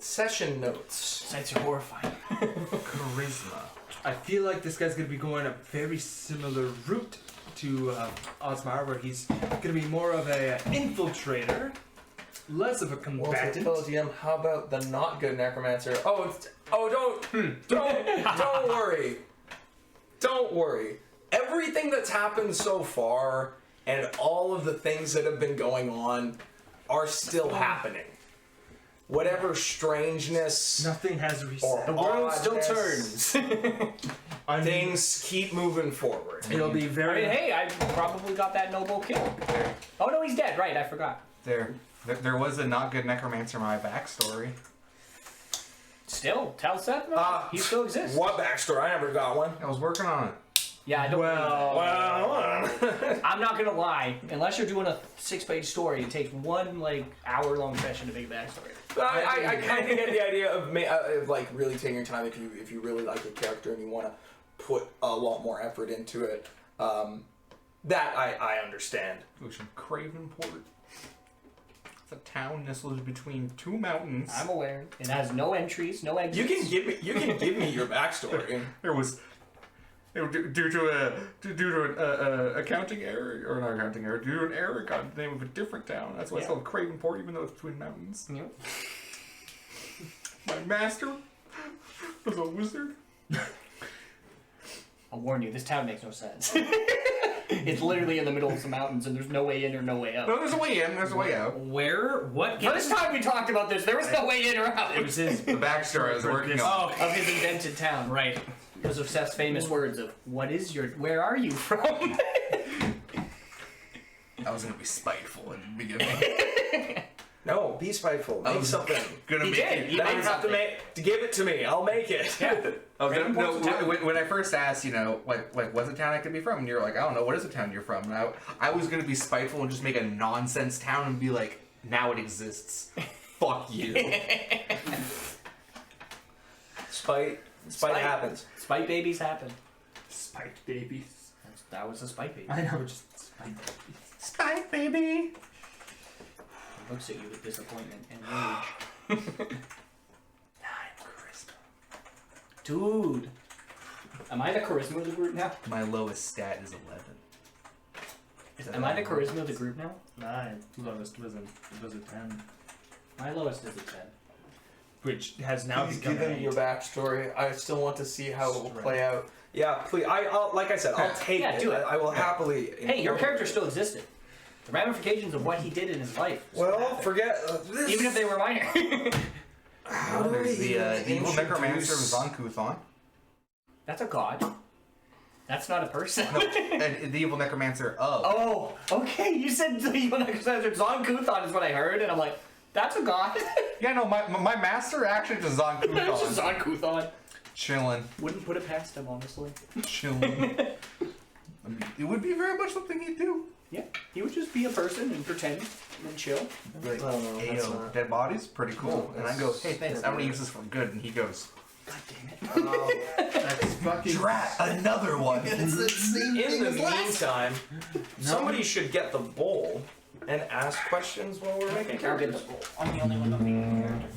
Session notes. Scythes are horrifying. Charisma. I feel like this guy's gonna be going a very similar route to Osmar, where he's gonna be more of a infiltrator, less of a combatant. DM, how about the not good necromancer? Don't worry. Don't worry. Everything that's happened so far and all of the things that have been going on are still happening. Whatever strangeness Nothing has or reset. The world still oddness, turns. things keep moving forward. It'll be I very. mean, hey, I probably got that noble kill. Oh no, he's dead. Right, I forgot. There was a not good necromancer in my backstory. Still, tell Seth. He still exists. What backstory? I never got one. I was working on it. Yeah, I don't. Well, I'm not gonna lie. Unless you're doing a 6-page story, it takes one hour-long session to make a backstory. But I kind of get the idea of like really taking your time if you really like a character and you want to put a lot more effort into it. That I understand. Ocean Cravenport. It's a town nestled between two mountains. I'm aware. It has no entries, no exits. You can give me your backstory. There was due to an accounting error, or not accounting error, due to an error, got the name of a different town. That's why it's called Cravenport, even though it's between mountains. Yep. My master was a wizard. I'll warn you, this town makes no sense. It's literally in the middle of some mountains, and there's no way in or no way out. No, there's a way in, there's a way out. Where? What? First time we talked about this, there was no way in or out. It was his The backstory I was working on. Of his invented town. Right. Because of Seth's famous words of, where are you from? I was gonna be spiteful in the beginning. No, be spiteful. Make something. Gonna He make did. it. He Now made you have to something. give it to me. I'll make it. Yeah. I was Random gonna, points of town. when I first asked, like what's a town I could be from? And you're like, I don't know, what is a town you're from? And I was gonna be spiteful and just make a nonsense town and be like, now it exists. Fuck you. Spite happens. Spite babies happen. spike babies. That was a spite baby. I know, just spike babies. Spike baby. He looks at you with disappointment and rage. 9 charisma. Dude. Am I the charisma of the group now? My lowest stat is 11. Am I the charisma of the group now? 9. Lowest was a 10. My lowest is a 10. Which has now Please become give an him 8. your backstory. I still want to see how it will Strength. play out. Yeah, please. I'll like I said, I'll take Yeah, it. do it. I will happily. Hey, your character still existed. The ramifications of what he did in his life. still Well, happened. forget this. Even if they were minor. How do There's I the evil necromancer of introduce- Zonkuthon. That's a god. That's not a person. No, and the evil necromancer of. Oh, okay. You said the evil necromancer Zonkuthon is what I heard, and I'm like, that's a god. Yeah, no, my master actually just It's just Zonkuthon. Zonkuthon. Chilling. Wouldn't put it past him, honestly. Chilling. I mean, it would be very much something he'd do. Yeah, he would just be a person and pretend and chill. Like, I don't know, hey, that's yo, not- dead bodies? Pretty cool. No, And I go, that's- hey, thanks, I'm gonna use this for good. And he goes, God damn it. That's fucking. drat, another one. In the meantime, somebody should get the bowl and ask questions while we're making I'll get characters. the bowl. I'm the only one that making characters.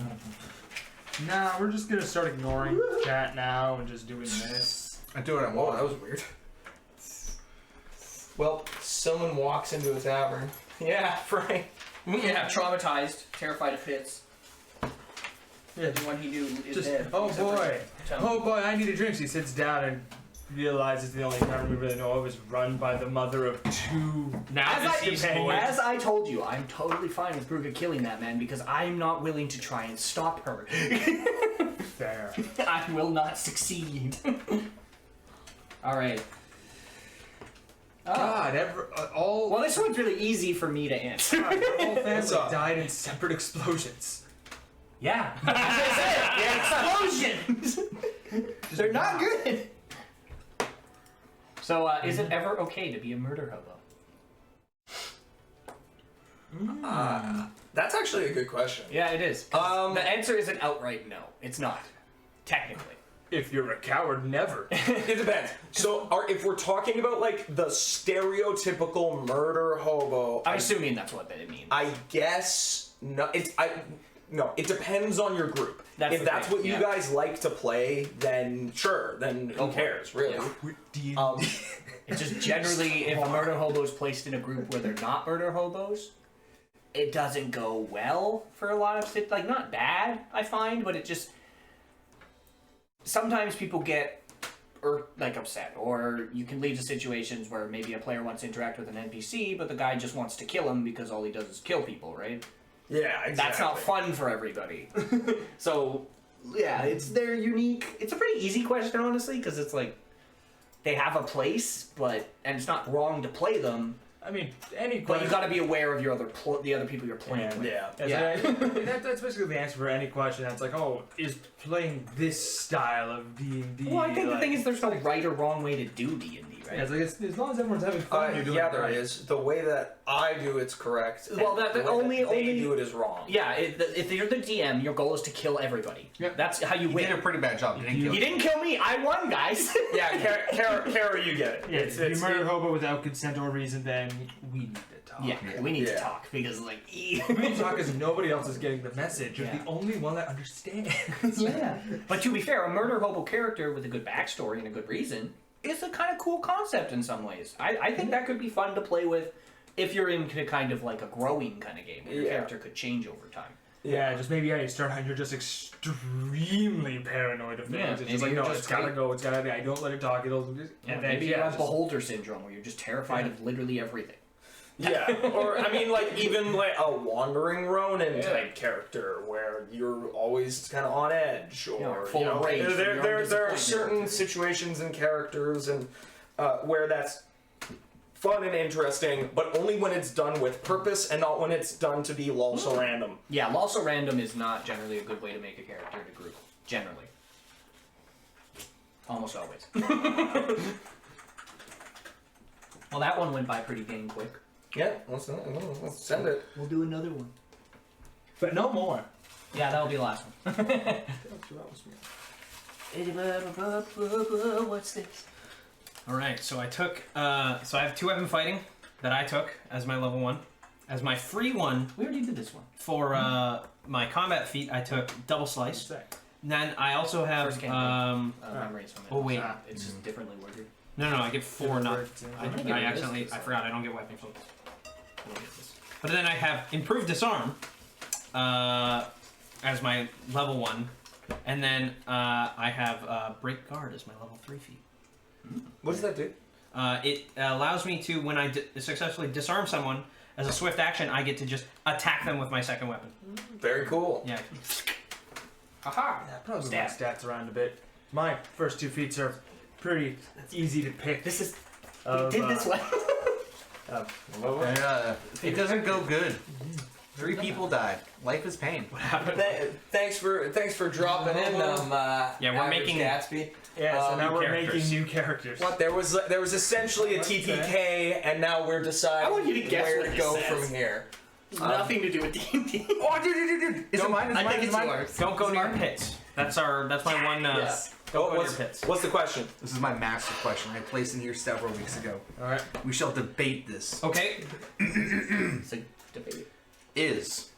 Nah, we're just gonna start ignoring chat now and just doing this. I do what I Whoa, want. that was weird. Well, someone walks into a tavern. Yeah, Frank. Yeah, traumatized, terrified of fits. Yeah, The one he knew is just dead. oh except for boy, Tom. oh boy, I need a drink. He sits down and realizes the only tavern we really know of is run by the mother of 2 now deceased boys. As I told you, I'm totally fine with Bruga killing that man because I'm not willing to try and stop her. Fair. I will not succeed. Alright. Oh. God, all Well, this one's really easy for me to answer. God, the whole What's family up? died in separate explosions. Yeah. As I said, the explosions! They're not good! So, is it ever okay to be a murder hobo? That's actually a good question. Yeah, it is. 'Cause the answer is an outright no. It's not. Technically. If you're a coward, never. It depends. So, if we're talking about like the stereotypical murder hobo, I'm assuming that's what they mean. I guess no. No. It depends on your group. That's If the that's thing, what you yeah. guys like to play, then sure. Then who cares, really? Yeah. It's just generally, if a murder hobo is placed in a group where they're not murder hobos, it doesn't go well for a lot of shit. Like, not bad, I find, but it just... Sometimes people get, upset, or you can lead to situations where maybe a player wants to interact with an NPC, but the guy just wants to kill him because all he does is kill people, right? Yeah, exactly. That's not fun for everybody. So, yeah, they're unique. It's a pretty easy question, honestly, because it's like, they have a place, and it's not wrong to play them, I mean, any but question. you got to be aware of the other people you're playing with. Yeah. That's basically the answer for any question that's like, oh, is playing this style of D&D. Well, I think the thing is, there's no right or wrong way to do D&D, right? Yeah, it's like, as long as everyone's having fun, you're doing yeah, it there right. is. The way that I do it's correct. Well, and that- the way only- that they only- do it is wrong. Yeah, if you're the DM, your goal is to kill everybody. Yep. That's how you You win. did a pretty bad job. You didn't kill You didn't kill me, I won, guys! Yeah, Kara, you get it. Yeah, if you murder hobo without consent or reason, then we need to talk. Yeah, we need to Yeah. talk, because, like, We need to talk because nobody else is getting the message. You're Yeah. the only one that understands. Yeah. But to be fair, a murder hobo character with a good backstory and a good reason is a kind of cool concept in some ways. I think that could be fun to play with if you're into kind of like a growing kind of game where your Yeah. character could change over time. Yeah, just maybe you start out, you're just extremely paranoid of things. Yeah, it's maybe just like, you're no, just it's gotta great. go, it's gotta be, I don't let it talk, it'll just... And then, maybe you have just- beholder syndrome, where you're just terrified of literally everything. Yeah, or I mean, like even like a wandering Ronin type character where you're always kind of on edge, or full of rage from your own there are disappointment. certain situations and characters and where that's fun and interesting, but only when it's done with purpose and not when it's done to be also random. Yeah, also random is not generally a good way to make a character to group. Generally. Almost always. Well, that one went by pretty dang quick. Yeah, let's send it. We'll do another one. But no more. Yeah, that'll be the last one. What's this? Alright, so I took, so I have 2 weapon fighting that I took as my level 1. As my free one, We already did this one. for my combat feat, I took double slice. Then I also have, First campaign. Memories from it. oh wait. It's just differently worded. No, I get 4, not, I don't get accidentally, this. I forgot, I don't get weapon flips. But then I have improved disarm, as my level 1. And then I have break guard as my level 3 feat. What does that do? It allows me to, when I successfully disarm someone, as a swift action, I get to just attack them with my second weapon. Very cool. Yeah. Aha! Yeah, probably move my stats around a bit. My first 2 feats are pretty easy to pick. This is. Of, We did this one. It doesn't go good. 3 people died. Life is pain. What happened? Thanks for dropping in. Yeah, we're Average making- Gatsby. Yeah, so now we're characters. making new characters. What there was essentially a TPK, and now we're deciding I want you to guess where what to it go says. from here. Nothing to do with D&D. Oh, dude. Is it mine? Is I mine? think Is it's mine? yours. Don't go near pits. That's my one. Yes. Don't go near What's, pits. what's the question? This is my massive question. I placed in here several weeks ago. Alright. We shall debate this. Okay. It's a debate. Is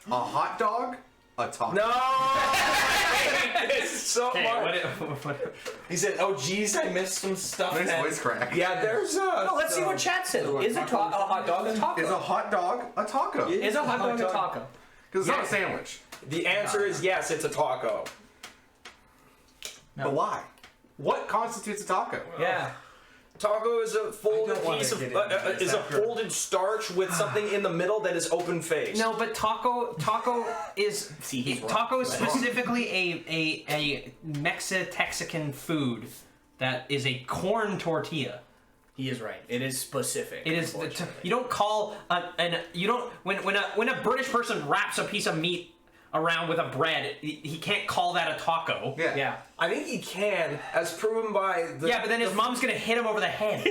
a hot dog a taco? No! This is so Okay. much. He said, "Oh, geez, I missed some stuff." Nice then." voice crack. Yeah, there's No, let's see what chat says. Is a hot dog a taco? Is a hot dog a taco? Is a hot dog a taco? Because it's not a sandwich. the answer is yes. It's a taco. But why? What constitutes a taco? Yeah. Taco is a folded don't wanna piece of get into this is a after- folded starch with something in the middle that is open faced. No, but taco is See, he's wrong. taco is specifically a Mexican food that is a corn tortilla. He is right. It is specific. It is. unfortunately. You don't call when a British person wraps a piece of meat around with a bread, he can't call that a taco. Yeah. Yeah. I think he can, as proven by the. Yeah, but then his mom's gonna hit him over the head.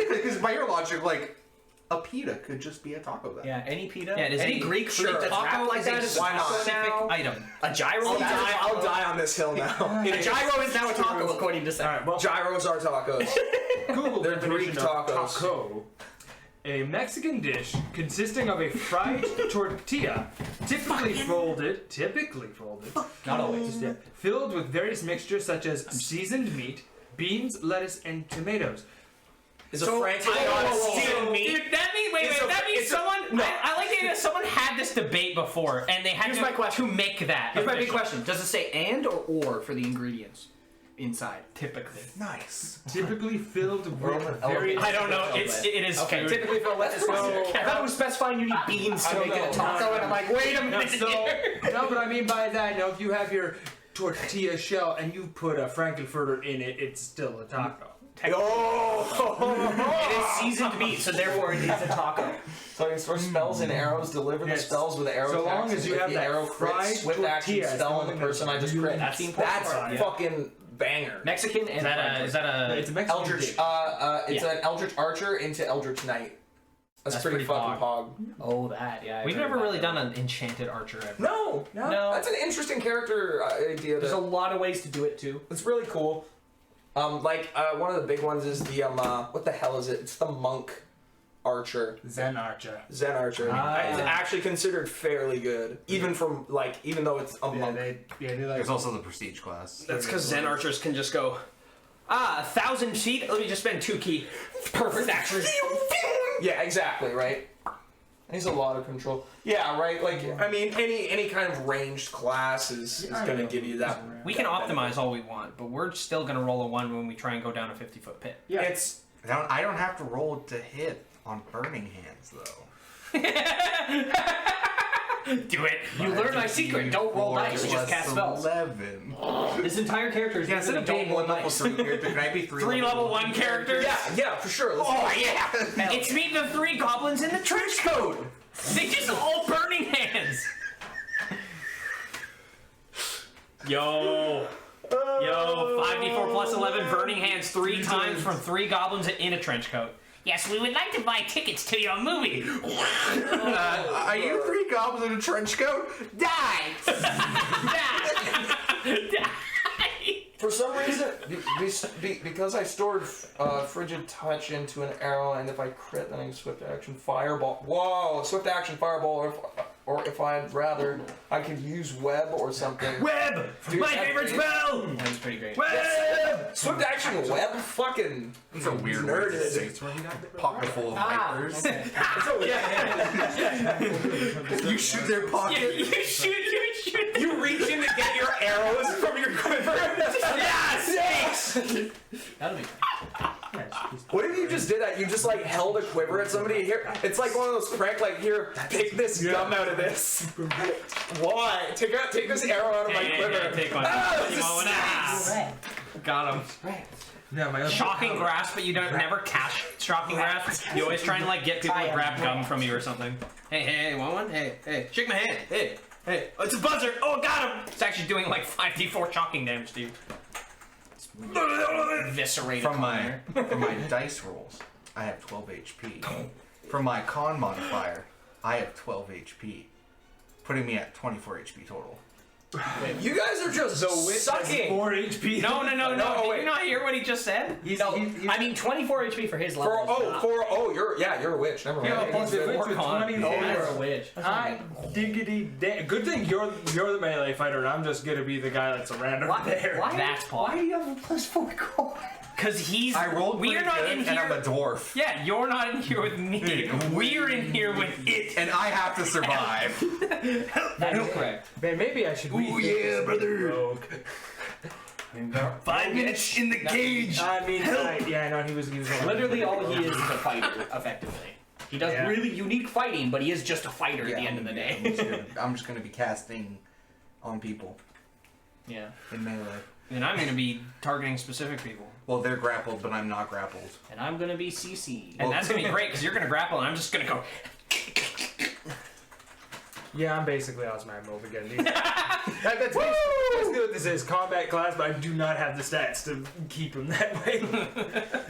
Because by your logic, like, a pita could just be a taco then. Yeah. Any pita. Yeah, it is any a- Greek food sure. that's Taco wrapped like is that a is why not? specific now. item. A gyro. I'll die on this hill now. A gyro is now a taco according to Sam. Alright, well, Gyros are tacos. Google They're definition Greek of tacos. taco. A Mexican dish consisting of a fried tortilla, typically folded, Not always. filled with various mixtures such as seasoned meat, beans, lettuce, and tomatoes. Is a Frankie not a steamed meat? Dude, that means someone. I like the idea that someone had this debate before, and they had Here's to, my question. to make that. Here's my big official. question: does it say and or for the ingredients inside? Typically, Nice. Typically filled with Roman various... I don't know. It is Okay, food. typically for lettuce. I thought it was specifying you need beans to I make it a don't know. taco, and I'm like, wait a minute. No, but I mean by that, if you have your tortilla shell and you put a Frankenfurter in it, it's still a taco. It is seasoned meat, so therefore it is a taco. So it's for spells and arrows. Deliver the Yes. spells with arrow So long attacks, as you with have the that arrow fried crits, swift action tortilla, spell on the it's person I just crit. That's the important That's part, yeah. fucking banger. Mexican and Is that a? It's a Mexican Eldritch. dish. It's Yeah. an Eldritch Archer into Eldritch Knight. That's pretty fucking pog. Oh, that, yeah. I've We've heard never of really that. done an enchanted archer ever. No, No. that's an interesting character idea. There's a lot of ways to do it too. It's really cool. One of the big ones is the what the hell is it? It's the monk archer, Zen Archer. Zen archer. It's actually considered fairly good, even though it's a Yeah, monk. they like... There's also the prestige class. That's because Zen archers can just go. 1,000 feet. Let me just spend 2 key. Perfect action. Yeah, exactly, right. He's a lot of control. Yeah, right. Like I mean, any kind of ranged class is going to give you that. We can optimize all we want, but we're still going to roll a 1 when we try and go down a 50-foot pit. Yeah, I don't have to roll to hit on burning hands though. Do it. You learn my secret. Don't roll dice. Just cast spells. 11. This entire character is Instead of being one level 3 character, can I be 3 level 1 characters? Yeah, for sure. Yeah. It's me, the 3 goblins in the trench coat. They just all burning hands. Yo, 5d4 plus 11 burning hands 3 times from 3 goblins in a trench coat. Yes, we would like to buy tickets to your movie. Are you 3 goblins in a trench coat? Die! Die! For some reason, because I stored Frigid Touch into an arrow, and if I crit, then I can Swift Action Fireball. Whoa! Swift Action Fireball, or if I'd rather, I could use Web or something. Web! My favorite spell! That's pretty great. Web! Swift Action Web? Fucking It's a weird way to say it. Pocket full of vipers. You shoot their pocket. You shoot. You reach in to get your arrows from your quiver. Yes! That'll be What if you just did that? You just like held a quiver at somebody here. It's like one of those prank, like here, pick this gum out of this. Why? Take this arrow out of my quiver. Take one. You want one? Got him. No, my other Shocking grasp, but you don't never catch shocking grasp. You always try and like get people to grab gum from you or something. Hey, want one? Hey, shake my hand. Hey, oh, it's a buzzer. Oh, got him. It's actually doing like 5d4 shocking damage to you. Eviscerate From my dice rolls, I have 12 HP. From my con modifier, I have 12 HP, putting me at 24 HP total. You guys are just sucking. 4 HP. No. No, Did wait. you not hear what he just said? I mean 24 HP for his level. You're a witch. Never mind. Yeah, plus If it's four a con. 24, You're a witch. I diggity Good thing you're the melee fighter, and I'm just gonna be the guy that's a random there. That's Paul. Why do you have a +4 con? Because he's. I rolled We're pretty not good, in and here. I'm a dwarf. Yeah, you're not in here with me. We're in here with it. And I have to survive. That is correct. Man, maybe I should rethink brother. Rogue. 5 minutes in the cage. I mean, he was Literally all he is a fighter, effectively. He does really unique fighting, but he is just a fighter at the end of the day. I'm just gonna be casting on people Yeah. in melee. And I'm going to be targeting specific people. Well, they're grappled, but I'm not grappled. And I'm gonna be CC. And that's going to be great because you're going to grapple and I'm just going to go. Yeah, I'm basically Osman Move again. That's basically what this is. Combat class, but I do not have the stats to keep him that way.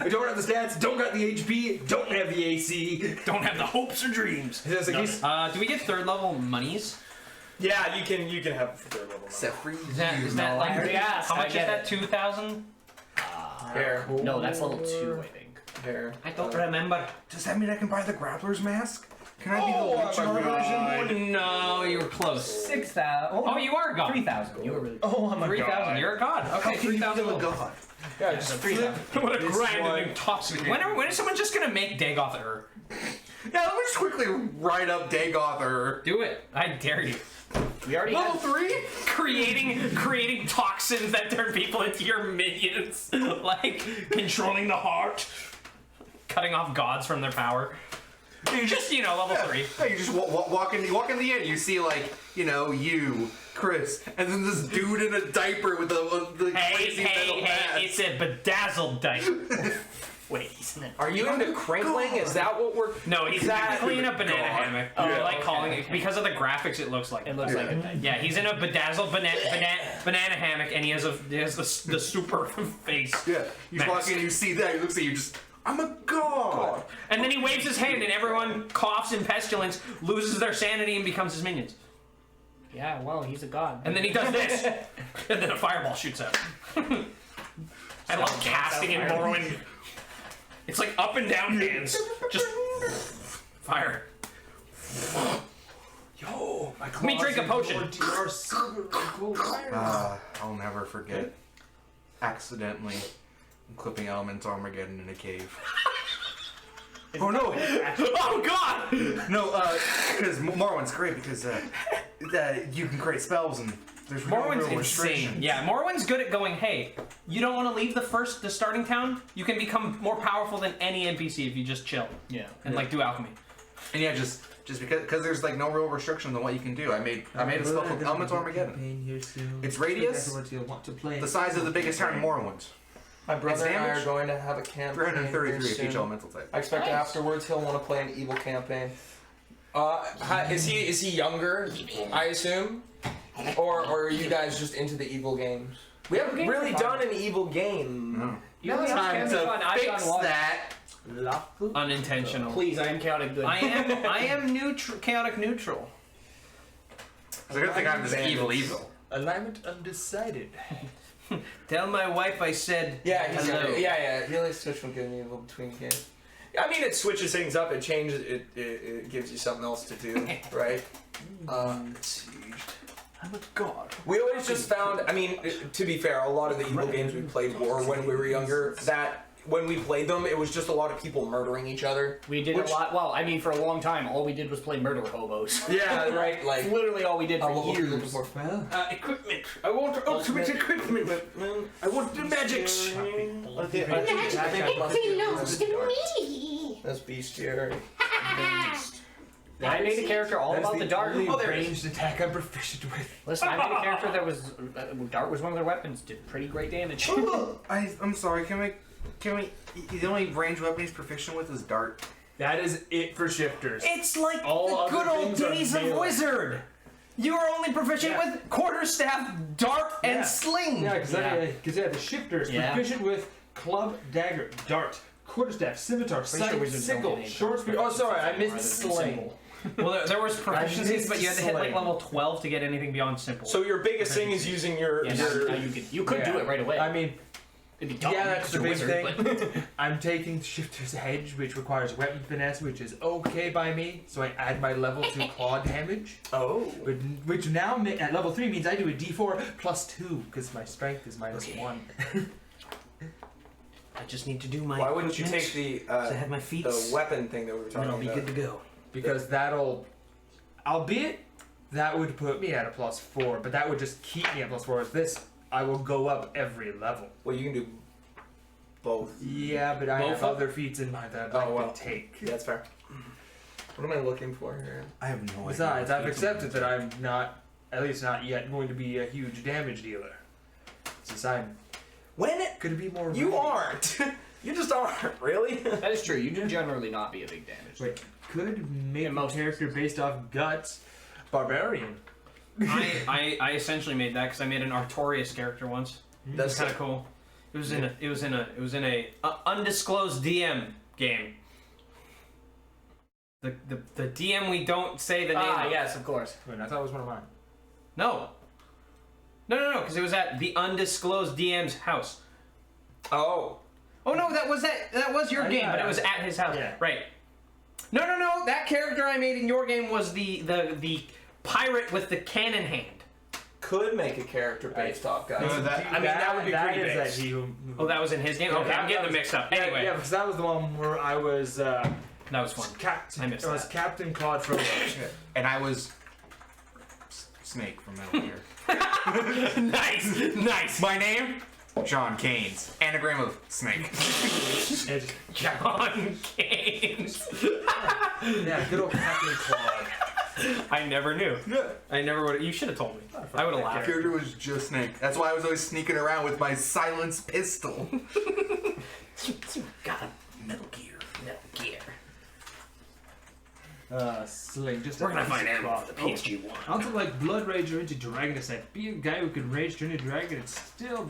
I don't have the stats, don't got the HP, don't have the AC. Don't have the hopes or dreams. Do Do we get 3rd level monies? Yeah, you can have third level. Except for you. Is that like. already asked, How I much is get that? 2,000? Here. No, that's level 2, I think. Here. I don't remember. Does that mean I can buy the grappler's mask? Can I be the luchador version? No, you were close. 6,000. Oh, you are a god. 3,000. You were really. Oh, I'm a 3,000. god. You're a god. Okay, 3,000. I'm a god. Yeah, just 3,000. What a This grand one- and intoxicating. When is someone just going to make Dagoth Ur? Yeah, let me just quickly write up Dagoth. Do it. I dare you. We already Level had. 3? Creating toxins that turn people into your minions. Like controlling the heart. Cutting off gods from their power. You Just, level 3. Yeah, you just walk in the inn. You see, like, you, Chris, and then this dude in a diaper with the crazy metal mask. It's a bedazzled diaper. Wait, he's in it. Are you into crinkling? Is that what we're? No, he's technically in a banana hammock. Oh, You're like okay. calling it because of the graphics. It looks like It looks like a Yeah, he's in a bedazzled banana hammock, and he has the super face. Yeah, you Mask. walk in, you see that, he looks at you, I'm a god. And then he waves his hand, and everyone coughs in pestilence, loses their sanity, and becomes his minions. Yeah, well, he's a god. And then he does this, and then a fireball shoots out. I love casting and borrowing. It's like up and down hands, just fire. Yo, my Let me drink a potion. I'll never forget accidentally clipping Element's Armageddon in a cave. Oh no! Oh God! No, because Morrowind's great because you can create spells and there's Morrowind's real insane. restrictions. Yeah, Morrowind's good at going, hey, you don't want to leave the starting town? You can become more powerful than any NPC if you just chill. Yeah. And like do alchemy. And yeah, just because there's like no real restriction on what you can do. I made a spell called Elemental Armageddon. Its radius, the size of the biggest town in Morrowind. My brother and I damage? are going to have a campaign. 333 very of each soon. elemental type. I expect Nice. afterwards he'll want to play an evil campaign. Is he younger? I assume, or are you guys just into the evil games? We haven't games really are fun. done an evil game. No. You know, Time to fix that. Unintentional. Please, I am chaotic good. I am chaotic neutral. I don't think I'm just evil. Alignment undecided. Tell my wife I said Yeah, he's hello. yeah. He likes to switch from good and evil between games. I mean, it switches things up. It changes. It gives you something else to do, right? I'm a god. We always just found. I mean, to be fair, a lot of the evil games we played were when we were younger. That when we played them, it was just a lot of people murdering each other. We did a lot. Well, I mean, for a long time, all we did was play murder hobos. Yeah, right. Like That's literally all we did for what were you looking years. for? Well, Equipment. I want ultimate equipment. I want the magics. Magic belongs to me. That's bestiary. I made a character all that's about the dart. only Oh, there it is. ranged attack I'm proficient with. Listen, I made a character that was dart was one of their weapons. Did pretty great damage. I'm sorry. Can we? The only range weapon he's proficient with is dart. That is it for shifters. It's like All the other good old things are days of melee. Wizard. You are only proficient Yeah. with quarterstaff, dart, and Yeah. sling. Yeah, because the shifters Yeah. proficient with club, dagger, dart, quarterstaff, scimitar, Pretty sure sight, wizards don't sickle, get any short spear. Oh, sorry, I missed sling. Well, there was proficiencies, missed but you had to hit like sling. level 12 to get anything beyond simple. So your biggest thing is using your. Yeah, now you could do it right away. I mean, It'd be dumb. yeah, that's the big you're thing. wizard, but- I'm taking Shifter's Edge, which requires weapon finesse, which is okay by me, so I add my level to claw damage. Oh. Which now at level 3 means I do a d4 plus 2, because my strength is -1. I just need to do my. Why wouldn't you equipment, take the so I have my feet. the weapon thing that we were and talking I'll be about? good to go. Because that'll, albeit that would put me at a +4, but that would just keep me at +4. As this, I will go up every level. Well, you can do both. Yeah, but I Both have of- other feats in mind that I'd Oh, like well. to take. Yeah, that's fair. What am I looking for here? I have no idea. Besides, I've accepted that I'm not, at least not yet, going to be a huge damage dealer. Since I'm When it, going to be more. you ready. aren't. You just aren't. Really? That is true. You do generally not be a big damage. Wait, could make In a most character based off guts, barbarian. I essentially made that because I made an Artorias character once. That's Kind of cool. It was in a undisclosed DM game. The DM we don't say the name. Ah, of. yes, of course. Wait, I thought it was one of mine. No, because it was at the undisclosed DM's house. Oh. Oh no, that was your Oh, game, yeah. but it was at his house. Yeah. Right. No. That character I made in your game was the pirate with the cannon hand. Could make a character based off guys. No, that- I mean, that would be pretty is base. that he who. Oh, that was in his game. Okay, that I'm getting was- them mixed up. Yeah, Anyway, yeah, because that was the one where I was. that was fun. I missed I was that. Captain Claude Frodo. And I was Snake from Metal Gear. nice. My name? John Keynes. Anagram of Snake. John Keynes. Yeah, good old Captain Claude. I never knew. I never would. You should have told me. I would have My laughed. character was just Snake. That's why I was always sneaking around with my silenced pistol. God, Metal Gear. Sling. Just We're a gonna find basic ammo for the claw. PSG one. Also, like Blood Rage or into Dragon Ascent, be a guy who can rage turn into dragon and still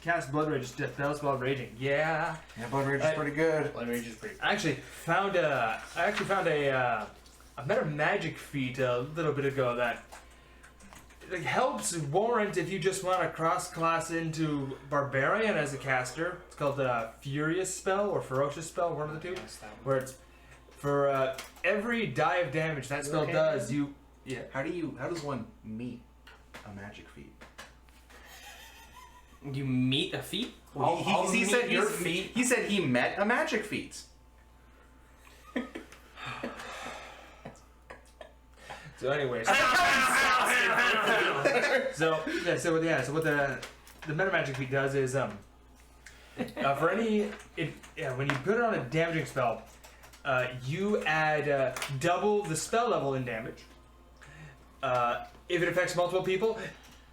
cast Blood Rage to spell spell raging. Yeah. Yeah, Blood Rage is pretty good. Blood Rage is pretty. I actually found a meta magic feat a little bit ago that like helps warrant if you just want to cross class into Barbarian as a caster. It's called the Furious spell or Ferocious spell, one of the two. Where it's for every die of damage that spell okay? does, you How does one meet a magic feat? You meet a feet? He said he met a magic feat. So anyways. So what the meta magic feat does is for any when you put it on a damaging spell, you add double the spell level in damage. If it affects multiple people,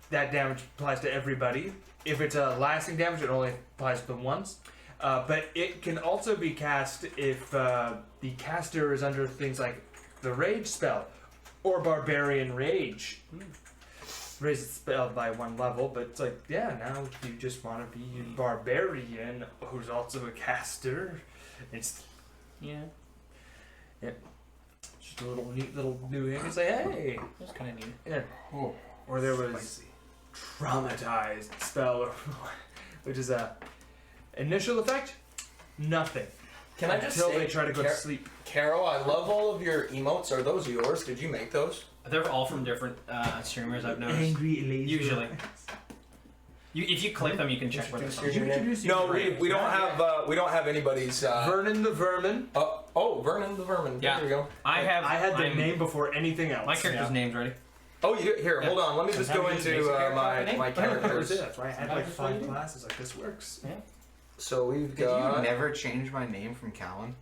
that damage applies to everybody. If it's a lasting damage, it only applies to them once. But it can also be cast if the caster is under things like the Rage spell or Barbarian Rage. Raise the spell by 1 level, but it's like, yeah, now you just want to be a Barbarian who's also a caster. It's, yeah. Just a little neat little new thing. It's like, hey. That's kind of neat. Yeah. Oh. Or there was Traumatized spell, which is a initial effect, nothing. Can I just until say, they try to go to sleep. Carol, I love all of your emotes. Are those yours? Did you make those? They're all from different streamers, I've noticed. Angry laser. Usually. If you click them, you can check where they're from. No, we don't have anybody's. Vernon the Vermin. Vernon the Vermin. Yeah. There you go. I had the name before anything else. My character's name's ready. Oh, here, hold on. Let me just go into my characters. That's right. I had like 5 classes. Like this works. Yeah. So we've Did got. you never change my name from Callan?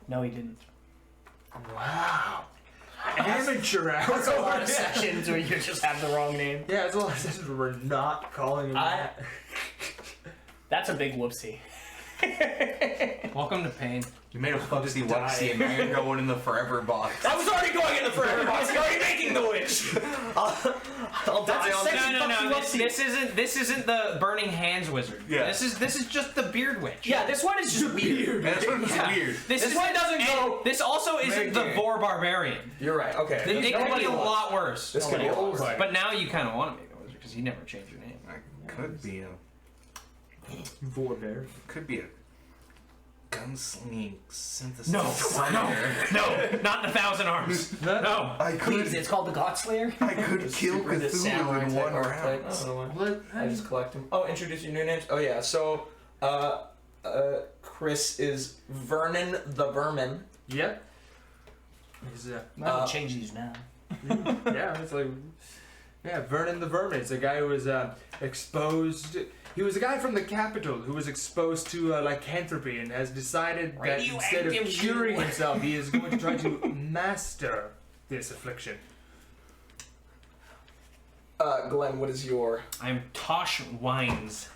No, he didn't. Wow. Amateur hour. That's a lot of sessions where you just have the wrong name. Yeah, it's a lot of sessions where we're not calling him that. That's a big whoopsie. Welcome to pain. You made a fucksy wucksy and now you're going in the forever box. I was already going in the forever box. You're already making the witch. I'll die on No. This isn't the burning hands wizard. Yeah. This is just the beard witch. Yeah, this one is just weird. That's what's weird. This one doesn't go. This also isn't the Vor Barbarian. You're right. Okay. It could be a lot worse. This could be a lot worse. But now you kind of want to make a wizard because you never changed your name. Could be a Vorbear. Could be a gunslinging synthesis. No, not the 1,000 Arms. No. I could. Please, it's called the Godslayer. I could kill Cthulhu in 1 round. I just collect them. Oh, introduce your new names. Oh yeah. So, Chris is Vernon the Vermin. Yep. He's Might as well change these now. yeah, it's like Vernon the Vermin. It's a guy who was exposed. He was a guy from the capital who was exposed to lycanthropy and has decided that instead of curing himself, he is going to try to master this affliction. Glenn, what is your? I'm Tosh Wines.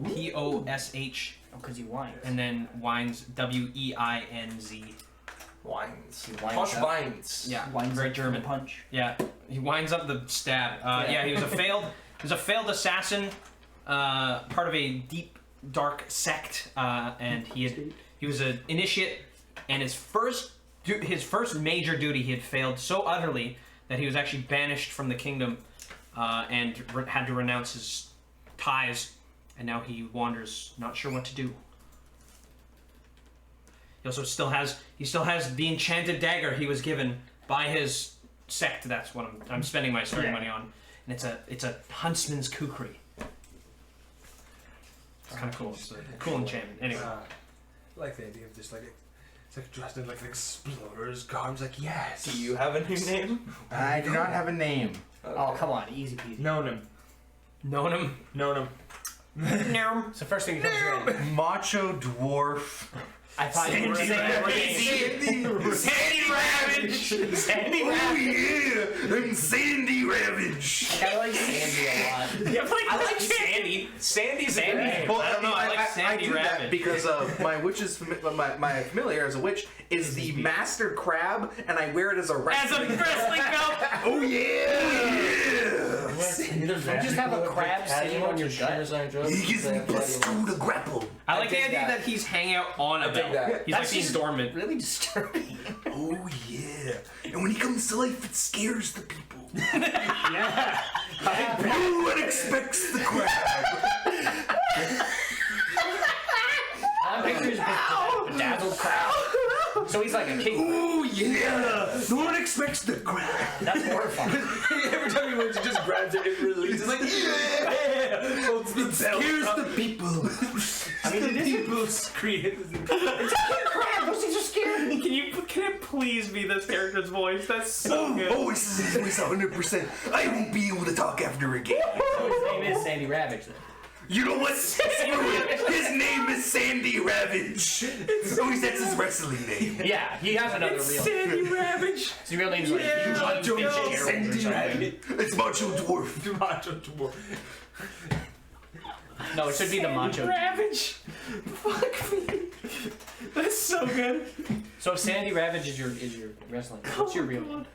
P-O-S-H. Oh, because you whine. And then Wines, W-E-I-N-Z. Wines. Posh Vines. Yeah, Wines very up German. the punch. Yeah, he winds up the stab. He was a failed. He was a failed assassin, part of a deep, dark sect, and he was an initiate. And his first major duty, he had failed so utterly that he was actually banished from the kingdom, and had to renounce his ties. And now he wanders, not sure what to do. He also still has the enchanted dagger he was given by his sect. That's what I'm spending my starting money on, and it's a huntsman's kukri. It's kind of cool. It's a cool enchantment. Anyway, I like the idea of just like it's like dressed in like an explorer's garb. It's like yes. Do you have a new name? I do not have a name. Okay. Oh, come on, easy peasy. Known him. known him. It's the first thing that comes to mind. Macho dwarf. I thought you were Sandy Ravage. Sandy Oh Ravage. yeah, I'm Sandy Ravage. I like Sandy a lot. I like Sandy. Sandy's Sandy. name. Well, I don't know, I like Sandy do that Ravage. because my witch's my familiar as a witch is the master crab, and I wear it as a As a wrestling wrestling belt. Oh yeah! You just have a crab sitting on your gut. He gives me plus 2 to grapple. I like the dig idea that. that he's hanging out on a belt. that. He's like he's dormant. Really disturbing. Oh yeah! And when he comes to life, it scares the people. Yeah. No one expects the crab. I'm picturing a bedazzled crab. So he's like a king. Oh yeah! No one expects the grab. That's horrifying. Every time he moves, he just grabs it and releases. It's like, yeah! Oh, it scares the people. I mean, it is. People scream. It's a crab. Those things are scary. Can it please be this character's voice? That's so good. Oh, it's his voice 100%. I won't be able to talk after again. So his name is Sandy Ravage then. You know what? Screw it. His name is Sandy Ravage. Oh, that's his wrestling name. Yeah, he has another real. Sandy Ravage. His real name's like Macho Sandy Ravage. It's Macho Dwarf. Macho Dwarf. No, it should be the Macho. Ravage. Fuck me. That's so good. So if Sandy Ravage is your wrestling, what's your real name?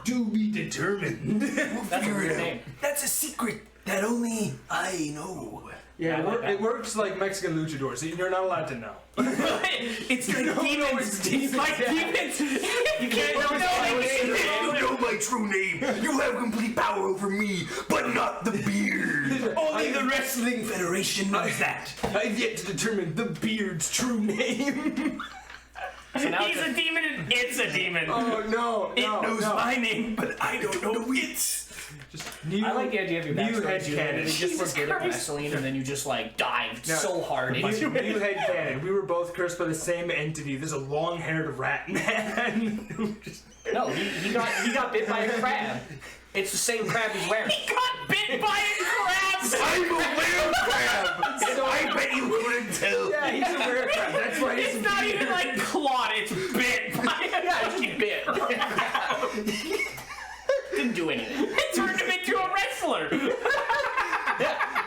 To be determined. That's a weird name. That's a secret that only I know. Yeah, I like that. it works like Mexican luchadors. You're not allowed to know. It's like demons. It's like demons. You can't know. You know my true name. You have complete power over me, but not the beard. Only the Wrestling Federation knows that. I've yet to determine the beard's true name. So now He's a demon and it's a demon. Oh no! It knows my name, but I don't know it. I like the idea of your new backstory too. headcanon. You just were good at wrestling, and then you just like dived No. so hard into it. New headcanon. We were both cursed by the same entity. There's a long-haired rat man. who just- No, he got bit by a crab. It's the same crab he's wearing. He got bit by a crab. I'm a were-crab. So I bet you couldn't tell. yeah, he's a rare crab. That's why he's It's not even like clawed. It's bit by a Yeah, he bit. Didn't do anything. It turned him into a wrestler.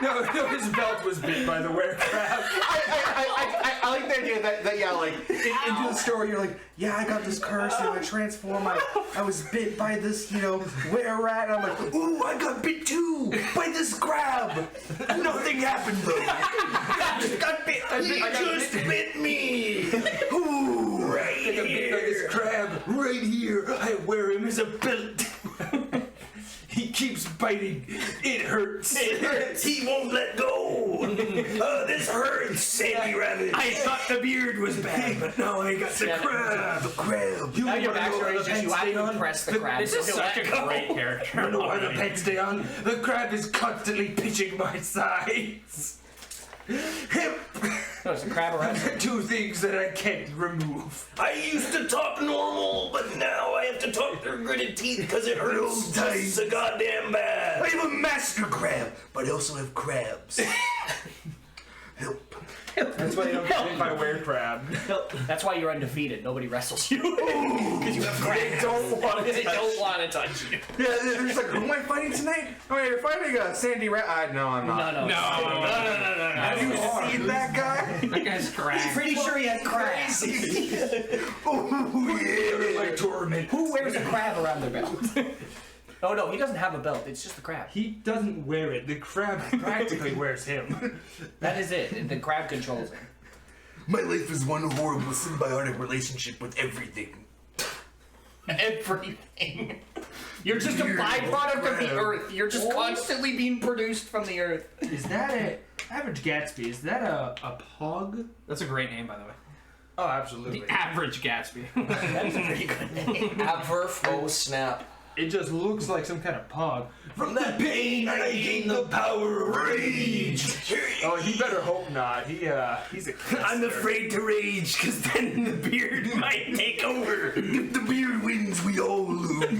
No, his belt was bit by the were-crab. I like the idea that yeah, like into the story, you're like, yeah, I got this curse and I transform. I was bit by this, were-rat. And I'm like, ooh, I got bit too by this crab. Nothing happened though. I just got bit. He just bit me. Ooh, right I got bit by this crab right here. I wear him as a belt. He keeps biting. It hurts. It hurts. He won't let go. This hurts, Sandy Rabbit. I thought the beard was bad, but now I got the crab. The crab. Now your backstory is just you have to impress the crab. This is such a great character. I know why the pets stay on. The crab is constantly pitching my sides. No, it's a crab around. Two things that I can't remove. I used to talk normal, but now I have to talk through gritted teeth because it hurts just so goddamn bad. I have a master crab, but I also have crabs. Help. That's why you don't get bit by were-crab. That's why you're undefeated. Nobody wrestles you. Because you have crabs. They don't want to touch you. Yeah, they're just like, who am I fighting tonight? Oh, you're fighting Sandy Rat. No, I'm not. No. Have you seen that guy? That guy's crab. Pretty sure he had crabs. Oh, yeah. My torment. Who wears a crab around their belt? Oh no, he doesn't have a belt. It's just the crab. He doesn't wear it. The crab practically wears him. That is it. The crab controls him. My life is one horrible symbiotic relationship with everything. Everything. You're just a byproduct of the earth. You're just constantly being produced from the earth. Is that a Average Gatsby? Is that a pug? That's a great name, by the way. Oh, absolutely. The Average Gatsby. That is a pretty good name. Adverf, oh snap. It just looks like some kind of pug. From that pain, I gain the power of rage. Oh, he better hope not. He's a I'm afraid to rage, because then the beard might take over. If the beard wins, we all lose. It's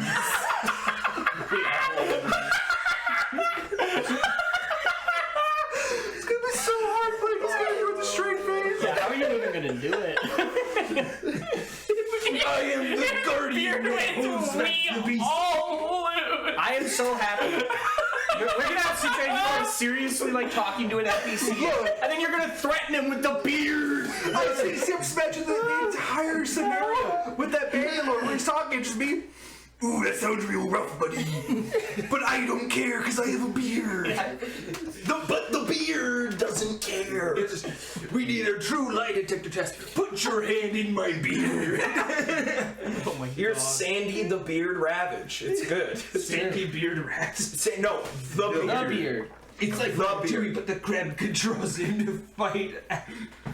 gonna be so hard playing this guy with a straight face. Yeah, how are you even gonna do it? I am the guardian that holds back the beast. I am so happy. We're gonna have situations seriously like talking to an NPC, and then you're gonna threaten him with the beard. I see, I'm just imagine the entire scenario with that bandit where he's talking, just me. Ooh, that sounds real rough, buddy. But I don't care because I have a beard. But the beard doesn't care. We need a true lie detector test. Put your hand in my beard. Oh my Here's God. Sandy the Beard Ravage. It's good. Sandy Beard Rats. No, the beard. The beard. It's like Ratatouille, but the crab controls him to fight.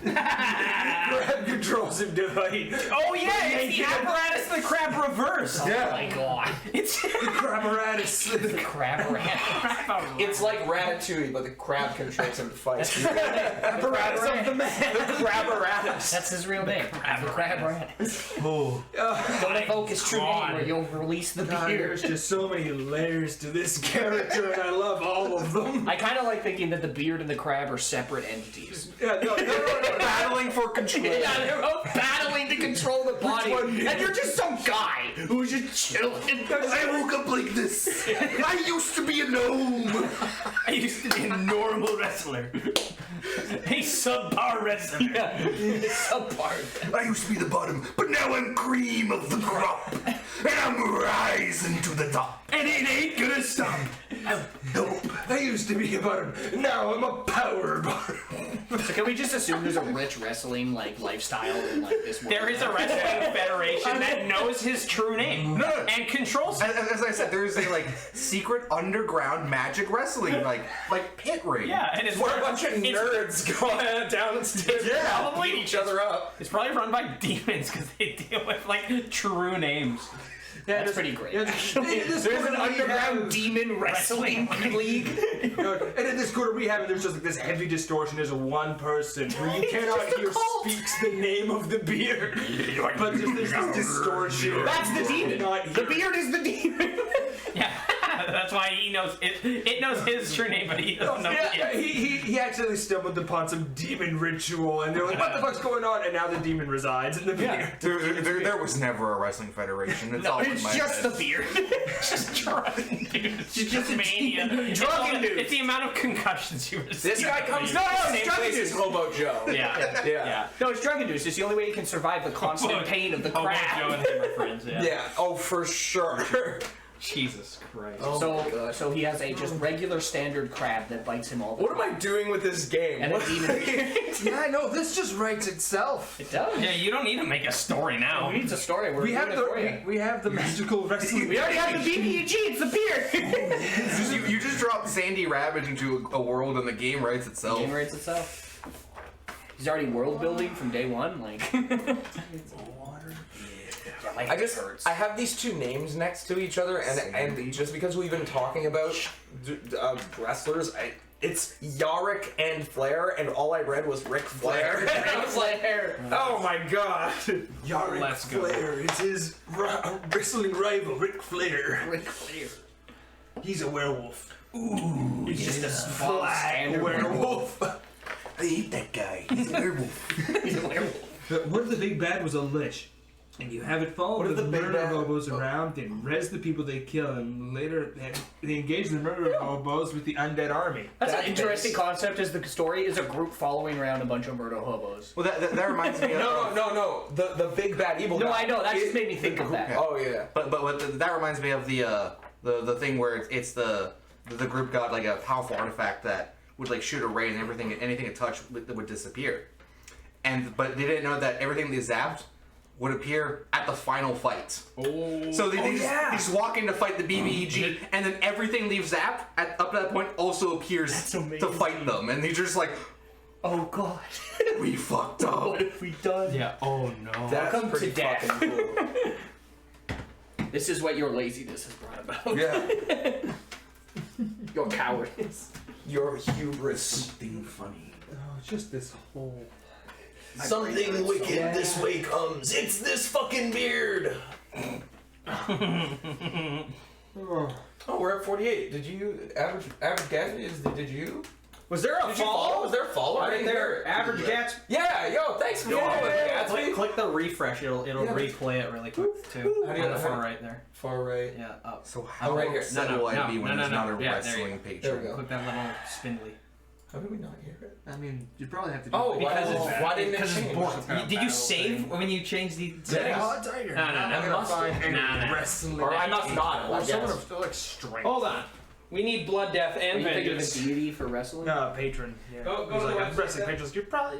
Crab controls him to fight. Oh yeah, it's the apparatus the crab reverse. Oh my god. It's the crabaratus. The crabaratus. It's like Ratatouille, but the crab controls him to fight. Apparatus of the man. The crabaratus. That's his real name. The crabaratus. Oh. Don't evoke his true name or you'll release the beard. There's just so many layers to this character, and I love all of them. I kind of like thinking that the beard and the crab are separate entities. Yeah, no. Battling for control. Yeah, they're both battling to control the body, and you're just some guy who's just chilling. I woke up like this. I used to be a gnome. I used to be a normal wrestler. A subpar wrestler. Yeah, subpar. I used to be the bottom, but now I'm cream of the crop. And I'm rising to the top. And it ain't gonna stop. Nope. I used to be a bottom. Now I'm a power bottom. So can we just assume there's a rich wrestling lifestyle in this world? There is a wrestling federation that knows his true name and controls it. As I said, there's a secret underground magic wrestling like pit ring. Yeah, and it's Where a bunch of nerds go down and probably beat each other up. It's probably run by demons because they deal with true names. Yeah, that's pretty great. Yeah, There's an underground demon wrestling league. And in this quarter we have, there's just this heavy distortion. There's one person who you cannot hear speaks the name of the beard. But just there's this distortion. That's the demon. The beard is the demon. Yeah, that's why he knows it. It knows his true name, but he doesn't know it. He accidentally stumbled upon some demon ritual, and they're like, "What the fuck's going on?" And now the demon resides in the beard. There was never a wrestling federation. It's all in It's my just head. the beard. It's just drug, dude. It's just mania. Drug induced. It's the amount of concussions you receive. This guy comes No, from the it's same drug place as induced. Hobo Joe. Yeah. No, it's drug induced. It's the only way you can survive the constant pain of the Hobo Joe crab. and him are friends. Yeah. Yeah. Oh, for sure. Jesus Christ. So he has a just regular standard crab that bites him all the What am time. I doing with this game? And a demon. Yeah, I know. This just writes itself. It does. Yeah, you don't need to make a story now. Who needs a story? We have the magical wrestling. We already have the BBUG. It's the beard. You just dropped Sandy Rabbit into a world, and the game writes itself. Game writes itself. He's already world building from day one. I have these two names next to each other, and just because we've been talking about wrestlers, it's Yarick and Flair, and all I read was Ric Flair. I was like, oh my god. Yarick Let's go. Flair is his wrestling rival, Ric Flair. Ric Flair. He's a werewolf. Ooh, He's just a small black standard werewolf. I hate that guy. He's a werewolf. He's a werewolf. But what if the big bad was a lich? And you have it follow What if the the big murder bad- hobos around, then res the people they kill, and later they engage the murder hobos with the undead army. That's an interesting concept. Is the story is a group following around a bunch of murder hobos. Well, that reminds me of... No. The big bad evil guy. No, I know. That just made me think of that. Oh yeah. But that reminds me of the thing where it's the group got a powerful artifact that would shoot a ray and anything it touched would disappear. But they didn't know that everything they zapped would appear at the final fight. Oh. So they just walk in to fight the BBEG, and then everything they've zapped up to that point also appears to fight them, and they're just like, Oh god. we fucked up. What have we done? Yeah. Oh no. That's Welcome pretty to death. fucking cool. This is what your laziness has brought about. Yeah. Your cowardice. Your hubris. Something funny. Oh, just this whole... Something wicked this way comes. It's this fucking beard. Oh. Oh, we're at 48. Did you average Gatsby? Did you? Was there a Did you follow? Was there a follow? Right there, average Gatsby. Yeah, yo, thanks for following Gatsby. Click the refresh. It'll Yeah. replay it really quick too. How do you- On the far right there. Far right. Yeah, up. So how right here. upset No, will I no, be when no, there's no, not a no. Yeah, there you wrestling go. page? There we go. Click that little spindly. How did we not hear it? I mean, you probably have to do Oh, it. because why didn't it Because it's change? boring. Did you save when you changed the settings? Oh, it's right here. No. I'm gonna find any No. wrestling. Or I must not. Or I someone guess. of strength. Hold on. We need blood, death, Are and you thinking of a vengeance. deity for wrestling? No, patron. Yeah. Go He's to the like a website. wrestling patron. You're probably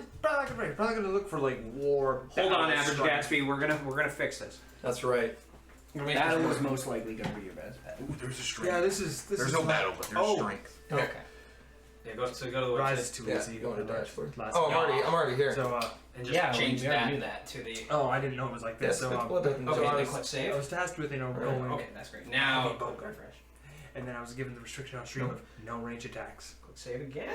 gonna look for war. Hold on, battle, average strength. Gatsby. We're gonna fix this. That's right. Battle was most likely going to be your best bet. Ooh, there's a strength. Yeah, this is. There's no battle, but there's strength. Okay. Yeah, go to the Rise website. is too Yeah, easy. go on the Last dashboard. one. Oh, I'm already here. So, And just Yeah, change we already that. knew that to the. oh, I didn't know it was like this. Yes, So, well done. Okay, so I then was, click I save. was tasked with, going. Okay, that's great. Now go refresh. And then I was given the restriction on stream of no range attacks. Click save again.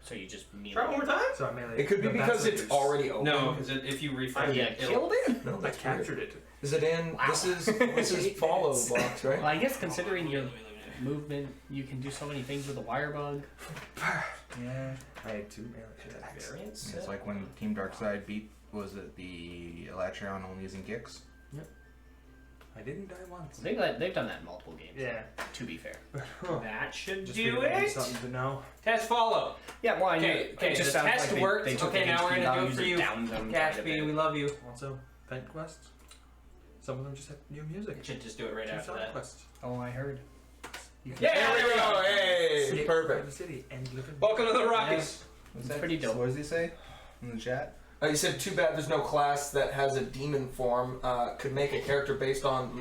So you just melee. Try it one more time. So I melee. It could be the because bats it's like already open. No, because if you refresh Yeah, it, killed it. No, I that's captured it. Is it in? Wow. This is follow box, right? Well, I guess considering your movement, you can do so many things with a wire bug. Yeah. I had 2 melee attacks. variance. It's like when Team Darkside beat, was it the Elatrion only using Gix? I didn't die once. They've done that in multiple games. Yeah. To be fair. That should Just do figured it'd be it. something to know. Test follow. Yeah, well, I knew Okay, it just the sounds test like worked. They took Okay, the now we're HP gonna do it values for and you. downed them quite a Gatsby, bit. we love you. Also, vent quests. Some of them just have new music. It should just do it right 2 after side that. quests. Oh, I heard. You can Yeah, There we go. Hey, escape perfect. the city and live in. Welcome to the Ruckus. It's pretty dope. What does he say in the chat? You said too bad there's no class that has a demon form. Could make a character based on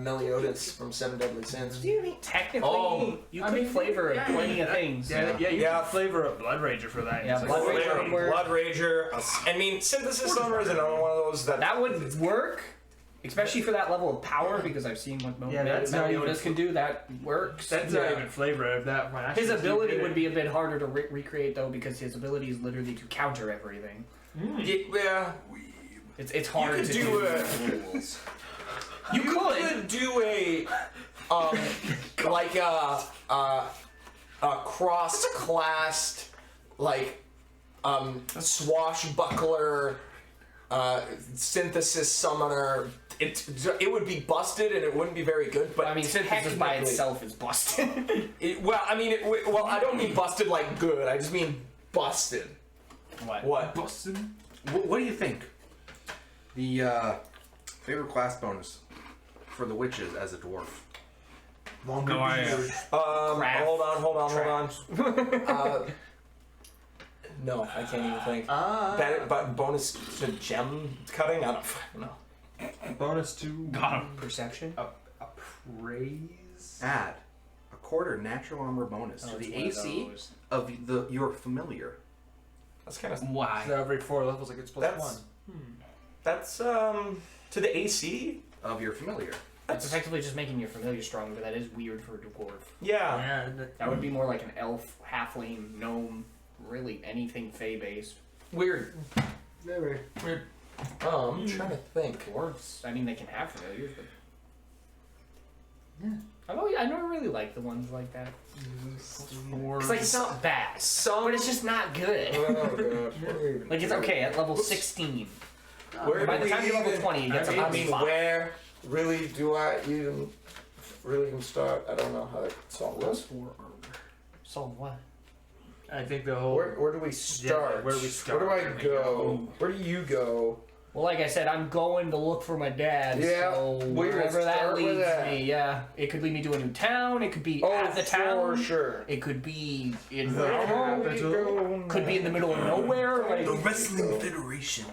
Meliodas from Seven Deadly Sins. Technically, you could flavor plenty of things. Yeah, you Yeah. can flavor a Blood Rager for that. Yeah, It's Blood like, Rager. Blood Rager. I mean, Synthesis Summer is another one of those that. That would work, especially for that level of power, because I've seen what Yeah, that's not Meliodas even- can do. That works. That's not even flavor of that one. His ability would be a bit harder to recreate, though, because his ability is literally to counter everything. Yeah. It's hard could to do do a- rules. You could do a like a cross-classed like swashbuckler synthesis summoner. It would be busted and it wouldn't be very good. But I mean, synthesis by technically- itself is busted. Well, I mean, well, I don't mean busted like good. I just mean busted. What? What? Boston. What do you think? The favorite class bonus for the witches as a dwarf. Longer No, I, beard. Craft. Hold on. No, I can't even think. But bonus to gem cutting? I don't know. Bonus to Perception. praise. Add a quarter natural armor bonus to the AC of your familiar. That's kind of. Why? So every 4 levels it gets +1. That's to the AC. Of your familiar. That's effectively just making your familiar stronger, but that is weird for a dwarf. Yeah. Yeah. That would be more like an elf, halfling, gnome, really anything Fey based. Weird. Very weird. I'm trying to think. Dwarves, I mean, they can have familiars, but I never really liked the ones like that. It's like it's not bad, but it's just not good. Oh gosh. What are we even Like it's doing? okay at level 16. Where By do the time we you're level even- 20, it gets I about mean, 5. where really do I even start? I don't know how to solve this. So what? I think the whole. Where do we start? where do we start? Where do I go? Where do you go? Well, like I said, I'm going to look for my dad. Yeah, So we will wherever that start with leads that. me, yeah. It could lead me to a new town. It could be at the town. for sure. It could be in The the could be in the middle of nowhere. Like Wrestling Federation.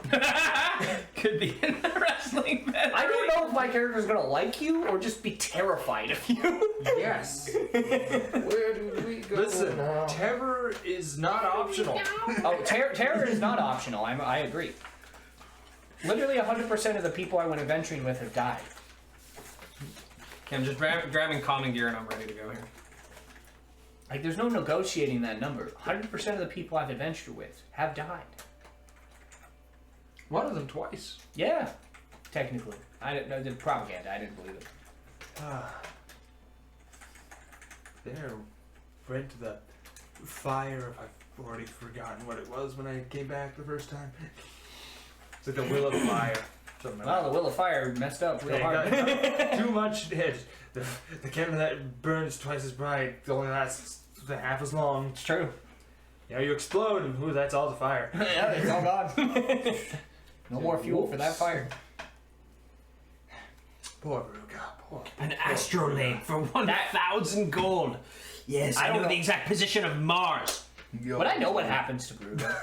could be in the wrestling. I don't know if my character's gonna like you or just be terrified of you. Yes. Where do we go Listen, now? terror is not optional. Oh, terror is not optional. I agree. Literally 100% of the people I went adventuring with have died. Okay, I'm just grabbing common gear and I'm ready to go here. Like, there's no negotiating that number. 100% of the people I've adventured with have died. One of them twice. Yeah, technically. I didn't know the propaganda. I didn't believe it. There went to the fire. I've already forgotten what it was when I came back the first time. It's like the will of fire. Something like Well, the will of fire messed up real that. hard. Yeah, too much dead. The candle that burns twice as bright only lasts half as long. It's true. You know, you explode and ooh, that's all the fire. Yeah, it's all gone. No more fuel for that fire. Poor Ruka. Poor. An astrolabe for 1,000 gold. Yes, I I don't know know. the exact position of Mars. But I know what happens to Bruno.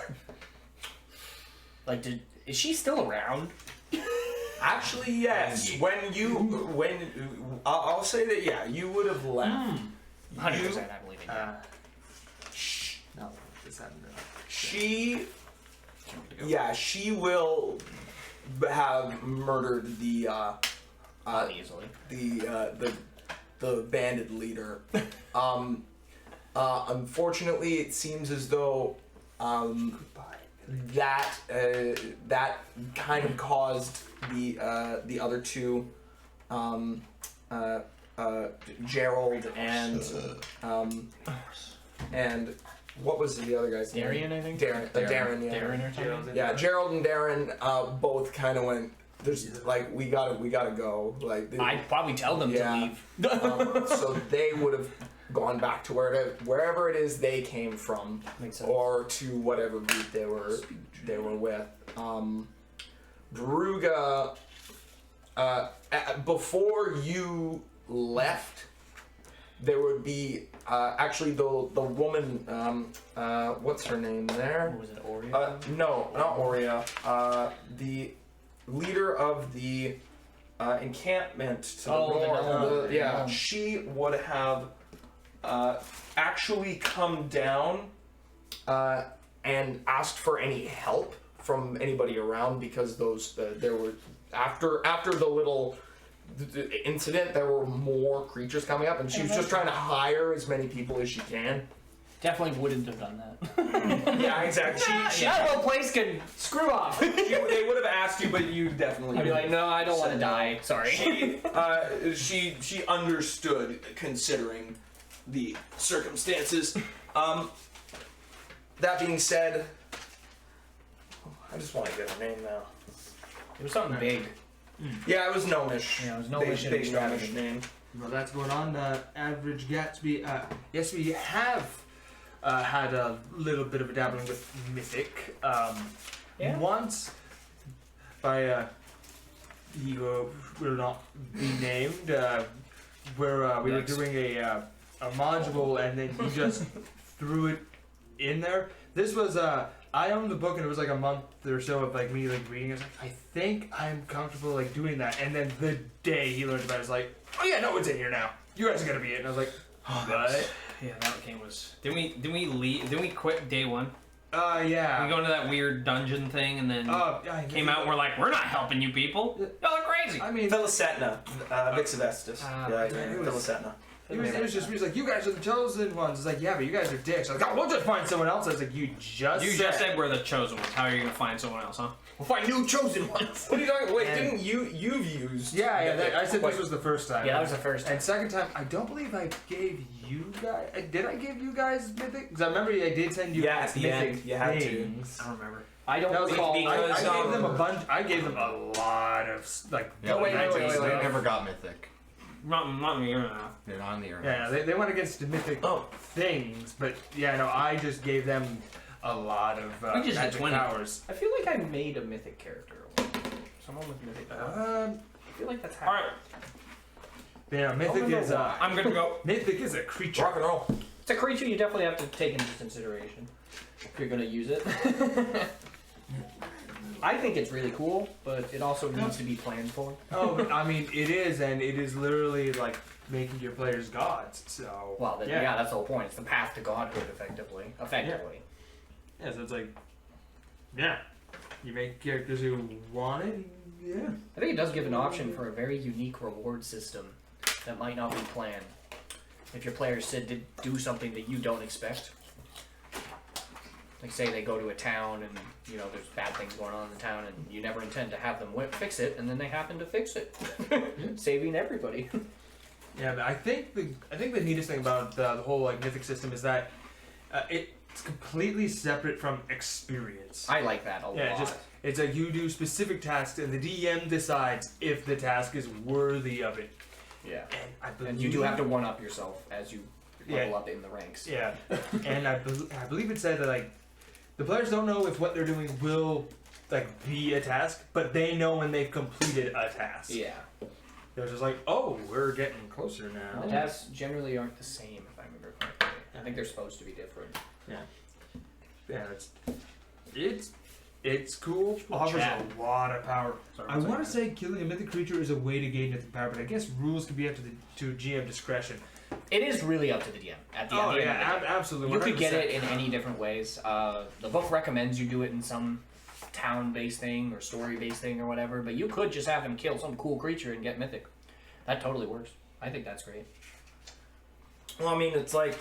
Like, is she still around? Actually, yes. I'll say that. Yeah, you would have left. 100%, I believe it. Yeah. She will have murdered the easily. the bandit leader. Unfortunately, it seems as though that kind of caused the other two, Gerald and what was the other guy's name? Darian, I think. Darren, yeah. Darren or something. Yeah, Gerald and Darren both kind of went. There's like we gotta go. Like I'd probably tell them to leave. So they would have gone back to wherever it is they came from, or to whatever group they were with. Bruga, before you left, there would be actually the woman. What's her name there? What was it, Oria? No, not Oria. The leader of the encampment to the north. Yeah, she would have actually come down and asked for any help from anybody around, because those there were after the little incident, there were more creatures coming up, and she was just trying to hire as many people as she can. Definitely wouldn't have done that. Yeah, exactly. That whole place can screw off. They would have asked you, but you definitely. I'd be like, no, I don't want to die. Sorry. She understood, considering the circumstances. That being said, I just want to get her name now. It was something big. Yeah, it was gnomish. Yeah, it was gnomish. Big gnomish name. Well, that's going on. Average Gatsby. Yes, we have had a little bit of a dabbling with Mythic. Once by he will not be named. Where we were doing a module, and then he just threw it in there. This was I owned the book, and it was like a month or so of like me like reading it. I was like, I think I'm comfortable like doing that. And then the day he learned about it, I was like, oh yeah, no, it's in here now. You guys are gonna be it. And I was like, what? Yeah, that game was. Didn't we leave? Didn't we quit day one? Yeah. We go into that weird dungeon thing, and then came out. And we're like, we're not helping you people. Y'all are crazy. I mean, Philisetna, Vixavestus. Philisetna. He was like, you guys are the chosen ones. It's like, yeah, but you guys are dicks. I was like, oh, we'll just find someone else. I was like, you just said we're the chosen ones. How are you gonna find someone else, huh? We'll find new chosen ones. What are you talking about? Wait, didn't you've used? Yeah, I said this was the first time. Yeah, that was the first time. And second time, I don't believe I gave you guys. Did I give you guys Mythic? Because I remember I did send you at the end. You had things. to. I don't remember. I don't recall. I gave them a bunch. I gave them a lot of like. Yeah, wait. They never got Mythic. Not in the internet. They're not on the internet. Yeah, they went against the Mythic things, but yeah, no, I just gave them a lot of magic powers. I feel like I made a mythic character. Someone with mythic powers. I feel like that's happened. Alright. Yeah, Mythic is I'm gonna go. Mythic is a creature. Rock and roll. It's a creature you definitely have to take into consideration if you're gonna use it. I think it's really cool, but it also needs to be planned for. Oh, I mean, it is, and it is literally like making your players gods. So well, yeah, that's the whole point. It's the path to godhood, effectively. Yeah, so it's like, yeah, you make characters who want it. Yeah, I think it does give an option for a very unique reward system that might not be planned. If your players said to do something that you don't expect. Like say they go to a town and there's bad things going on in the town and you never intend to have them fix it, and then they happen to fix it, saving everybody. Yeah, but I think the neatest thing about the whole like Mythic system is that it's completely separate from experience. I like that a lot. Yeah, it's like you do specific tasks and the DM decides if the task is worthy of it. Yeah, and you do have to one up yourself as you level up in the ranks. Yeah, and I believe it said that like. The players don't know if what they're doing will, like, be a task, but they know when they've completed a task. Yeah. They're just like, oh, we're getting closer now. The tasks generally aren't the same, if I remember correctly. I think they're supposed to be different. Yeah. Yeah, it's cool. Offers a lot of power. I want to say killing a mythic creature is a way to gain mythic power, but I guess rules can be up to GM discretion. It is really up to the DM at the end. Oh yeah, absolutely. You could get 100%. it in any different ways. The book recommends you do it in some town-based thing or story-based thing or whatever, but you could just have him kill some cool creature and get mythic. That totally works. I think that's great. Well, I mean, it's like,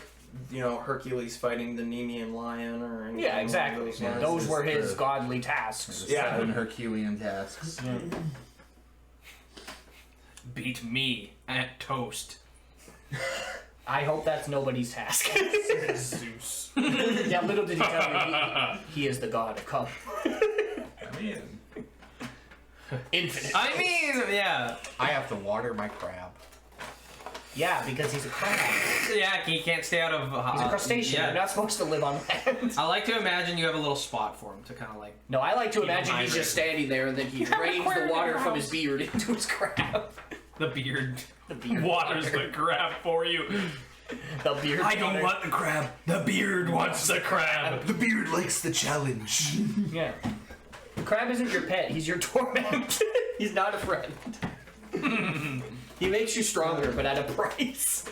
you know, Hercules fighting the Nemean lion or anything. Yeah, exactly. Along Those were his godly tasks. Yeah. 7 Herculean tasks. Beat me at toast. I hope that's nobody's task. Zeus. Yeah, little did he tell me he is the god of cup. I mean, Infinite. I mean, yeah. I have to water my crab. Yeah, because he's a crab. Yeah, he can't stay out of... He's a crustacean. yeah. You're not supposed to live on land. I like to imagine you have a little spot for him to kind of like... No, I like to Keep him imagine he's hydrated. just standing there and then he drains the water from his beard into his crab. The beard. The beard waters water. the crab for you. The beard water. want the crab. The beard wants the crab. The beard likes the challenge. Yeah. The crab isn't your pet, he's your torment. He's not a friend. He makes you stronger, but at a price.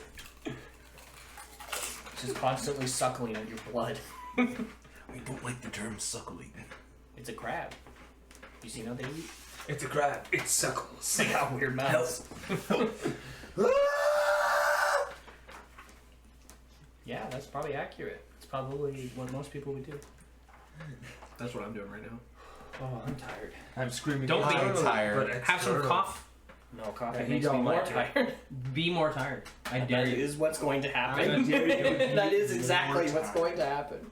Just constantly suckling at your blood. I don't like the term suckling. It's a crab. You seen how they eat? it's a crab. It suckles. They got weird mouths. Yeah, that's probably accurate. It's probably what most people would do. That's what I'm doing right now. Oh, I'm tired. I'm screaming. Don't be internally, tired. but Have some externally. cough. No, coffee Yeah, you makes me don't more like it. tired. Be more tired. I dare That you. is what's going to I'm happen. gonna dare you to be That is more exactly what's tired. going to happen.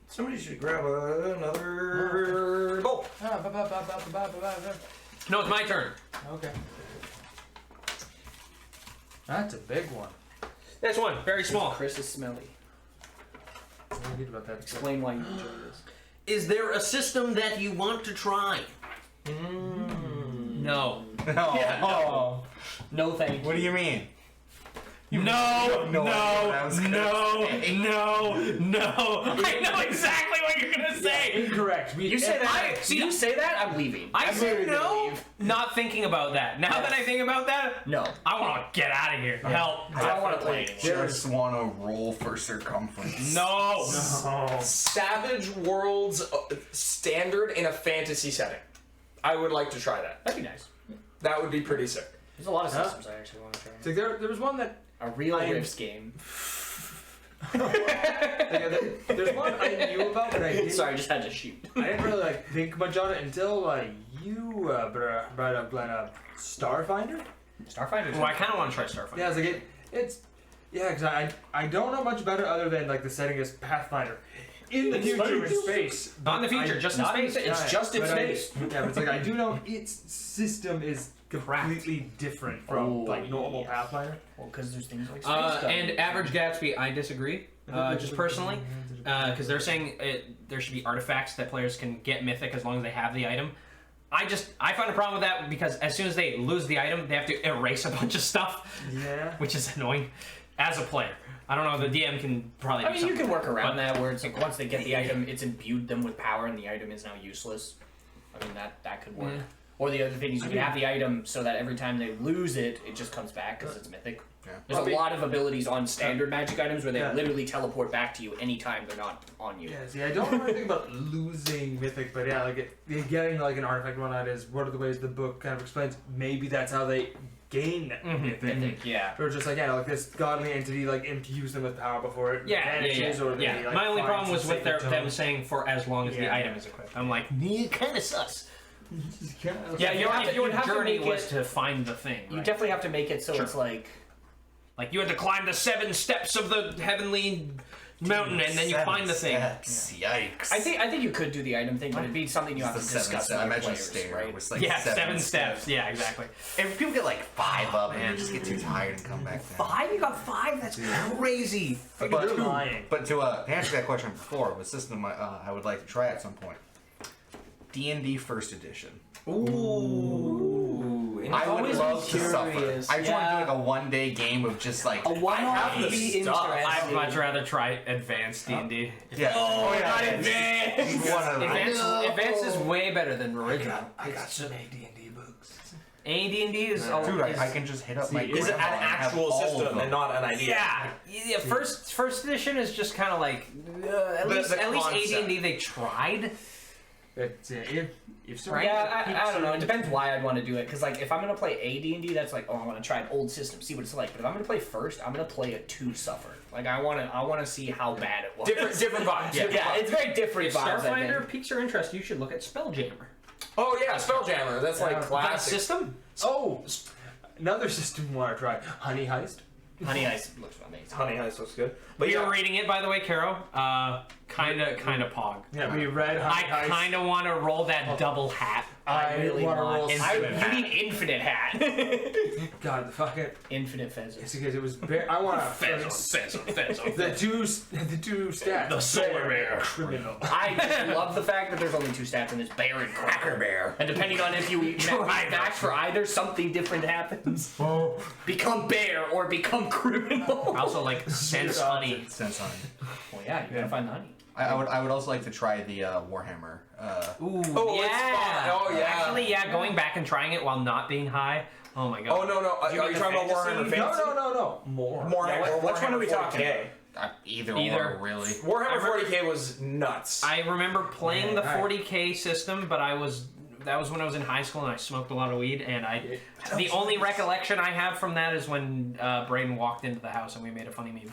Somebody should grab another bowl. No, it's my turn. Okay. That's a big one. This one, very small. Chris is smelly. What do you need about that? Explain why you enjoy this. Is there a system that you want to try? No. Oh. No, thank you. What do you mean? No, no idea what I was gonna say. no. I know exactly what you're gonna say. Incorrect. You say that. see, you say that. I'm leaving. I I'm said literally gonna no, leave. not thinking about that. Now that I think about that, No. I want to get out of here. Help. I don't want to play anymore. Just want to roll for circumference. No. Savage Worlds standard in a fantasy setting. I would like to try that. That'd be nice. That would be pretty sick. There's a lot of Huh? systems I actually want to try. So there was one that A real I am- Rifts game. there's one I knew about, but I didn't. Sorry, I just had to shoot. I didn't really think much on it until you brought up Starfinder. Starfinder. Well, I kind of want to try Starfinder. Yeah, I was like it's because I don't know much about it other than like the setting is Pathfinder. In the future, in space. Not in the future, just in Not in space. space. It's just in but space. Yeah, but it's like I do know its system is completely different from Oh, like normal yes. Pathfinder. Well, because there's things like space And Average Gatsby, I disagree. Just personally, because they're saying there should be artifacts that players can get mythic as long as they have the item. I find a problem with that because as soon as they lose the item, they have to erase a bunch of stuff, Yeah. which is annoying as a player. I don't know. The DM can probably. I do mean, you something can work around but- that where it's like once they get the item, it's imbued them with power, and the item is now useless. I mean, that could work. Yeah. Or the other thing is you can have the item so that every time they lose it, it just comes back because it's mythic. Yeah. There's a lot of abilities on standard magic items where they Yeah. literally teleport back to you anytime they're not on you. Yeah, see, I don't know anything about losing Mythic, but yeah, like getting like an artifact one out is one of the ways the book kind of explains. Maybe that's how they gain Mythic. Mythic, yeah. Or just like like this godly entity like imbues them with power before it vanishes, or they, yeah. like, My only find problem was some with sacred them tome. saying for as long as the Yeah. item is equipped. I'm like, kind of sus. Yeah, you have to- you would have to journey make was it- to find the thing. You right? definitely have to make it so Sure. it's like Like you had to climb the 7 steps of the heavenly mountain, and then you find the thing. Yikes. I think you could do the item thing, but it'd be something you have to It's the 7 discuss steps. with I other imagine a players, stair right? was like Yeah, 7 7 steps. Yeah, exactly. If people get like 5 up and they just get too tired and come back down. 5? You got 5? That's crazy. You're lying. But to answer that question before, the system I would like to try at some point. D&D First Edition. Ooh. I would always love been to suffer. curious. I just want to Yeah. do like a one-day game of just like A one-off have would the be stuff. I'd interesting. much rather try advanced D&D. yeah. Oh, not advanced. advanced. One of them. Advanced is way better than original. I got some AD&D books. AD&D is... Dude, I can just hit up my... Is it an actual system and not an idea? Yeah. First edition is just kind of like... at least AD&D they tried. But if I don't know. It depends why I'd want to do it. Because like, if I'm gonna play AD&D, that's like, oh, I want to try an old system, see what it's like. But if I'm gonna play first, I'm gonna play a 2 suffer. Like, I wanna see how bad it was. Different vibes. Yeah, it's very different vibes. Starfinder piques your interest. You should look at Spelljammer. Oh yeah, Spelljammer. That's like That classic. system? Oh, another system I want to try. Honey Heist. Honey Heist looks amazing. Honey Heist looks good. But you're reading it, by the way, Caro. Kinda pog. Yeah, we read Honey Heist. I kind of want to roll that double hat. I really want to want roll. You mean infinite hat. God, the fucking Infinite pheasant. it's because it was. I want to the two stats. The solar bear. Criminal. I just love the fact that there's only 2 stats in this bear and cracker bear. And depending on if you match for either, something different happens. Oh, Become bear or become criminal. I also like sense honey. Sense honey. Well, yeah, you gotta find the honey. I would also like to try the Warhammer. Ooh, Oh, yeah. it's fun. Oh, yeah. Actually, yeah, going back and trying it while not being high. Oh my god. Oh no. Are you talking about Warhammer Fantasy? no. More. Which one are we talking? 40K. Either Either. or, really. Warhammer 40K was nuts. I remember playing the 40K system, but that was when I was in high school and I smoked a lot of weed, and the only recollection I have from that is when Braden walked into the house and we made a funny meme.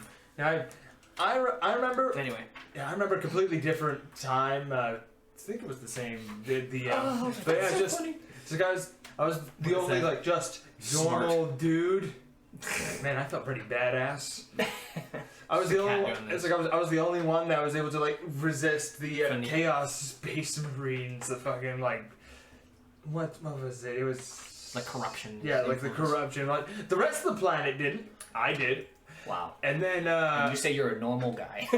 I remember. Anyway. Yeah, I remember a completely different time. I think it was the same. But yeah, funny. So guys, I was the only like just normal dude. Man, I felt pretty badass. I was the only one. It's like I was the only one that was able to like resist the Chaos Space Marines. The fucking like, what was it? It was like corruption. Yeah, like the corruption. Like the rest of the planet didn't. I did. Wow. And then and you say you're a normal guy.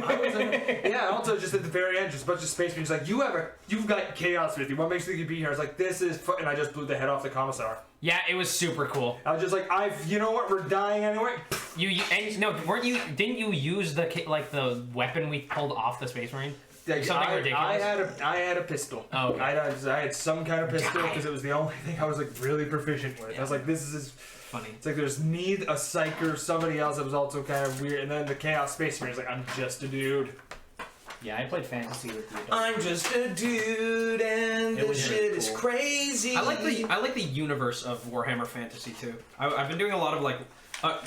Yeah, also just at the very end, just a bunch of space marines like, you've got chaos with you. What makes you think you'd be here? I was like, this is and I just blew the head off the commissar. Yeah, it was super cool. I was just like, you know what, we're dying anyway. Didn't you use the weapon we pulled off the space marine? Something ridiculous. I had a pistol. Oh, okay. I had some kind of pistol because it was the only thing I was like really proficient with. Yeah. I was like, this is funny. It's like there's a psyker, somebody else that was also kind of weird, and then the Chaos Space Marine is like, I'm just a dude. Yeah, I played fantasy with you. I'm just a dude, and this shit is crazy. I like the universe of Warhammer Fantasy too. I've been doing a lot of like,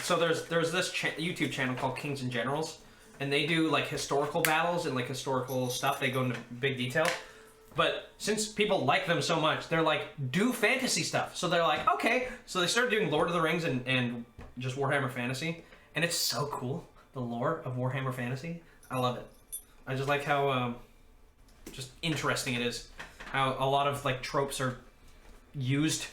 so there's this YouTube channel called Kings and Generals, and they do like historical battles and like historical stuff. They go into big detail. But since people like them so much, they're like, do fantasy stuff. So they're like, okay. So they started doing Lord of the Rings and just Warhammer Fantasy. And it's so cool, the lore of Warhammer Fantasy. I love it. I just like how just interesting it is. How a lot of like tropes are used.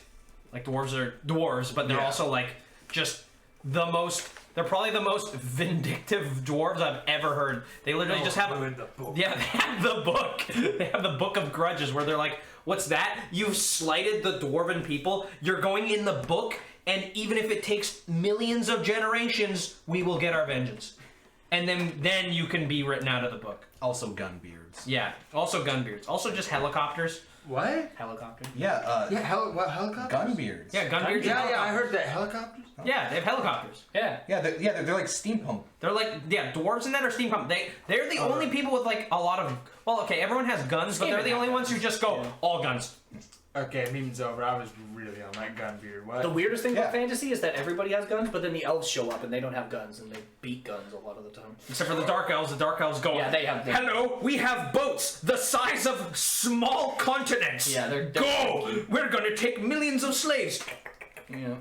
Like dwarves are dwarves, but they're also like just the most... They're probably the most vindictive dwarves I've ever heard. They literally just have... the book. Yeah, they have the book. They have the Book of Grudges where they're like, what's that? You've slighted the dwarven people. You're going in the book, and even if it takes millions of generations, we will get our vengeance. And then you can be written out of the book. Also gunbeards. Yeah, also gunbeards. Also just helicopters. What? Helicopter. Yeah, What helicopters? gunbeards. Yeah, gunbeards. Yeah, I heard that. Helicopters? Yeah, they have helicopters. Yeah. Yeah, they're like steampunk. They're like, dwarves in that are steampunk. They're the only people with like a lot of, well, okay, everyone has guns, but they're the only ones who just go, all guns. Okay, meme's over. I was really on that gunbeard. What? The weirdest thing about fantasy is that everybody has guns, but then the elves show up and they don't have guns, and they beat guns a lot of the time. Except for the dark elves go, yeah, they have. Hello, we have boats the size of small continents. Yeah, they're go. We're gonna take millions of slaves. Yeah,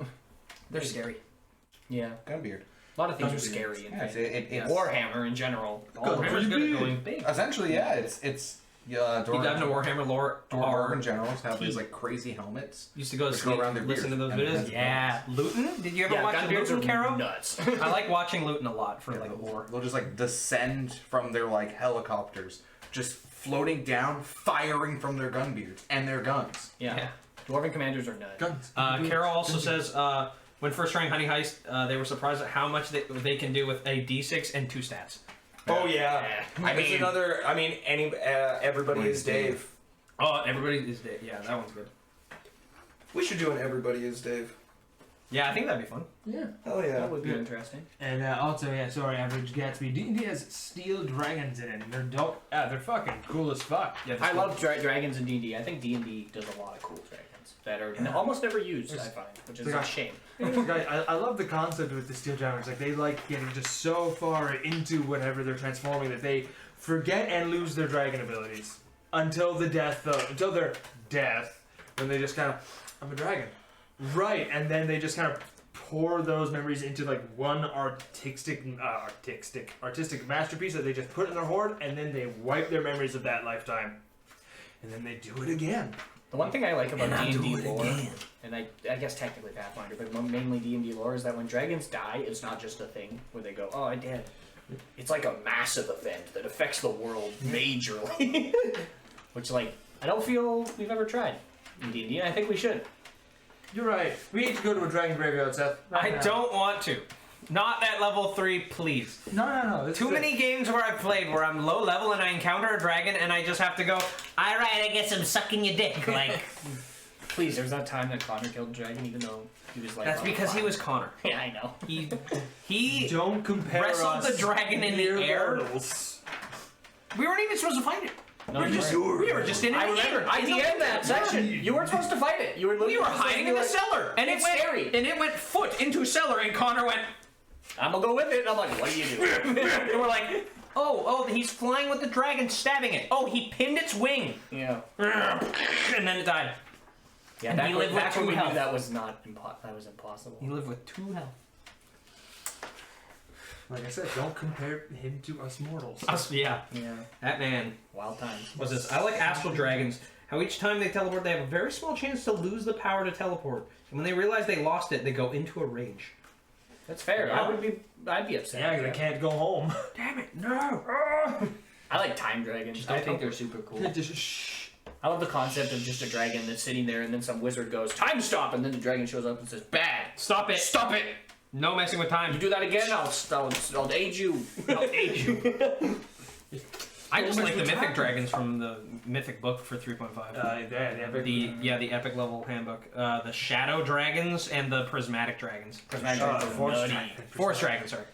they're scary. Yeah, Gunbeard. a lot of things are scary. Yeah, it's Warhammer in general. Warhammer's good at going big. essentially, yeah, it's You dive into Warhammer lore. Dwarven generals have these like crazy helmets. Used to go to Just go sleep, around their listen to beard. those And videos. that's Yeah, Luton. Did you ever watch Luton, Caro? Nuts. I like watching Luton a lot for like lore. They'll just like descend from their like helicopters, just floating down, firing from their gunbeards and their guns. Yeah. Dwarven commanders are nuts. Guns. Carol also says when first trying Honey Heist, they were surprised at how much they can do with a D6 and 2 stats. Oh yeah. Everybody is Dave. Oh, everybody is Dave. Yeah, that one's good. We should do an everybody is Dave. Yeah, I think that'd be fun. Yeah. Hell yeah. That would be interesting. And also, yeah, sorry, Average Gatsby. D&D has steel dragons in it, and they're dope. They're fucking cool as fuck. Yeah, I love dragons in D&D. I think D&D does a lot of cool dragons that are almost never used, I find, which is a shame. I love the concept with the steel dragons. Like, they like getting just so far into whatever they're transforming that they forget and lose their dragon abilities. Until their death, when they just kind of, I'm a dragon. Right, and then they just kind of pour those memories into like one artistic masterpiece that they just put in their hoard, and then they wipe their memories of that lifetime, and then they do it again. The one thing I like about D&D lore, and I guess technically Pathfinder, but mainly D&D lore, is that when dragons die, it's not just a thing where they go, oh, I did. It's like a massive event that affects the world majorly. Which, like, I don't feel we've ever tried in D&D, and I think we should. You're right. We need to go to a dragon graveyard, Seth. I don't want to. Not at level 3, please. No. Too many games where I've played where I'm low level and I encounter a dragon and I just have to go, alright, I guess I'm sucking your dick. Like, please, there was that time that Connor killed the dragon, even though he was like... That's because he was Connor. Yeah, I know. He don't compare wrestled us the dragon in the air. Mortals. We weren't even supposed to fight it. No, we were just in it. I remember. I DM'd that section. You weren't supposed to fight it. We were hiding in the cellar, and it's scary. And it went foot into a cellar, and Connor went, I'm gonna go with it. And I'm like, what do you do? and we're like, oh, he's flying with the dragon, stabbing it. Oh, he pinned its wing. Yeah. And then it died. Yeah, and he lived with 2 health. That was impossible. He lived with 2 health. Like I said, don't compare him to us mortals. Yeah. That man. Wild times. What's this? I like astral dragons. How each time they teleport, they have a very small chance to lose the power to teleport. And when they realize they lost it, they go into a rage. That's fair. Yeah. I'd be upset. Yeah, they can't go home. Damn it, no! I like time dragons. I think they're super cool. I love the concept of just a dragon that's sitting there and then some wizard goes, time stop! And then the dragon shows up and says, bad! Stop it! Stop it! No messing with time. You do that again, I'll age you. I'll age you. I just like the mythic dragons from the mythic book for 3.5. The epic level handbook. The shadow dragons and the prismatic dragons. Prismatic dragons are Forest dragons, sorry.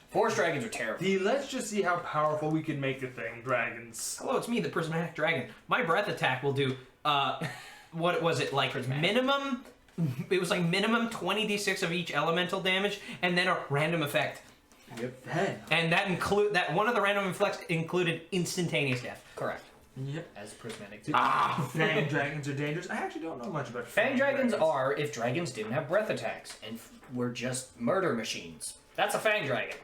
Forest dragons are terrible. Let's just see how powerful we can make the thing, dragons. Hello, it's me, the prismatic dragon. My breath attack will do, what was it, like minimum... It was like minimum 20d6 of each elemental damage, and then a random effect. Yep. And that one of the random effects included instantaneous death. Correct. Yep. As prismatic. Fang dragons are dangerous. I actually don't know much about Fang dragons are if dragons didn't have breath attacks and were just murder machines. That's a fang dragon.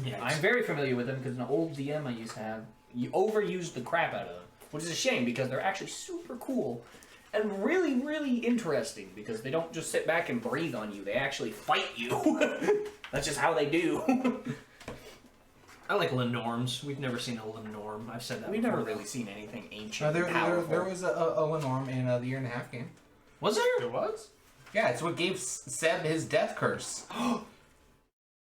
Yeah, I'm very familiar with them because an old DM I used to have, you overused the crap out of them, which is a shame because they're actually super cool. And really, really interesting because they don't just sit back and breathe on you. They actually fight you. That's just how they do. I like Lenorms. We've never seen a Lenorm. I've said that We've before. never really seen anything ancient. There powerful. was a Lenorm in the Year and a Half game. Was there? There was? Yeah, it's what gave Seb his death curse.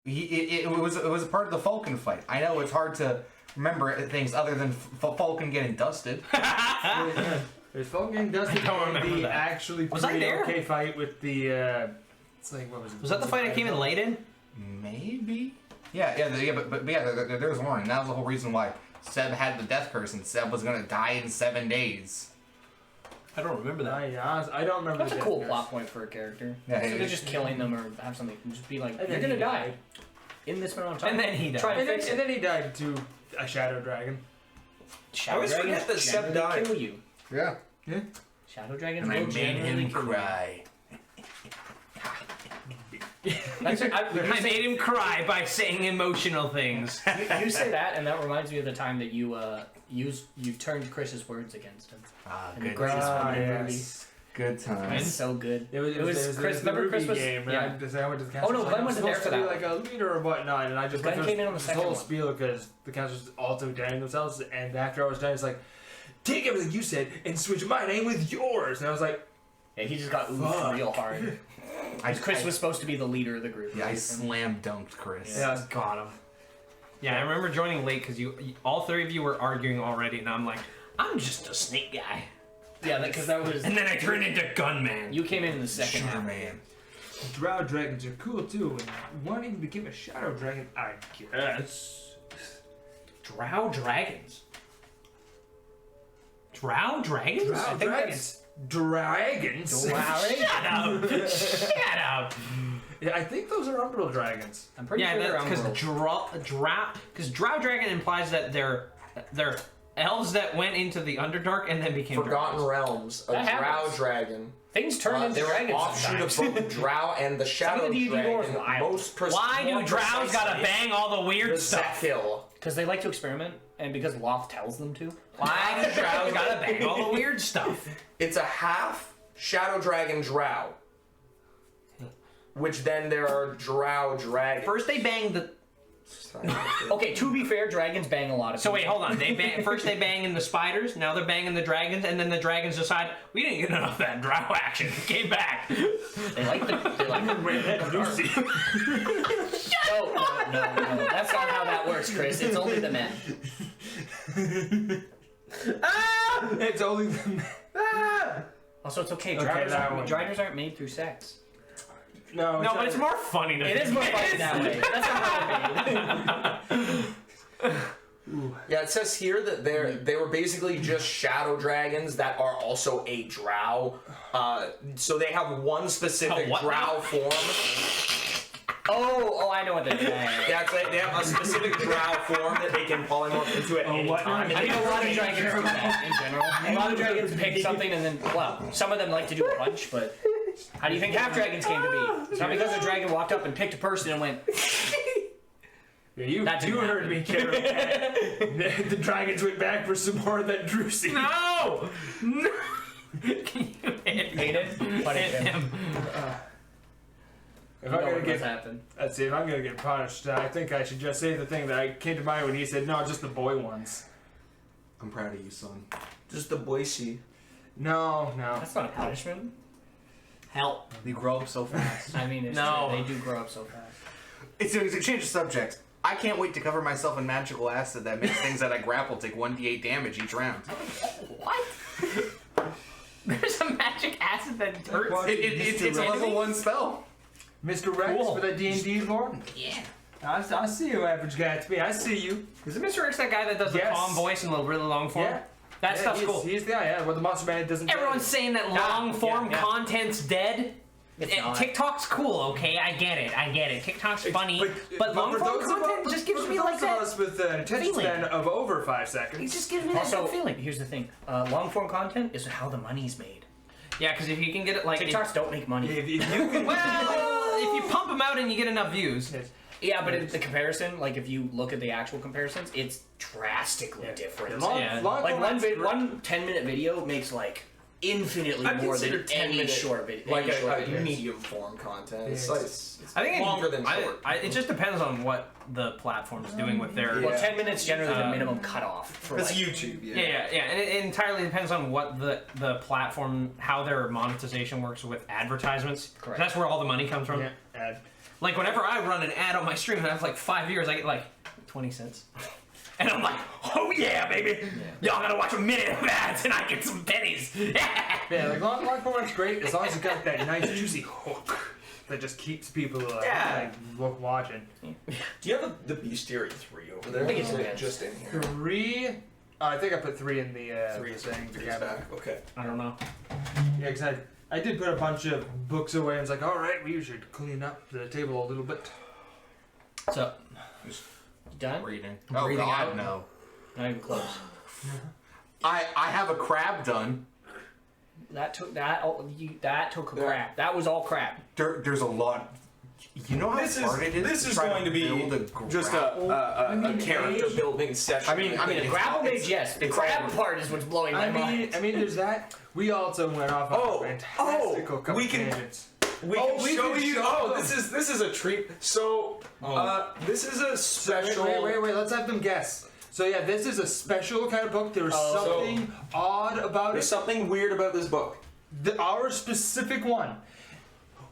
It was a part of the Falcon fight. I know it's hard to remember things other than Falcon getting dusted. There's Falcon getting dusted. I don't remember that. Actually Was I pretty there? okay fight with the. It's like what was it? Was that the fight I came in late in? Maybe. Yeah, but there was one, and that was the whole reason why Seb had the death curse, and Seb was gonna die in 7 days. I don't remember that. I don't remember. That's a cool plot point for a character. Yeah, So they're just killing them or have something. Just be like, you're gonna die in this amount of time. And then he died. Try and fix And it. then he died to a shadow dragon. Shadow I always dragons forget that Seb generally died. kill you. Yeah. Shadow dragons And I will made generally him kill you. cry. That's it. I made him cry by saying emotional things. You say that, and that reminds me of the time that you turned Chris's words against him. And the Good greatest times. one in the movie. Good It's times. so good. It was Chris. the Remember Ruby Chris was game. yeah. I went to the council. Oh, no, Glenn I'm wasn't there supposed for to that be like a leader or whatnot, and I just Glenn went came in on the this second whole one. spiel because the council was also damning themselves. And after I was done, it's like, take everything you said and switch my name with yours. And I was like, Yeah, he just got oofed real hard. Chris was supposed to be the leader of the group. Yeah, I right? slam dunked Chris. yeah, Got him. Yeah, I remember joining late because all 3 of you were arguing already, and I'm like, I'm just a snake guy. Yeah, because that was. And then I turned into Gunman. You came in the second half. Man. Drow dragons are cool too, and one even became a shadow dragon, I guess. Drow dragons. Drow dragons? Drow dragons. Dragons. Shut up. Shut up. Yeah, I think those are umbral dragons. I'm pretty sure they're because umbral. drow dragon implies that they're elves that went into the Underdark and then became Forgotten dragons. Realms, a That drow happens. dragon. Things turn into They're an dragons. offshoot of sometimes. both the drow and the shadow of the D&D lore is dragon. wild. Why do drows gotta bang all the weird stuff? Kill. Because they like to experiment, and because Loth tells them to. Why do drows gotta bang all the weird stuff? It's a half shadow dragon drow. Which then there are drow dragons. First they bang the... Okay, to be fair, dragons bang a lot of So people. wait, hold on. First they bang the spiders, now they're banging the dragons, and then the dragons decide, we didn't get enough of that drow action. Came back. They like the Lucy. No, that's not how that works, Chris. It's only the men. It's only the men. Also, it's okay. Okay, that one. Dragons aren't made through sex. No, No, but it's more funny to It is more funny that way. That's not how they're made. Yeah, it says here that they were basically just shadow dragons that are also a drow. So they have one specific what drow now? form. Oh, I know what they're doing. Yeah, they have a specific drow form that they can polymorph into at any what? time. I mean, a lot of dragons do that in general. A lot of dragons pick something and then, well, some of them like to do a punch, but how do you think half dragons came to be? It's not because a dragon walked up and picked a person and went. Yeah, you That didn't heard me, Karen. The dragons went back for some more of that Drusy. No! No! Can you hit it? Punish him. If I'm gonna What get, happened? let's see, if I'm gonna get punished, I think I should just say the thing that came to mind when he said, no, just the boy ones. I'm proud of you, son. Just the boise. No. That's not a punishment. Help. You grow up so fast. I mean, it's No. true. They do grow up so fast. It's a change of subject. I can't wait to cover myself in magical acid that makes things that I grapple take 1d8 damage each round. What? There's a magic acid that hurts. It's a level 1 spell. Mr. Rex Cool. for the D&D lore? Yeah. I see you, average guy. It's me. I see you. Is it Mr. X that guy that does the Yes. calm voice and the really long form? Yeah. That stuff's he's, cool. He's the guy, yeah. Well, the Monster Man doesn't. Everyone's saying that long form content's dead. It's not. TikTok's cool, okay? I get it. TikTok's funny, but long for form those of content us- just gives for me those like of that. us with an attention feeling. span of over 5 It seconds. just gives me that Also, good feeling. here's the thing. Long form content is how the money's made. Yeah, because if you can get it like TikToks don't make money. If you can, well, if you pump them out and you get enough views. Yeah, but the comparison, like if you look at the actual comparisons, it's drastically different. Yeah. Like one 10-minute video makes like infinitely I'd more than consider 10 any minutes short video. like any short a videos. medium form content. It's, Yeah. like, it's I think longer than short. it just depends on what the platform's doing with their. Well, 10 minutes generally the Um, minimum cutoff for That's like, YouTube, Yeah, and it entirely depends on what the platform, how their monetization works with advertisements. Correct. That's where all the money comes from. Yeah. Like whenever I run an ad on my stream and I have like 5 viewers, I get like 20 cents. And I'm like, oh yeah, baby! Y'all gotta watch a minute of ads and I get some pennies. Yeah, like long form's great as long as you got that nice juicy hook that just keeps people watching. Do you have the Bestiary 3 over there? I think it's Or is it advanced. just in here. 3. I think I put 3 in the 3 is thing. three is back. Okay. I don't know. Yeah, because I did put a bunch of books away and it's like, alright, we should clean up the table a little bit. So, done? Reading. Oh Breathing God, out? no. Not even close. I have a crab done. That took a crap. That was all crap. There's a lot. You know how This hard it is. this to is try going to be build just a character building session. I mean, the grapple mage, yes. The crab part is what's blowing my mind. I mean, there's that. We also went off on a fantastical couple we can- tangents. we can show you. Oh, this is a treat. So, this is a special. Wait. Let's have them guess. So yeah, this is a special kind of book. There's something odd about There's it. something weird about this book. Our specific one.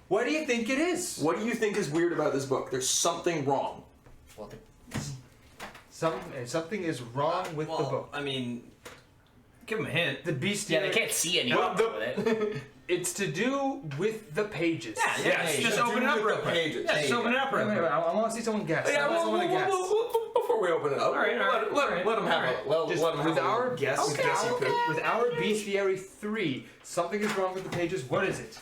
What do you think it is? What do you think is weird about this book? There's something wrong. Something is wrong with the book. I mean, Give him a hint. The bestiary. Yeah, they can't see anything with it. It's to do with the pages. Yeah, just open it up real quick. Pages. Yeah, just open it up real quick. I want to see someone guess. Yeah, before we open it up, let them have it. Let them with our guess. with our bestiary 3, something is wrong with the pages. What is it?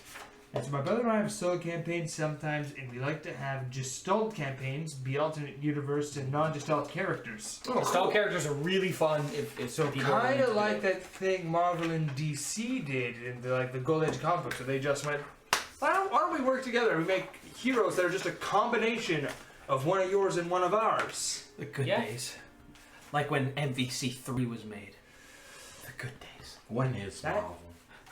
So my brother and I have solo campaigns sometimes, and we like to have Gestalt campaigns, be alternate universe and non-Gestalt characters. Gestalt characters are really fun if So people are kind of into like it. that thing Marvel and DC did in the Gold Age comic book. So they just went, why don't we work together? We make heroes that are just a combination of one of yours and one of ours. The good days. Like when MVC3 was made. The good days. When is That- Marvel?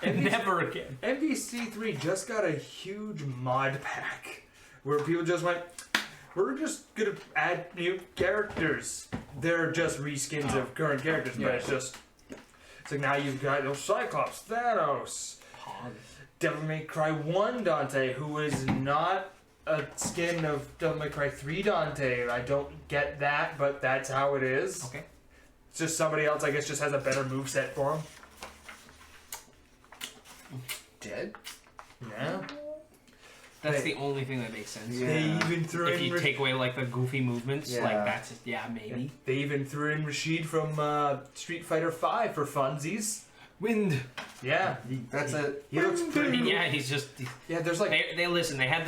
Never again. MVC3 just got a huge mod pack where people just went, we're just gonna add new characters. They're just reskins of current characters, but it's like now you've got Cyclops, Thanos, Devil May Cry 1 Dante, who is not a skin of Devil May Cry 3 Dante. I don't get that, but that's how it is. Okay. It's just somebody else, I guess, just has a better moveset for him. Dead? Yeah. That's the only thing that makes sense. Yeah. They even threw If in you take away like the goofy movements, Yeah. like that's maybe. They even threw in Rashid from Street Fighter V for funsies. Wind. Yeah, That's it. he looks I pretty. mean, yeah, he's just. Yeah, there's like. They listen. They had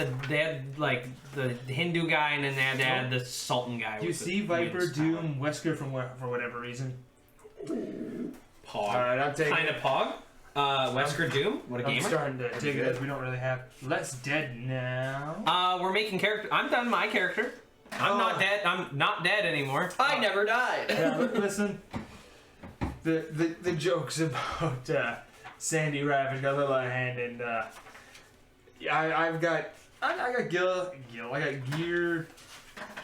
like the Hindu guy, and then they had to add the Sultan guy. Do you with the see Viper, wind's Doom, Wesker for whatever reason? Pog. Alright, I'm taking. Kind of Pog. Wesker Doom. What a I'm gamer. starting to take it as we don't really have. Less dead now. We're making character. I'm done my character. I'm not dead. I'm not dead anymore. I never died. Yeah, listen. The jokes about Sandy Ravage got a little out of hand, and I got Gil. I got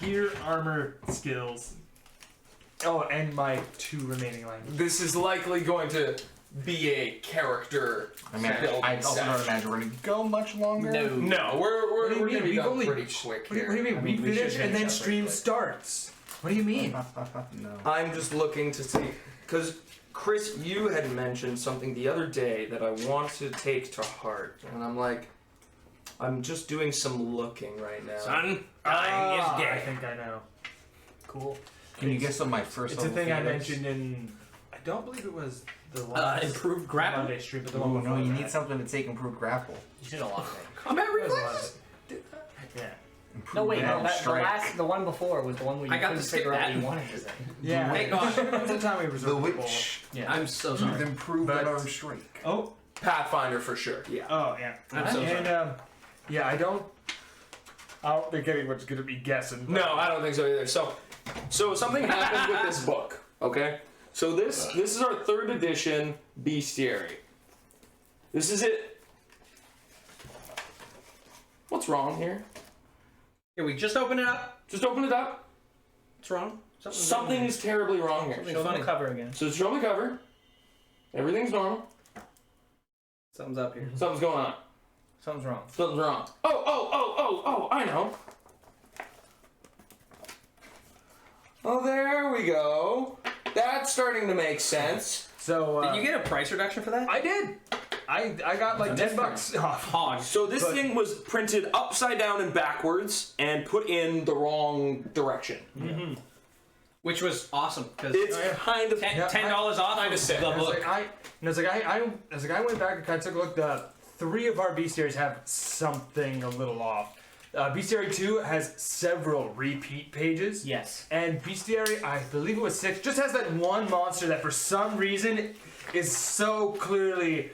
gear, armor, skills. Oh, and my 2 remaining languages. This is likely going to be a character. I mean, I also don't imagine we're going to go much longer. No, we're What do you going to mean? be We've done only- pretty quick What do here. you mean? I We should finish and finish then up stream pretty quick. starts. What do you mean? No. I'm just looking to take, because Chris, you had mentioned something the other day that I want to take to heart, and I'm like, I'm just doing some looking right now. Son, dying is I dead. think I know. Cool. Can you guess on my first It's a level thing I feelings? mentioned in. I don't believe it was the last Improved grapple. Monday stream, but the Oh, one no, before you that. need something to take improved grapple. You did a lot of things. Combat It was a lot reflexes. of it. Yeah. No, wait, no, Strike. the one before was the one where you I got couldn't to skip figure out that. what you wanted to say. Yeah. Thank God. It's the time we The reserved witch. Yeah. I'm so You've sorry. improved But- on strike. Oh. Pathfinder for sure. Yeah. Oh yeah. I'm so and yeah, I don't think anyone's gonna be guessing. No, I don't think so either. So something happened with this book. Okay. So this is our 3rd edition bestiary. This is it. What's wrong here? Here, we just open it up. Just open it up. What's wrong? Something is terribly wrong here. Show them the cover again. So show me the cover. Everything's normal. Something's up here. Something's going on. Something's wrong. Something's wrong. Oh, I know. Oh, there we go. That's starting to make sense. So Did you get a price reduction for that? I did. I got like $10 off. Hog. So this thing was printed upside down and backwards and put in the wrong direction. Which was awesome because It's kind of $10 off Kinda of sick. the I It's book. like I went back and kind of took a look. The 3 of our bestiaries have something a little off. Bestiary 2 has several repeat pages. Yes. And Bestiary, I believe it was 6, just has that one monster that for some reason is so clearly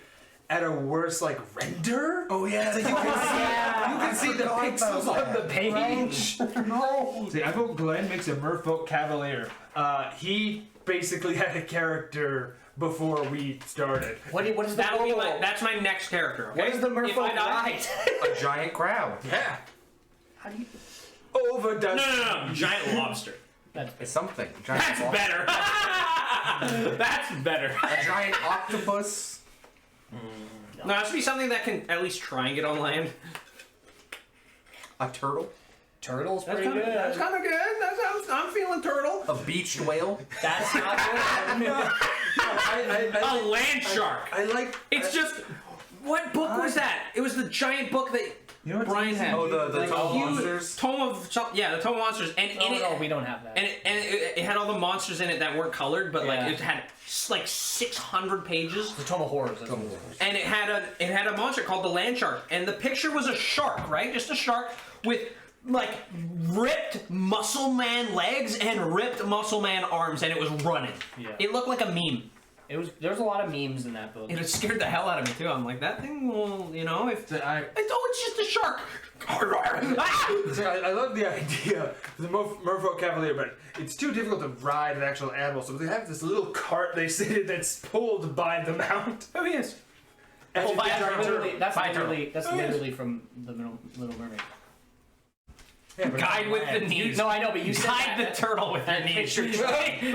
at a worse like render. Oh yeah, You can see the pixels on the page. See, I vote Glenn makes a Merfolk Cavalier. He basically had a character before we started. What is the That'll be role? that's my next character. Okay? What is the If I merfolk die- ride? a giant crab. Yeah. How do you? Overdose. No. Giant lobster. It's something. Giant That's lobster. better. That's better. A giant octopus. No, it should be something that can at least try and get on land. A turtle. Turtle's That's pretty kind good. of good. I'm feeling turtle. A beached whale. That's not good. A land shark. It's just. What book was that? It was the giant book that Brian had. Oh, the Tome of Monsters? The Tome of Monsters. And in it, no, we don't have that. And it had all the monsters in it that weren't colored, but like it had like 600 pages. The Tome of Horrors. And it had a monster called the land shark, and the picture was a shark, right? Just a shark with like ripped muscle man legs and ripped muscle man arms, and it was running. Yeah. It looked like a meme. There's a lot of memes in that book. It scared the hell out of me too. I'm like, that thing will, you know, it's just a shark. I love the idea of the merfolk cavalier, but it's too difficult to ride an actual animal, so they have this little cart they sit in that's pulled by the mount. Oh yes. That's literally from the Little Mermaid. Yeah, Guide with the knees. No, I know, but you said guide the turtle with your knees. picture.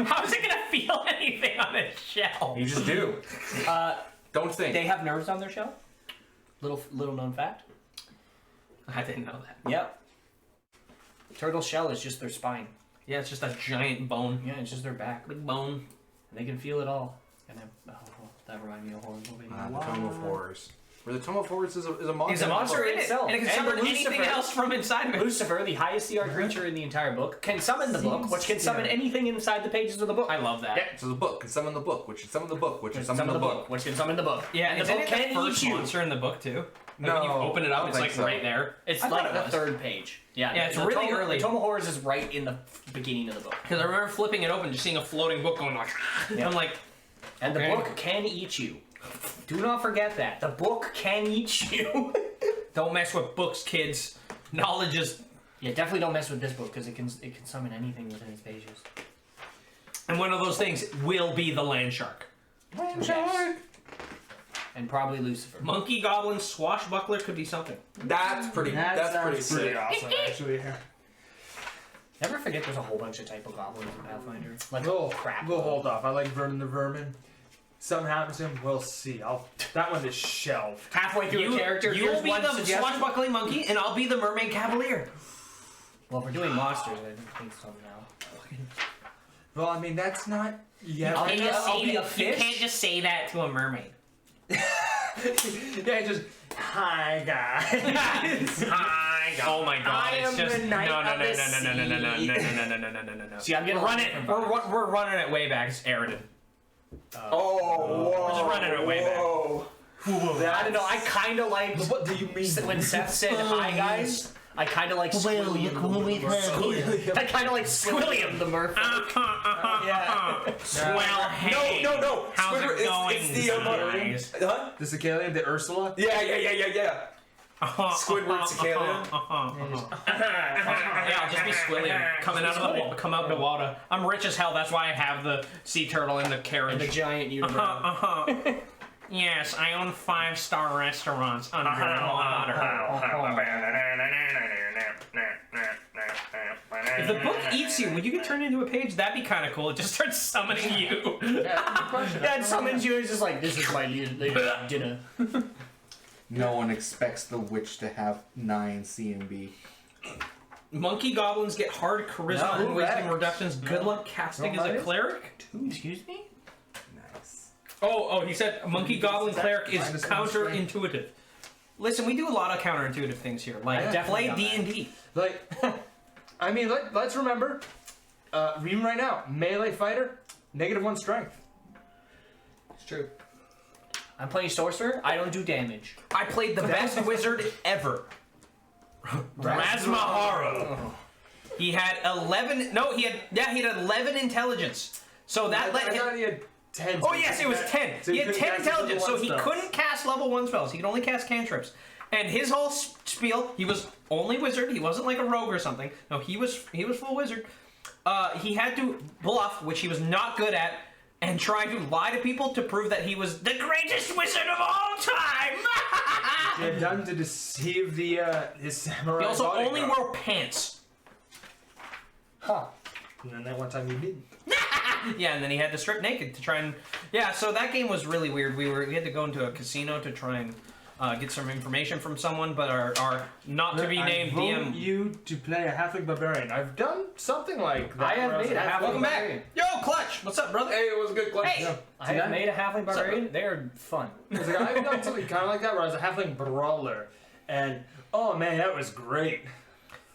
How is it gonna feel anything on its shell? You just do. Don't think. They have nerves on their shell. Little known fact. I didn't know that. Yep. Turtle's shell is just their spine. Yeah, it's just a giant bone. Yeah, it's just their back. Big bone. And they can feel it all. And that reminded me of horror movie. The Tome of Horrors. Where the Tome of Horrors is a monster. He's a monster in itself. And it can summon anything else from inside of it. Lucifer, the highest CR creature in the entire book, can summon the book, which can summon anything inside the pages of the book. I love that. Yeah, so the book can summon the book, which can summon the book, which can summon the book. which can summon the book. Yeah, and and the isn't book it can the eat first you. monster in the book too? Like No, when you open it I up, don't it's think like so. right there. It's I like thought it the was. third page. Yeah, Yeah, it's really early. The Tome of Horrors is right in the beginning of the book. Because I remember flipping it open, just seeing a floating book going like. Yeah. I'm like, And okay. the book can eat you. Do not forget that. The book can eat you. don't mess with books, kids. Knowledge is. Yeah, definitely don't mess with this book because it can summon anything within its pages. And one of those things will be the land shark. Yes. And probably Lucifer. Monkey goblin swashbuckler could be something. That's pretty. That's pretty sick. awesome, actually. Never forget there's a whole bunch of type of goblins in Pathfinder. Like, crap. We'll hold off. I like Vernon the Vermin. Something happens to him, we'll see. That one is shelved. Halfway through a character, You'll here's be one the suggestion. swashbuckling monkey, and I'll be the mermaid cavalier. Well, if we're doing monsters, I think so now. Well, I mean, that's not... Yeah, I'll be a You fish. can't just say that to a mermaid. yeah, just... Hi, guys. Hi, God. Oh my God! I it's am just the knight no. See, I'm getting Run it. We're running it way back. It's Aridin. Oh, We're just running it way back. I don't know. I kind of like What do you mean? when Seth said "Hi, guys." I kind of like Squilliam. I kind of like Squilliam the merfolk. Yeah. Well, hey. No. How's Squidward, it going, it's the guys? Huh? The Cicalian, the Ursula? Yeah. Squidward Cicalian. Yeah, I'll just be Squilliam coming out of the come out the water. I'm rich as hell. That's why I have the sea turtle in the carriage. And the giant unibrow. Yes, I own 5-star restaurants underwater. If the book eats you, would you get turned into a page? That'd be kind of cool. It just starts summoning you. Yeah, it summons you. It's just like, this is my dinner. No one expects the witch to have 9 C and B. Monkey goblins get hard charisma and wisdom reductions. Good luck casting as a cleric. Excuse me? Nice. Oh, he said monkey goblin cleric is counterintuitive. Listen, we do a lot of counterintuitive things here. Like, definitely play D&D. Like, I mean, let's remember, reading right now, melee fighter, -1 strength. It's true. I'm playing sorcerer. I don't do damage. I played the best wizard ever. Razmahara. He had 11. No, he had 11 intelligence. So that let I him. thought he had 10. Oh yes, it was 10. So He he had couldn't 10 cast intelligence, so level he 1 spells. couldn't cast level 1 spells. He could only cast cantrips. And his whole spiel, he was only wizard. He wasn't like a rogue or something. No, he was full wizard. He had to bluff, which he was not good at, and try to lie to people to prove that he was the greatest wizard of all time. He had done to deceive the his samurai. He also bodyguard. only wore pants. Huh. And then that one time you didn't. Yeah, and then he had to strip naked to try and... Yeah, so that game was really weird. We had to go into a casino to try and get some information from someone, but are not to be named I vote DM. you to play a halfling barbarian. I've done something like that. I have made a halfling Welcome back. barbarian. Yo, Clutch. What's up, brother? Hey, it was a good question. Hey. I have made a halfling barbarian. They're fun. It's like, I've done something kind of like that where I was a halfling brawler, and oh man, that was great.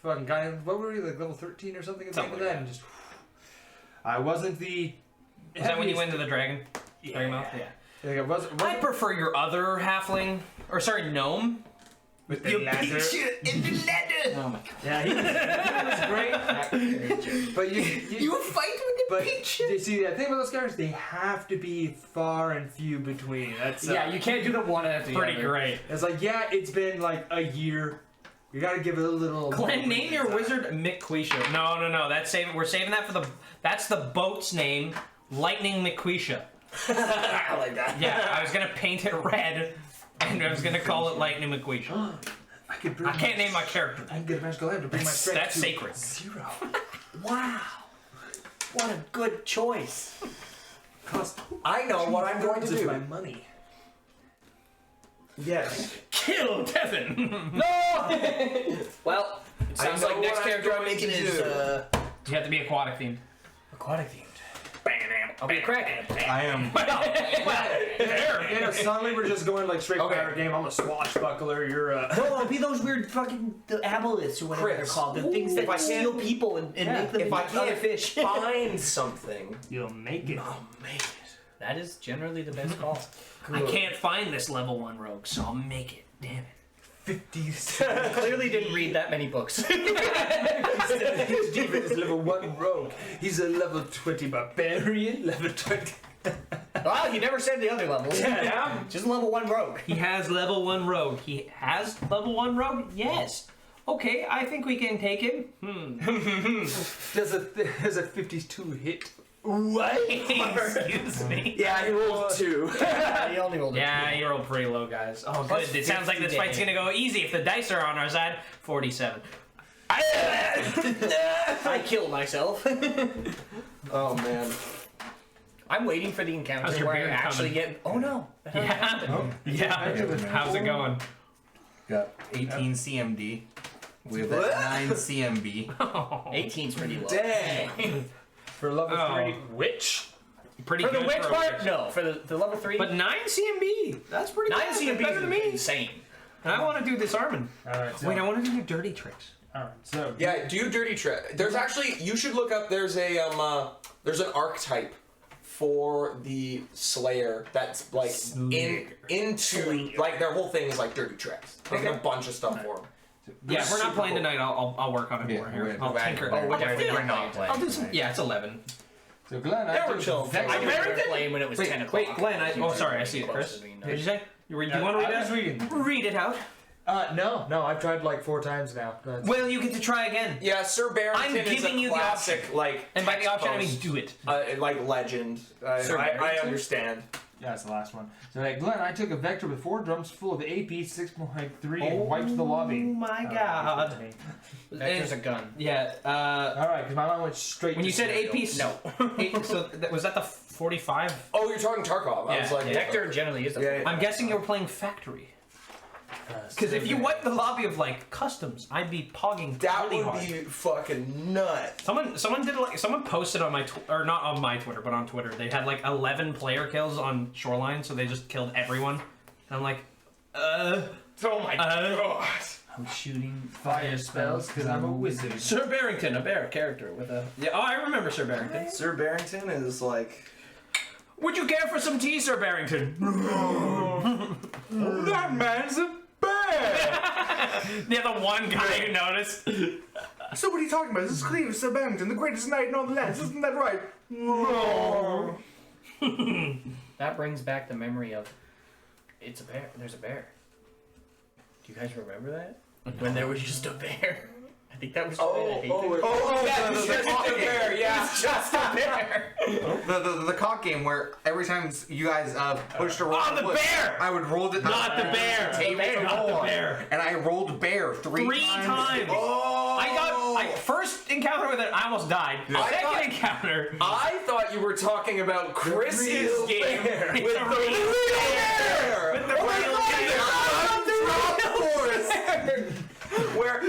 Fucking guy, what were we, like level 13 or something at the end of that? And just, I wasn't the. Is that when you went to the dragon? Yeah. Dragon mouth? Yeah. Like I wasn't I prefer your other halfling, or sorry, gnome. with the ladder. in the ladder. Oh my god. Yeah, he was great. But you were fighting with the but peach. you see, the thing about those characters, they have to be far and few between. That's Yeah, you can't do the one after the Pretty other. great. It's like, yeah, it's been like a year. You gotta give it a little. Glenn, name your wizard McQuisha. No. That's saving. We're saving that for the. That's the boat's name, Lightning McQuisha. I like that. Yeah, I was gonna paint it red, and I was gonna call it Lightning McQuisha. I can't name my character. I can get a magical hand to bring my strength That's to sacred. 0. Wow. What a good choice. Cost I know what I'm going to thirds of do. my money. Yes. Kill Devin. No! Well, it sounds I like know next what I'm character I'm going making to is do. You have to be aquatic themed. aquatic themed. I'll be a kraken. I am. Yeah, suddenly we're just going like straight fire game. I'm a swashbuckler. You're a. No, I'll be those weird fucking the aboliths or whatever they're Chris. called. The things that If I steal can't- people and make them If I into other can't fish. find something, You'll make it. I'll make it. That is generally the best call. I can't find this level 1 rogue, so I'll make it. Damn it. 50. Clearly didn't read that many books. His defense is level 1 rogue. He's a level 20 barbarian. Level 20. Well, he never said the other levels. Yeah. Just level 1 rogue. He has level 1 rogue. He has level 1 rogue? Yes. Okay, I think we can take him. Does a 52 hit? What? Excuse me. Yeah, he rolled 2. He only rolled a Yeah, two. you rolled pretty low, guys. Oh, Plus good. It sounds like this 50 fight's gonna go easy if the dice are on our side. 47. I killed myself. Oh man. I'm waiting for the encounter How's your where I beard actually coming? get. Oh no. Yeah. How's it going? Got 18 CMD. We have 9 CMB. 18's pretty low. Dang. For level Oh. 3 witch? Pretty For the good witch for a part, witch. no. For the level 3, But 9 CMB. That's pretty 9 good. That's CMB better is than me. insane. And I want to do disarming. Alright, so. Wait, I want to do your dirty tricks. Alright, so. Yeah, do dirty trick. There's actually you should look up. There's an archetype for the Slayer that's like into like their whole thing is like dirty tricks. There's a bunch of stuff for them. Yeah, if we're not playing tonight, I'll work on it more here. I'll tinker. Oh, we're definitely We're not not playing. I'll do some. Yeah, it's 11. So Glenn, They I were took chill. Vector- I remember playing when it was 10 o'clock. Wait, Glenn. You Sorry, were I see it, close Chris. to being What did you say? You want to read I was that? reading. Read it out. No, I've tried like 4 times now. Well, you get to try again. Yeah, Sir Barrington I'm is giving a you the classic like And by the text option, I mean post, do it. like legend. Sir I Barrington? understand. Yeah, that's the last one. So, like, Glenn, I took a Vector with 4 drums full of AP 6.3 and wiped the lobby. Oh my god. Vector's a gun. Yeah. Alright, because my mind went straight When to you said zero. AP, no. So was that the 45? Oh, you're talking Tarkov. I was Yeah, like, yeah. Vector generally is a Yeah, I'm guessing you were playing Factory. Because if you wiped the lobby of like customs, I'd be pogging that really would hard. be fucking nuts. Someone posted on my or not on my Twitter, but on Twitter. They had like 11 player kills on Shoreline, so they just killed everyone. And I'm like, Oh my god. I'm shooting fire spells because I'm a wizard. Sir Barrington, a bear character with a I remember Sir Barrington. Sir Barrington is like. Would you care for some tea, Sir Barrington? That man's a bear! They're the one guy who noticed. So what are you talking about? This is Cleveland, Sir Barrington, the greatest knight in all the lands. Isn't that right? That brings back the memory of it's a bear. There's a bear. Do you guys remember that? When there was just a bear. I think that was the way I hated it. Yeah, it's just a bear. Yeah, It's just a bear. The cock game where every time you guys pushed a roll, Oh, the bear! I would roll it. Not the bear! Not the bear! And I rolled bear 3 times! Oh. First encounter with it, I almost died. Second encounter, I thought you were talking about Chris's game It's with a the real real bear. with the real bear. drop forest. Where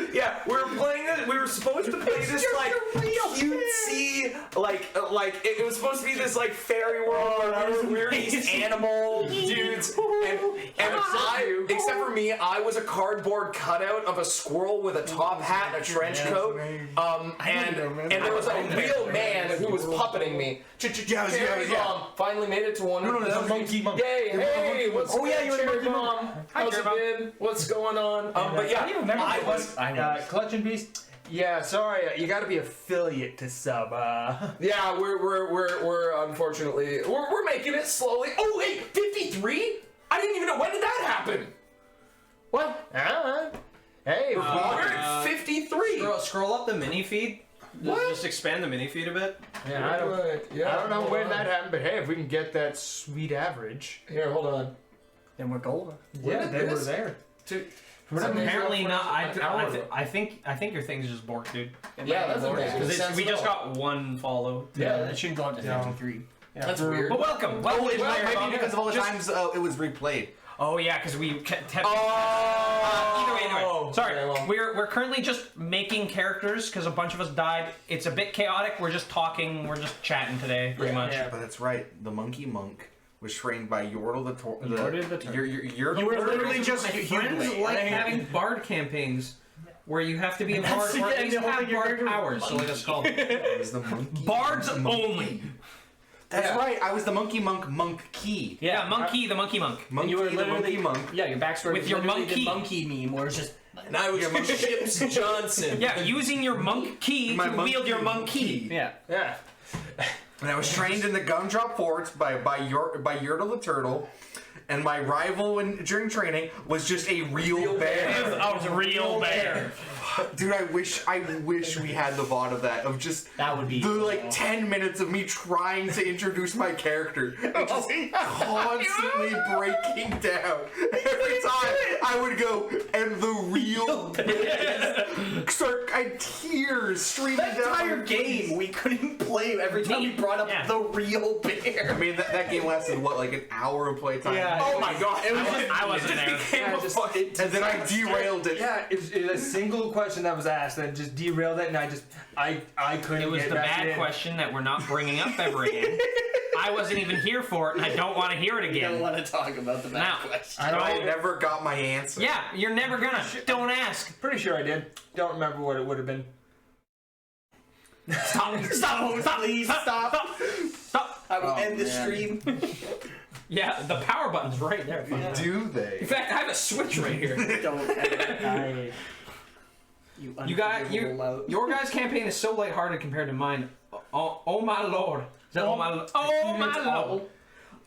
we were playing it. We were supposed to play this like cutesy, like it was supposed to be this like fairy world where we were these animal dudes, and I, except for me, I was a cardboard cutout of a squirrel with a top hat and a trench coat, and there was a real man who was puppeting me. Finally made it to one. No, there's a monkey. Yay! Hey, what's Oh yeah, you're a monkey monk. how's it been? What's going on? But yeah, I was. Clutch and Beast. Yeah, sorry, you got to be affiliate to sub. Yeah, we're unfortunately we're making it slowly. Oh wait, 53? I didn't even know, when did that happen? What? Hey, We're at 53. Scroll up the mini feed. What? Just expand the mini feed a bit. yeah, I don't know when that happened, but hey, if we can get that sweet average, Here, hold on. Then we're golden. yeah, did they were this? there. Apparently not. I think your thing's just borked, dude. Yeah, that's amazing. Because we just got one follow. Yeah, it shouldn't go up to 53. That's weird. But welcome. Oh, maybe Welcome. because of all the times it was replayed. Oh yeah, because we kept. Oh. Either way. Sorry, Okay, well. we're currently just making characters because a bunch of us died. It's a bit chaotic. We're just talking. We're just chatting today, pretty much. But that's right. The monkey monk was trained by Yordle the Turtle. You were literally just friends like having bard campaigns where you have to be a bard or at least have bard powers. So it's called It was the monkey. bards only. That's right. I was the monkey monk key. Yeah, monkey the monkey monk. Monkey You were the literally- monkey monk. Yeah, your backstory With was your literally monkey. the monkey meme where it's just And I was Chips Johnson. Yeah, using your monk key My to wield your monk key. yeah. And I was trained in the gumdrop forts by Yordle the Turtle, and my rival during training was just a real bear. A real bear. Dude, I wish we had the VOD of that, of just That would be the like 10 minutes of me trying to introduce my character and just constantly breaking down. Every time I would go, and the real bear. I had tears streaming That down. entire game we couldn't play every time we brought up the real bear. I mean, that game lasted, what, like an hour of playtime? Yeah. Oh my god. It was I wasn't there. And then I derailed it. Yeah, it's a single question that was asked that just derailed it, and I couldn't. It was get the back bad in. question that we're not bringing up ever again. I wasn't even here for it, and I don't want to hear it I again. don't want to talk about the bad Now. question. I never got my answer. Yeah, you're never gonna. Don't ask. Pretty sure I did. Don't remember what it would have been. Stop! Please stop! I will end the stream. Yeah, the power button's right there. Do In they? fact, I have a switch right here. Don't ever. You got your guys' campaign is so lighthearted compared to mine. Oh my lord! Is that oh my lord?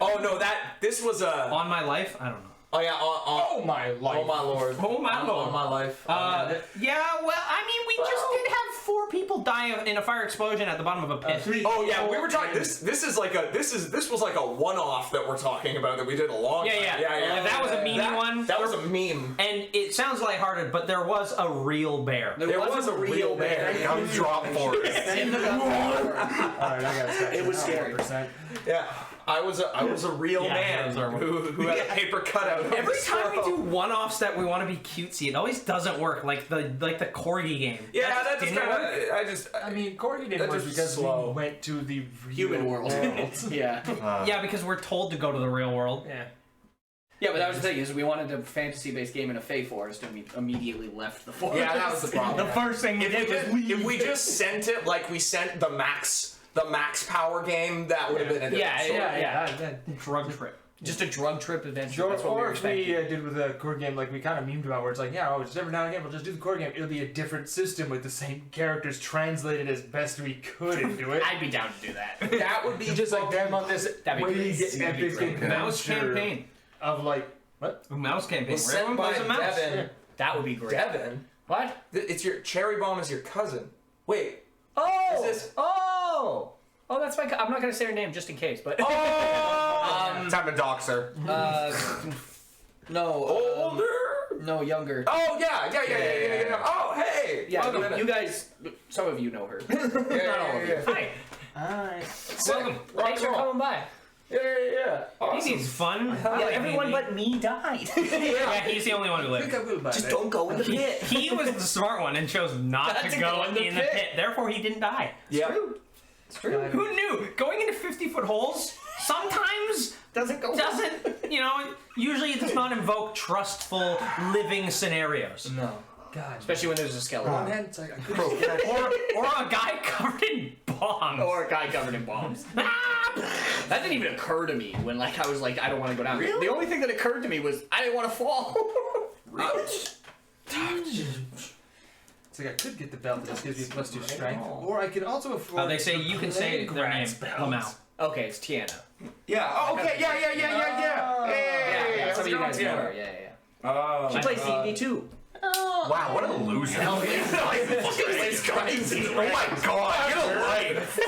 Oh no, this was a. On my life? I don't know. Oh yeah, Oh my life! oh my lord. Oh my lord! On my life. Yeah, well, I mean, we just did have 4 people die in a fire explosion at the bottom of a pit. Oh yeah, we were talking. This was like a one-off that we're talking about that we did a long time. Yeah. That was a meme one. That was a meme. And it sounds lighthearted, but there was a real bear. There was a real bear. Gumdrop forest. In the Alright, I got It was scary. Yeah, I was a real man those are- who had a paper cutout. of Every the time we do squirrel. one-offs that we want to be cutesy, it always doesn't work. Like the corgi game. Yeah, that just didn't kind work. of. I mean, Corgi didn't That work just because slow. we went to the real Human world. Yeah. Yeah, because we're told to go to the real world. Yeah. Yeah, but that was the thing, is we wanted a fantasy-based game in a Fey forest, and we immediately left the forest. Yeah, that was the problem. The first thing we did was leave. If we just sent it like we sent the max power game, that would have been a different story. Yeah. drug trip. Just a drug trip adventure. Or, That's what we were if we expecting. did with a core game like we kind of memed about, where it's like, just every now and again we'll just do the core game. It'll be a different system with the same characters translated as best we could into it. I'd be down to do that. That would be Just like them on this That'd be crazy great. epic adventure Mouse campaign. of like what? Mouse campaign. was Where sent everyone by plays a mouse. Devin. That would be great. Devin. What? It's your Cherry Bomb is your cousin. Wait. Oh! Is this- Oh, that's my. I'm not gonna say her name just in case, but. Time to dox her. No. Older. No, younger. Oh yeah. Oh hey. Yeah, Welcome. you guys. Some of you know her. Yeah. Hi. Alright. Welcome. Thanks for coming by. Yeah. Awesome. He's fun. Yeah, everyone but me died. Yeah, he's the only one who I think lived. I will buy Just that. don't go in the pit. He was the smart one and chose not to go in the pit. Therefore, he didn't die. Yeah. It's true. Who knew? Going into 50-foot holes sometimes Doesn't go. usually it does not invoke trustful living scenarios. No. God. Especially when there's a skeleton. On one hand, it's like I could Or a guy covered in bombs. Or a guy covered in bombs. That didn't even occur to me when I was like, I don't want to go down. Really? The only thing that occurred to me was I didn't want to fall. It's like I could get the belt that just gives me +2 strength, or I could also afford. They say the you can say their name, Plague Grants Lamau. Okay, it's Tiana. Yeah. Oh, okay. Yeah. Yeah, some of you guys know Yeah. her. Yeah. Oh. She plays D&D too. Wow, what a loser. Oh my god, get a life.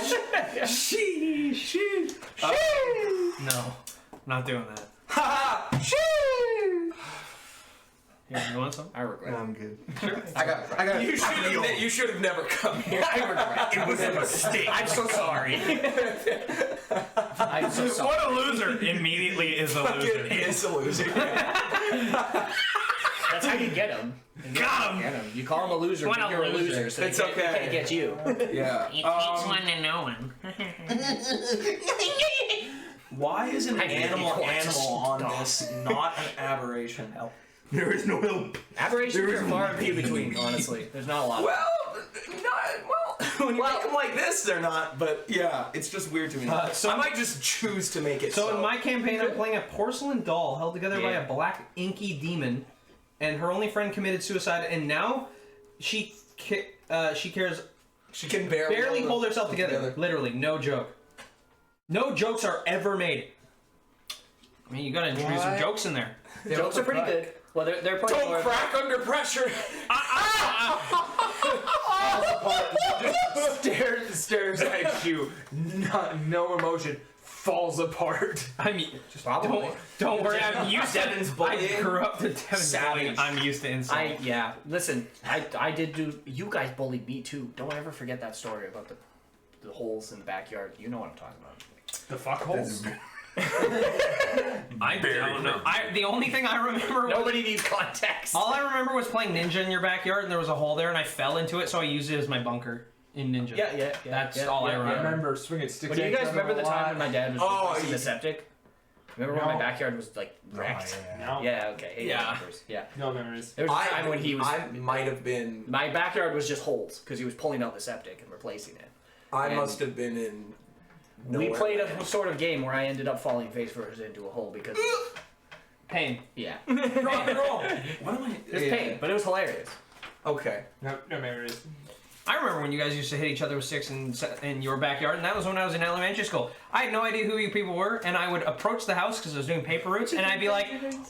No, not doing that. Here, you want some? I regret it. I'm good. I got You should have never come here. I regret it was a mistake. I'm so sorry. I'm so sorry. What a loser! Immediately is a loser. Is a loser. That's how you get him. Got him! Get him. You call him a loser, What but a you're a loser. loser, so It's he can't okay. get you. Yeah. It takes one to know him. Why is an I need animal to be on this not an aberration? There is no help. Aberrations are far and few between, honestly. There's not a lot. Well, when you make them like this, they're not. But yeah, it's just weird to me. So- I might just choose to make it. So in my campaign, I'm playing a porcelain doll held together by a black inky demon, and her only friend committed suicide, and now she cares she can barely hold herself together. Literally, no joke. No jokes are ever made. I mean, you gotta introduce some jokes in there. Jokes are pretty good. Well, they're playing Don't crack under pressure. stares at you, no emotion, falls apart. I mean, Probably. don't worry. I'm used to Devin's bullying. I grew up to Devin's Savage. bullying. I'm used to insult. Listen, I did do. You guys bullied me too. Don't ever forget that story about the holes in the backyard. You know what I'm talking about. The fuck holes. I don't know. The only thing I remember. Nobody needs context. All I remember was playing Ninja in your backyard, and there was a hole there, and I fell into it, so I used it as my bunker in Ninja. Yeah. That's all I remember. I remember swinging sticks. But do you guys remember the time when my dad was replacing the septic? Remember when my No. backyard was like wrecked? No. Yeah. Okay. Hey, Yeah. remembers. Yeah. No memories. There was a time when he was. I might have been. My backyard was just holes because he was pulling out the septic and replacing it. I And must have been in. We nowhere played land. a sort of game where I ended up falling face first into a hole because. Pain. Yeah. Rock and roll. What am I? It was pain, but it was hilarious. Okay. No memories. I remember when you guys used to hit each other with sticks in your backyard, and that was when I was in elementary school. I had no idea who you people were, and I would approach the house because I was doing paper routes, and I'd be like,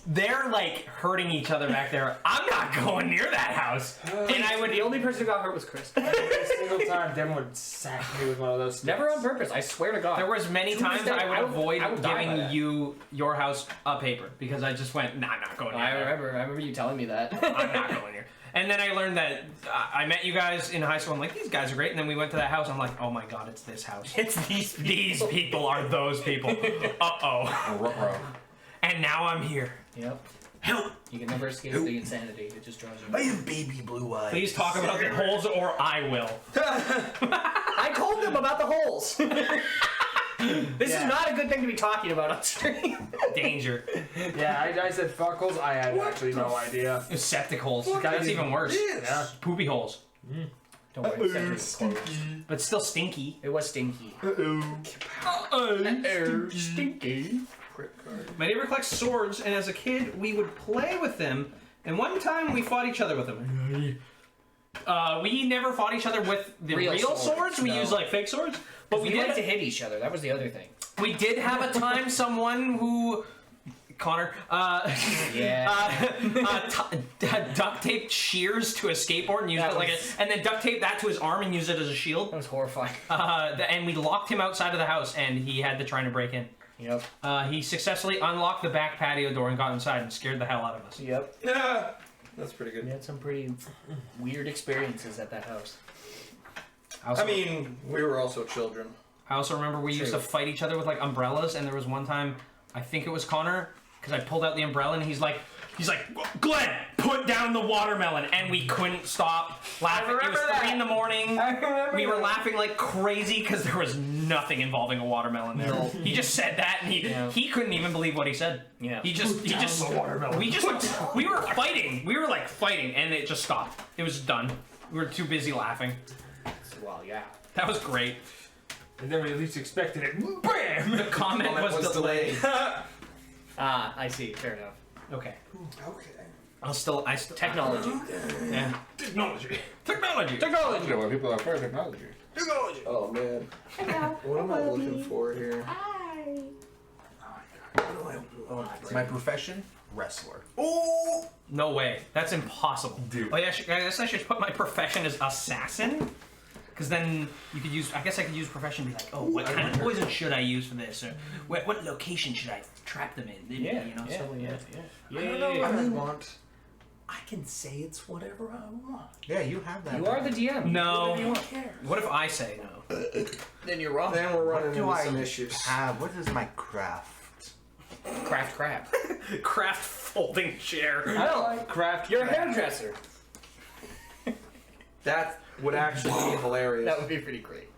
they're like hurting each other back there. I'm not going near that house. And I would. The only person who got hurt was Chris. Every single time, Devin would sack me with one of those sticks. Never on purpose. I swear to God. There was many To this times day, I would avoid I would die by giving that. you your house a paper because I just went, nah, I'm not going near I there. remember you telling me that. I'm not going here. And then I learned that I met you guys in high school. I'm like, these guys are great. And then we went to that house. I'm like, oh my god, it's this house. It's these people. These people are those people. Uh-oh. And now I'm here. Yep. Help! You can never escape the insanity. It just drives you. I have baby blue eyes. Please talk about the holes or I will. I told them about the holes. This is not a good thing to be talking about on stream. Danger. Yeah, I said fuck holes. I had actually no idea. Septic holes. That's even worse. Yeah. Poopy holes. Don't worry, septic was closed. But still stinky. It was stinky. Stinky. My neighbor collects swords, and as a kid, we would play with them. And one time, we fought each other with them. We never fought each other with the real swords. We no. used like fake swords. But We like to hit each other. That was the other thing. We did have a time someone who, Connor, duct taped shears to a skateboard and used That it like was- and then duct taped that to his arm and used it as a shield. That was horrifying. And we locked him outside of the house, and he had to try to break in. Yep. He successfully unlocked the back patio door and got inside and scared the hell out of us. Yep. Yeah. That's pretty We good. had some pretty weird experiences at that house. I mean, we were also children. I also remember we used to fight each other with like umbrellas, and there was one time, I think it was Connor, because I pulled out the umbrella and he's like, Glenn, put down the watermelon, and we couldn't stop laughing. It was 3 in the morning. We were laughing like crazy because there was nothing involving a watermelon there. No. He just said that, and he couldn't even believe what he said. Yeah. He just the watermelon. We were fighting. We were like fighting, and it just stopped. It was done. We were too busy laughing. Well, yeah. That was great. And then we at least expected it. Bam! The comment was delayed. I see. Fair enough. Okay. Okay. I still Technology. Yeah. Technology. Yeah, well, people are afraid of technology. Oh man. Hello. What am I looking for here? Hi. My profession? Wrestler. Oh! No way. That's impossible. Dude. Oh yeah, I guess I should put my profession as assassin. Because then you could use, I guess I could use profession and be like, oh, what kind of poison should I use for this? Or what location should I trap them in? Yeah, you know, stuff like that. I don't know what I want. I can say it's whatever I want. Yeah, you have that. You are the DM. No. You don't care. What if I say no? Then you're wrong. Then we're running Do into I some issues. have? What is my craft? Craft crap. Craft folding chair. I don't like craft. You're a hairdresser. That would actually be hilarious. That would be pretty great.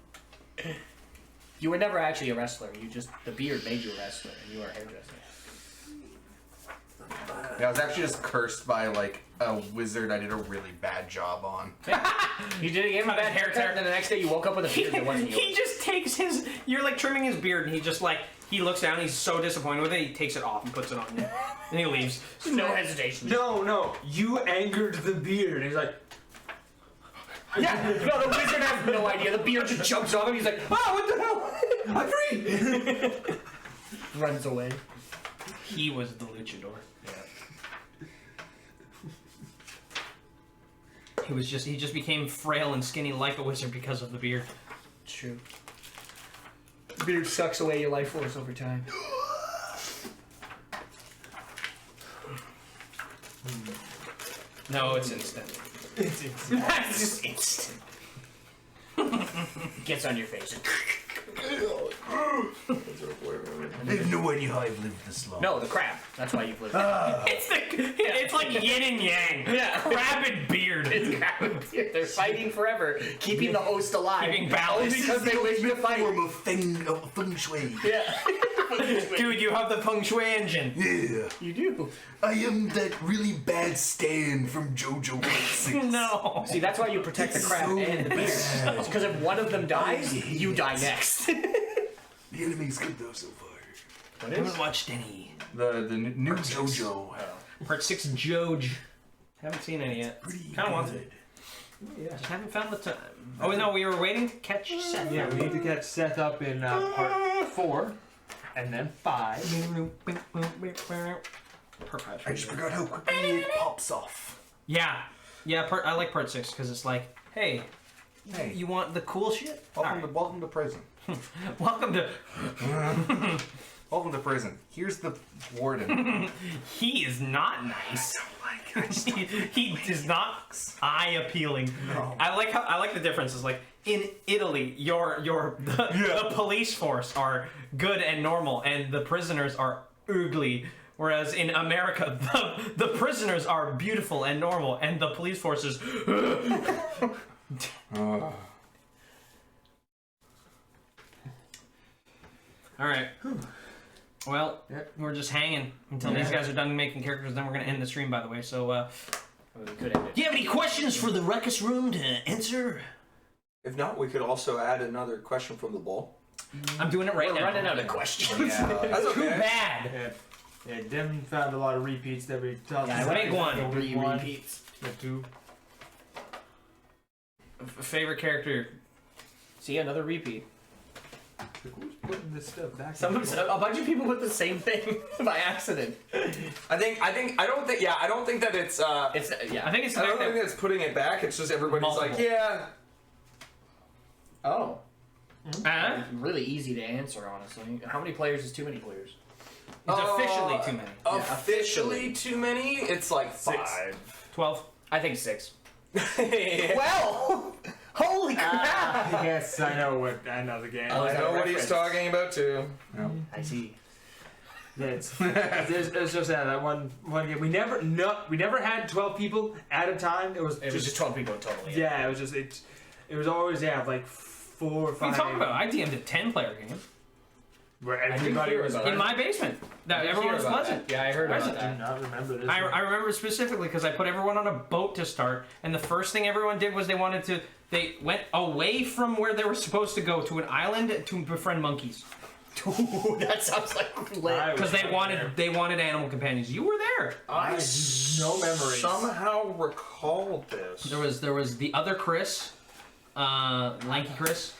You were never actually a wrestler. The beard made you a wrestler, and you are a hairdresser. Yeah, I was actually just cursed by like a wizard I did a really bad job on. You did get him a bad haircut, and then the next day you woke up with a beard that wasn't yours. He just takes his, you're like trimming his beard, and he just like, he looks down, he's so disappointed with it, he takes it off and puts it on you. And he leaves. No hesitation. No, you angered the beard. He's like, Yeah, no, the wizard has no idea. The beard just jumps off him. He's like, oh, what the hell? I'm free. Runs away. He was the luchador. He just became frail and skinny like a wizard because of the beard. True. The beard sucks away your life force over time. No, it's instant. It's instant. That's just instant. Gets on your face. I have no idea how I've lived this long. No, the crab. That's why you've lived. It's like yin and yang. Yeah. Crab and beard. It's crab and beard. They're fighting forever, keeping the host alive. Keeping balance. Only because they wish to fight. Form of feng shui. Yeah. Dude, you have the feng shui engine. Yeah. You do. I am that really bad Stan from JoJo 6. No. See, that's why you protect the crab so and the beard. bad. Because if one of them dies, you die next. The enemy's good though so far. I haven't watched any. The new JoJo. Part 6 Joj. Haven't seen any yet. Pretty Kind of want to. good. Just haven't found the time. Oh no, we were waiting to catch Seth. yeah, we need to catch Seth up in part 4, and then 5. I just forgot how quickly it pops off. Yeah. I like part 6 because it's like, hey, you want the cool shit? Welcome to prison. Welcome to. Welcome to prison. Here's the warden. He is not nice. I don't like it. he is not eye appealing. No. I like the differences. Like in Italy, the police force are good and normal, and the prisoners are ugly. Whereas in America, the prisoners are beautiful and normal, and the police force is. All right. Well, we're just hanging until these guys are done making characters. Then we're gonna end the stream, by the way. So, We could end it. do you have any questions for the Ruckus room to answer? If not, we could also add another question from the bowl. I'm doing it right We're now. running out of questions. That's Too okay. bad. Yeah, Dim found a lot of repeats that we talked Yeah, about. big one. Three repeats. The 2. Favorite character? See, another repeat. Who's putting this stuff back? A bunch of people put the same thing by accident. I don't think that it's It's I think it's the I fact don't think that that's putting it back. It's just everybody's like, Multiple. yeah. Oh. Huh? Really easy to answer, honestly. How many players is too many players? It's officially too many. Officially too many? It's like 5. 12. I think 6. Yeah. Well, holy crap! Yes, I know the game. I know what he's talking about too. Yep. I see. Yeah, it's just that one game. We never had 12 people at a time. It was just 12 people in total. Yeah, it was just it was always like 4 or 5. What are you talking about? I DM'd a 10-player game. Where everybody was in my basement. That everyone was present. Yeah, I heard about I do not remember this. I remember specifically because I put everyone on a boat to start, and the first thing everyone did was they went away from where they were supposed to go to an island to befriend monkeys. Ooh, that sounds like because they wanted animal companions. You were there. I have no memories. Somehow recall this. There was the other Chris, lanky Chris.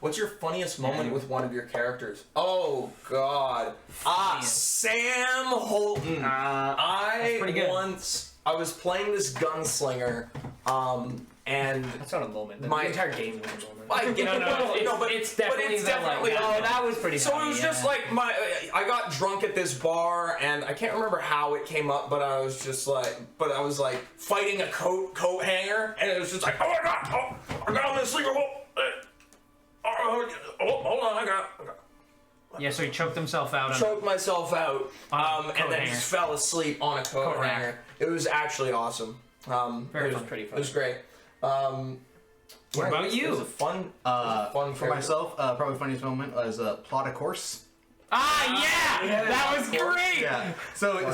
What's your funniest moment with one of your characters? Oh God! Sam Holton. I was playing this gunslinger, and that's not a moment. The my entire game was a moment. I get but it's definitely. Oh, that was pretty. So funny, it was just like I got drunk at this bar, and I can't remember how it came up, but I was like fighting a coat hanger, and it was just like, oh my God, I got on this sleeper. Hold on, I got. Yeah, so he choked himself out. Choked myself out, and then just fell asleep on a coat hanger. It was actually awesome. Pretty funny. It was great. What about you? It was a fun for myself. Probably funniest moment was plot a course. Yeah, that was great. Yeah, so it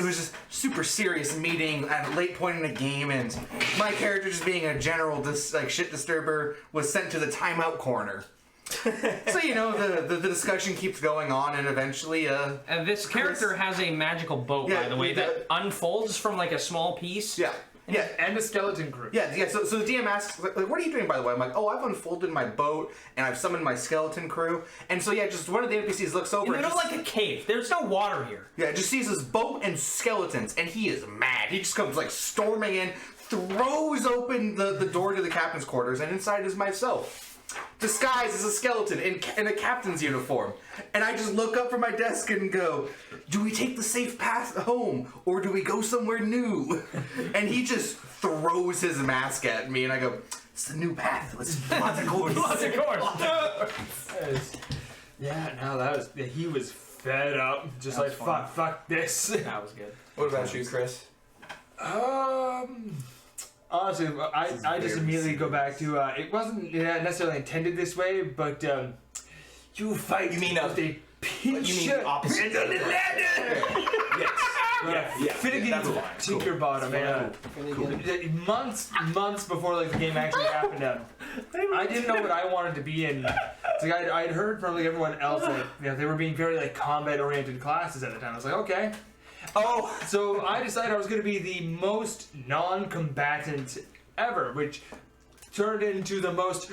was just super serious meeting at a late point in the game, and my character, just being a general shit disturber, was sent to the timeout corner. So the discussion keeps going on, and eventually and this character has a magical boat, by the way, that unfolds from like a small piece. Yeah, and a skeleton crew. Yeah. So the DM asks, like, what are you doing, by the way? I'm like, oh, I've unfolded my boat, and I've summoned my skeleton crew. And so, just one of the NPCs looks over. In the middle of like a cave. There's no water here. Yeah, just sees his boat and skeletons, and he is mad. He just comes, like, storming in, throws open the door to the captain's quarters, and inside is myself, disguised as a skeleton in a captain's uniform. And I just look up from my desk and go, do we take the safe path home, or do we go somewhere new? And he just throws his mask at me, and I go, it's the new path. Let's plot the course. Yeah, no, that was... He was fed up. Just like, fuck this. That was good. What about you, Chris? Honestly, I just immediately go back to, it wasn't necessarily intended this way, but, you fight with a pincher. You mean opposite? Yes. Finnegan Tinkerbottom. Months before the game actually happened, I didn't know what I wanted to be in. It's like I'd heard from everyone else that they were being very combat-oriented classes at the time. I was like, okay. So I decided I was going to be the most non-combatant ever, which turned into the most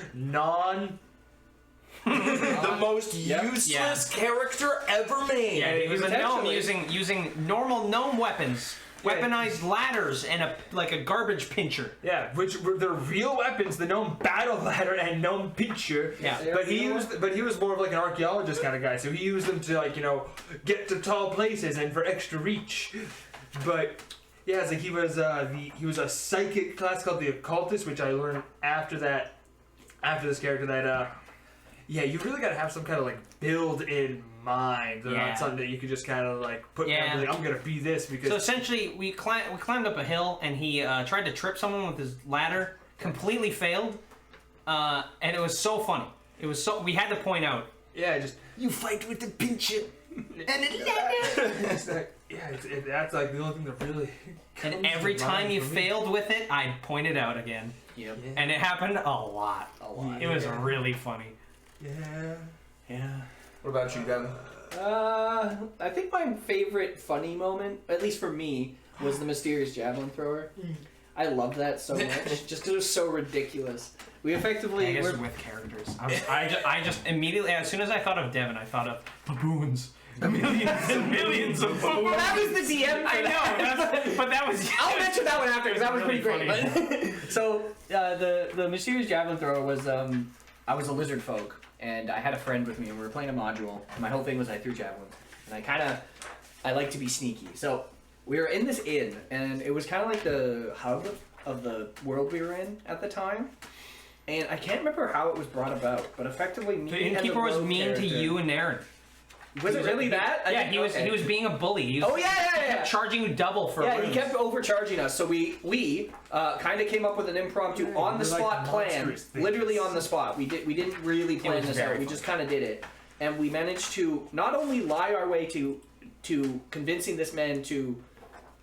the most useless character ever made. Yeah, he was a gnome using normal gnome weapons. Weaponized ladders and a garbage pincher. Yeah, which were the real weapons, the gnome battle ladder and gnome pincher. Yeah. But he was more of an archaeologist kind of guy, so he used them to get to tall places and for extra reach. But yeah, it's he was a psychic class called the occultist, which I learned after this character that you really gotta have some kind of build in mind. Not something that you could just kind of put down. I'm gonna be this because. So essentially, we climbed up a hill, and he tried to trip someone with his ladder. Completely failed, and it was so funny. It was so we had to point out. Yeah, just you fight with the pincher and the ladder. That's the only thing that really. And every time you failed with it, I'd point it out again. Yep. Yeah. And it happened a lot. It was really funny. Yeah. What about you, Devin? I think my favorite funny moment, at least for me, was the mysterious javelin thrower. I loved that so much, just because it was so ridiculous. We effectively were with characters. I just immediately, as soon as I thought of Devin, I thought of baboons. Millions and millions of baboons. Well, that was the DM. I know, but that was. I'll mention that one after because that was really pretty great. But, so the mysterious javelin thrower was I was a lizard folk. And I had a friend with me, and we were playing a module. My whole thing was I threw javelins, and I like to be sneaky. So we were in this inn, and it was kind of like the hub of the world we were in at the time. And I can't remember how it was brought about, but effectively me The and innkeeper was rogue mean to character- you and Aaron. Was it really that? Yeah, he was being a bully. He was, Oh, yeah. He kept charging you double for Yeah, rooms. he kept overcharging us, so we kind of came up with an impromptu on the spot plan, literally on the spot. We didn't really plan this out. We just kind of did it, and we managed to not only lie our way to convincing this man to.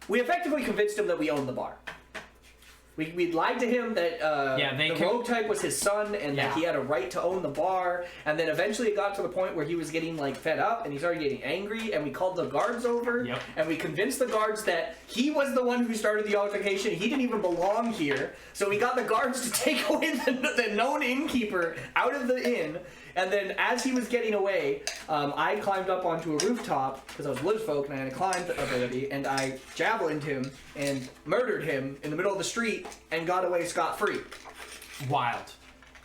We effectively convinced him that we owned the bar. We lied to him that the rogue type was his son and that he had a right to own the bar, and then eventually it got to the point where he was getting like fed up and he started getting angry, and we called the guards over and we convinced the guards that he was the one who started the altercation. He didn't even belong here, so we got the guards to take away the known innkeeper out of the inn. And then as he was getting away, I climbed up onto a rooftop because I was woodfolk and I had a climb ability, and I javelined him and murdered him in the middle of the street and got away scot-free. Wild.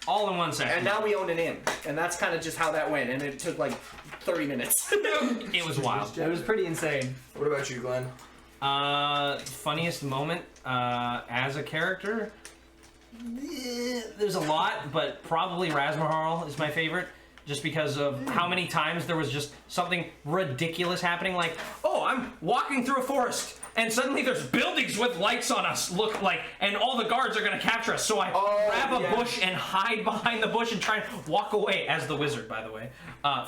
All in 1 second. And now we own an inn, and that's kind of just how that went, and it took like 30 minutes. It was wild. It was pretty insane. What about you, Glenn? Funniest moment as a character? There's a lot, but probably Razmahal is my favorite, just because of how many times there was just something ridiculous happening, like, oh, I'm walking through a forest, and suddenly there's buildings with lights on us, and all the guards are gonna capture us, so I grab a bush and hide behind the bush and try and walk away, as the wizard, by the way.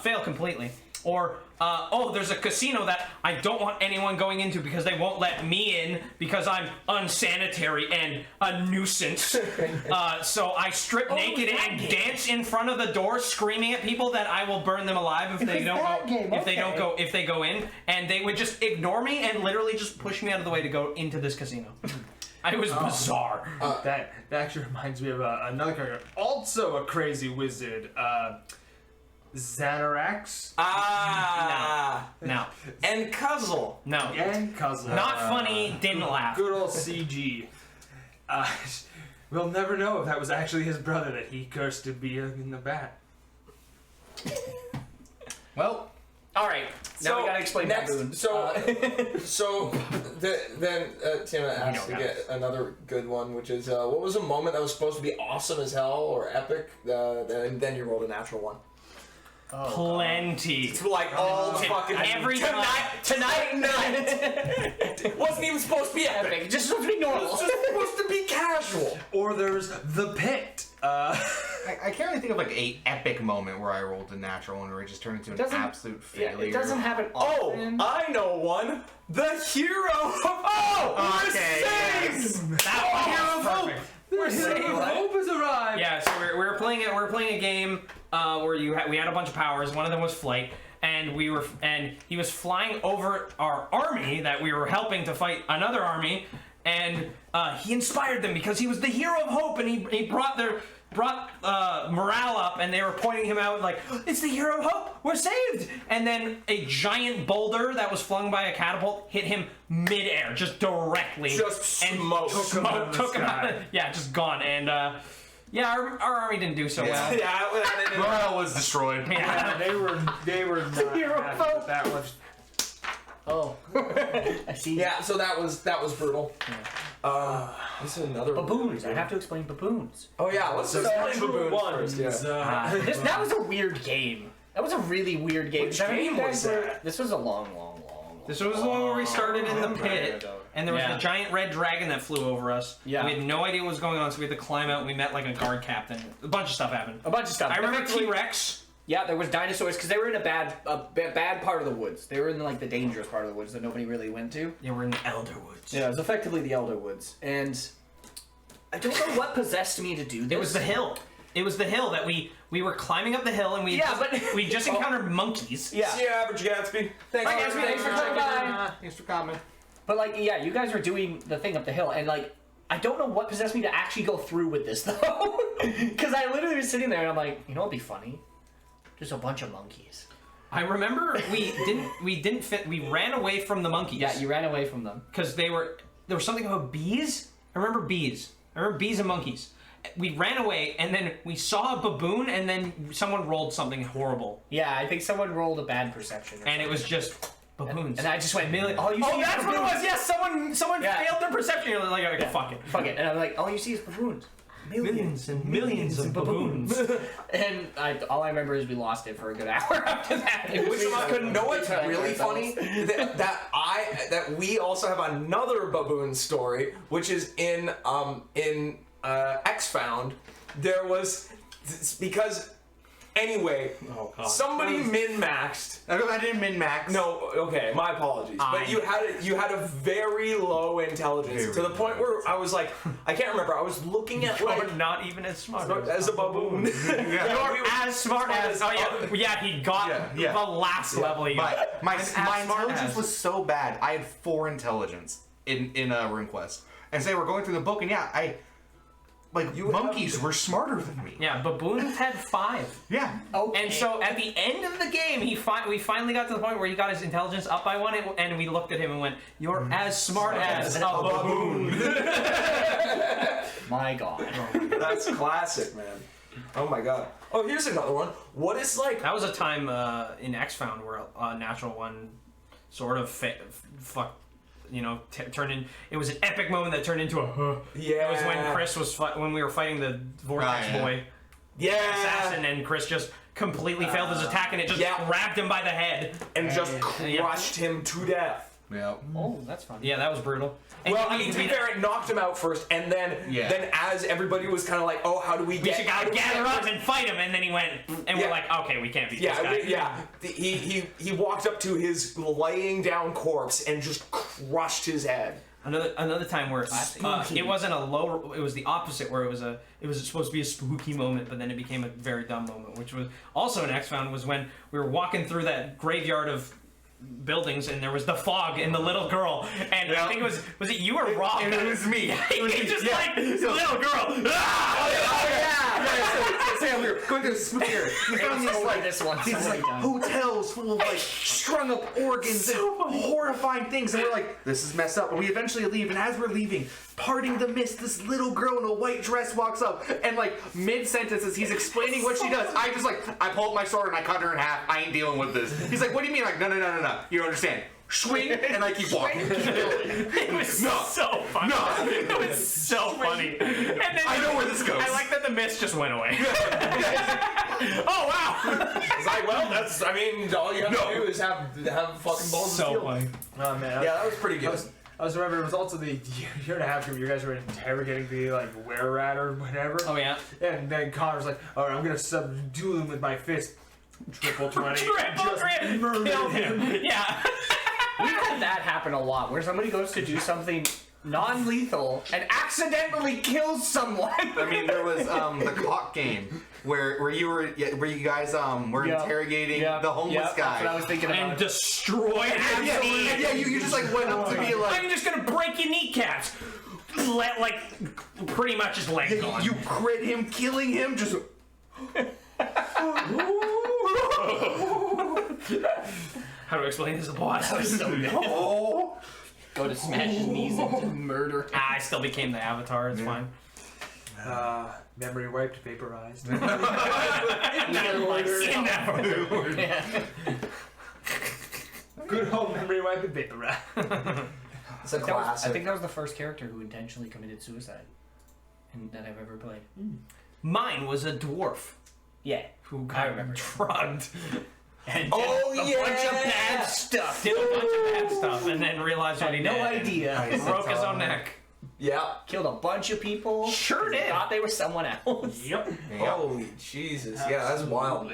Fail completely. Or, oh, there's a casino that I don't want anyone going into because they won't let me in because I'm unsanitary and a nuisance. So I strip naked and dance in front of the door, screaming at people that I will burn them alive if they go in, and they would just ignore me and literally just push me out of the way to go into this casino. It was bizarre. That actually reminds me of another character, also a crazy wizard. Xanarax? No. And Cuzzle. No. And Cuzzle. Not funny, didn't laugh. Good old CG. We'll never know if that was actually his brother that he cursed to be in the bat. Well, all right. Now we gotta explain next. baboons. Then Tina asked to get another good one, which is what was a moment that was supposed to be awesome as hell or epic, and then you rolled a natural one. Plenty. It's like all fucking every tonight it wasn't even supposed to be epic. It just supposed to be normal. It's just supposed to be casual. Or there's the pit. I can't really think of like a epic moment where I rolled a natural one where it just turned into an absolute failure. It doesn't happen often. Oh, I know one. The hero of Okay. saved. That one was perfect. We're saved. Hope has arrived. Yeah, so we're playing a game where we had a bunch of powers. One of them was flight, and he was flying over our army that we were helping to fight another army, and he inspired them because he was the hero of hope, and he brought morale up, and they were pointing him out like, it's the hero of hope, we're saved. And then a giant boulder that was flung by a catapult hit him midair, just directly, Just and took him out. Yeah, just gone. And our army didn't do so well. Yeah, morale was destroyed. Yeah. They were not happy with that one. Oh, I see. Yeah, so that was brutal. This is another Baboons. I have to explain baboons. Oh yeah, let's explain baboons first. Yeah. That was a weird game. That was a really weird game. Which game was that? This was a long. This was the one where we started in the pit, and there was Yeah. the giant red dragon that flew over us. Yeah. We had no idea what was going on, so we had to climb out, and we met like a guard captain. A bunch of stuff happened. A bunch of stuff. I remember Effectively- T-Rex. Yeah, there was dinosaurs because they were in a bad part of the woods. They were in like the dangerous part of the woods that nobody really went to. Yeah, we're in the Elder Woods. Yeah, it was effectively the Elder Woods, and I don't know what possessed me to do this. It was the hill. It was the hill that we were climbing up the hill, and we just encountered monkeys. Yeah. See you, Average Gatsby. Thanks for coming by. Thanks for coming. But like, yeah, you guys were doing the thing up the hill, and like, I don't know what possessed me to actually go through with this though, because I literally was sitting there and I'm like, you know what'd be funny? There's a bunch of monkeys. I remember we ran away from the monkeys. Yeah, you ran away from them. Because there was something about bees. I remember bees and monkeys. We ran away, and then we saw a baboon, and then someone rolled something horrible. Yeah, I think someone rolled a bad perception. And it was just baboons. And I just went, all you see oh, is that's what it baboons. was. Yes, someone failed their perception. You're like, okay, fuck it. Fuck it. And I'm like, all you see is baboons. millions and millions of baboons. And all I remember is we lost it for a good hour after that. Which you know what's really funny? That we also have another baboon story, which is in X-Found. There was because anyway, somebody min-maxed. I didn't min-max. No, okay, my apologies. But you had a very low intelligence to the point where I was like, I can't remember. I was looking at like not even as smart as a baboon. You're as smart as he got the last level. My intelligence was so bad. I had 4 intelligence in RuneQuest, and so we're going through the book, and monkeys were smarter than me. Yeah, baboons had 5. Yeah. Okay. And so at the end of the game, we finally got to the point where he got his intelligence up by 1, and we looked at him and went, "You're as smart as a baboon." My God. That's classic, man. Oh my God. Oh, here's another one. What is like? That was a time in X-Found where a natural one sort of turned in. It was an epic moment that turned into a. Yeah. It was when Chris was when we were fighting the Vortex boy. Yeah. Assassin, and Chris just completely failed his attack, and it just grabbed him by the head and just crushed him to death. Yeah. Oh, that's fun. Yeah, that was brutal. And well, I mean, to be fair, it knocked him out first, and then as everybody was kind of like, oh, how do we get? We should gather up and fight him, and then he went, and we're like, okay, we can't beat this guy. He walked up to his laying down corpse and just crushed his head. Another time where it wasn't a low, it was the opposite, where it was supposed to be a spooky moment, but then it became a very dumb moment, which was also an X-Found, was when we were walking through that graveyard of buildings, and there was the fog and the little girl, and I think was it you or Rob? It was me. He just like this little girl. Sam, we were going to the spooky area. We found these hotels full of strung up organs and horrifying things, and we're like, this is messed up. And we eventually leave, and as we're leaving, parting the mist, this little girl in a white dress walks up, and mid-sentence as he's explaining what she does, I just I pull up my sword and I cut her in half. I ain't dealing with this. He's like, what do you mean? Like, no. You don't understand. Swing, and I keep walking. It was so funny. It was so funny. And then I know where this goes. I like that the mist just went away. Oh wow! It's like, well, that's. I mean, all you have to do is have fucking balls of steel. Funny. Oh man. Yeah, that was pretty good. I was remember it was also the year and a half ago you guys were interrogating the were-rat or whatever. Oh yeah. And then Connor's like, all right, I'm gonna subdue him with my fist. Triple 20. Killed him. Yeah. We've had that happen a lot, where somebody goes to do something non-lethal and accidentally kills someone. I mean, there was the clock game where you guys were interrogating the homeless guy. That's what I was thinking about. And destroyed him. You just went up to me I'm just gonna break your kneecaps. Pretty much his leg gone. You crit him, killing him, just. How do I explain this to the boss? That was so good. Go to smash his knees into murder. I still became the avatar. It's fine. Memory wiped, vaporized. Good old memory wiped and vaporized. It's a classic. I think that was the first character who intentionally committed suicide that I've ever played. Mine was a dwarf. Yeah, who got drugged. And bunch of bad stuff. Did a bunch of bad stuff, and then realized what he did. No idea. Broke his own neck. Yeah. Killed a bunch of people. Sure did. Thought they were someone else. Yep. Holy Jesus. Yeah, that's wild.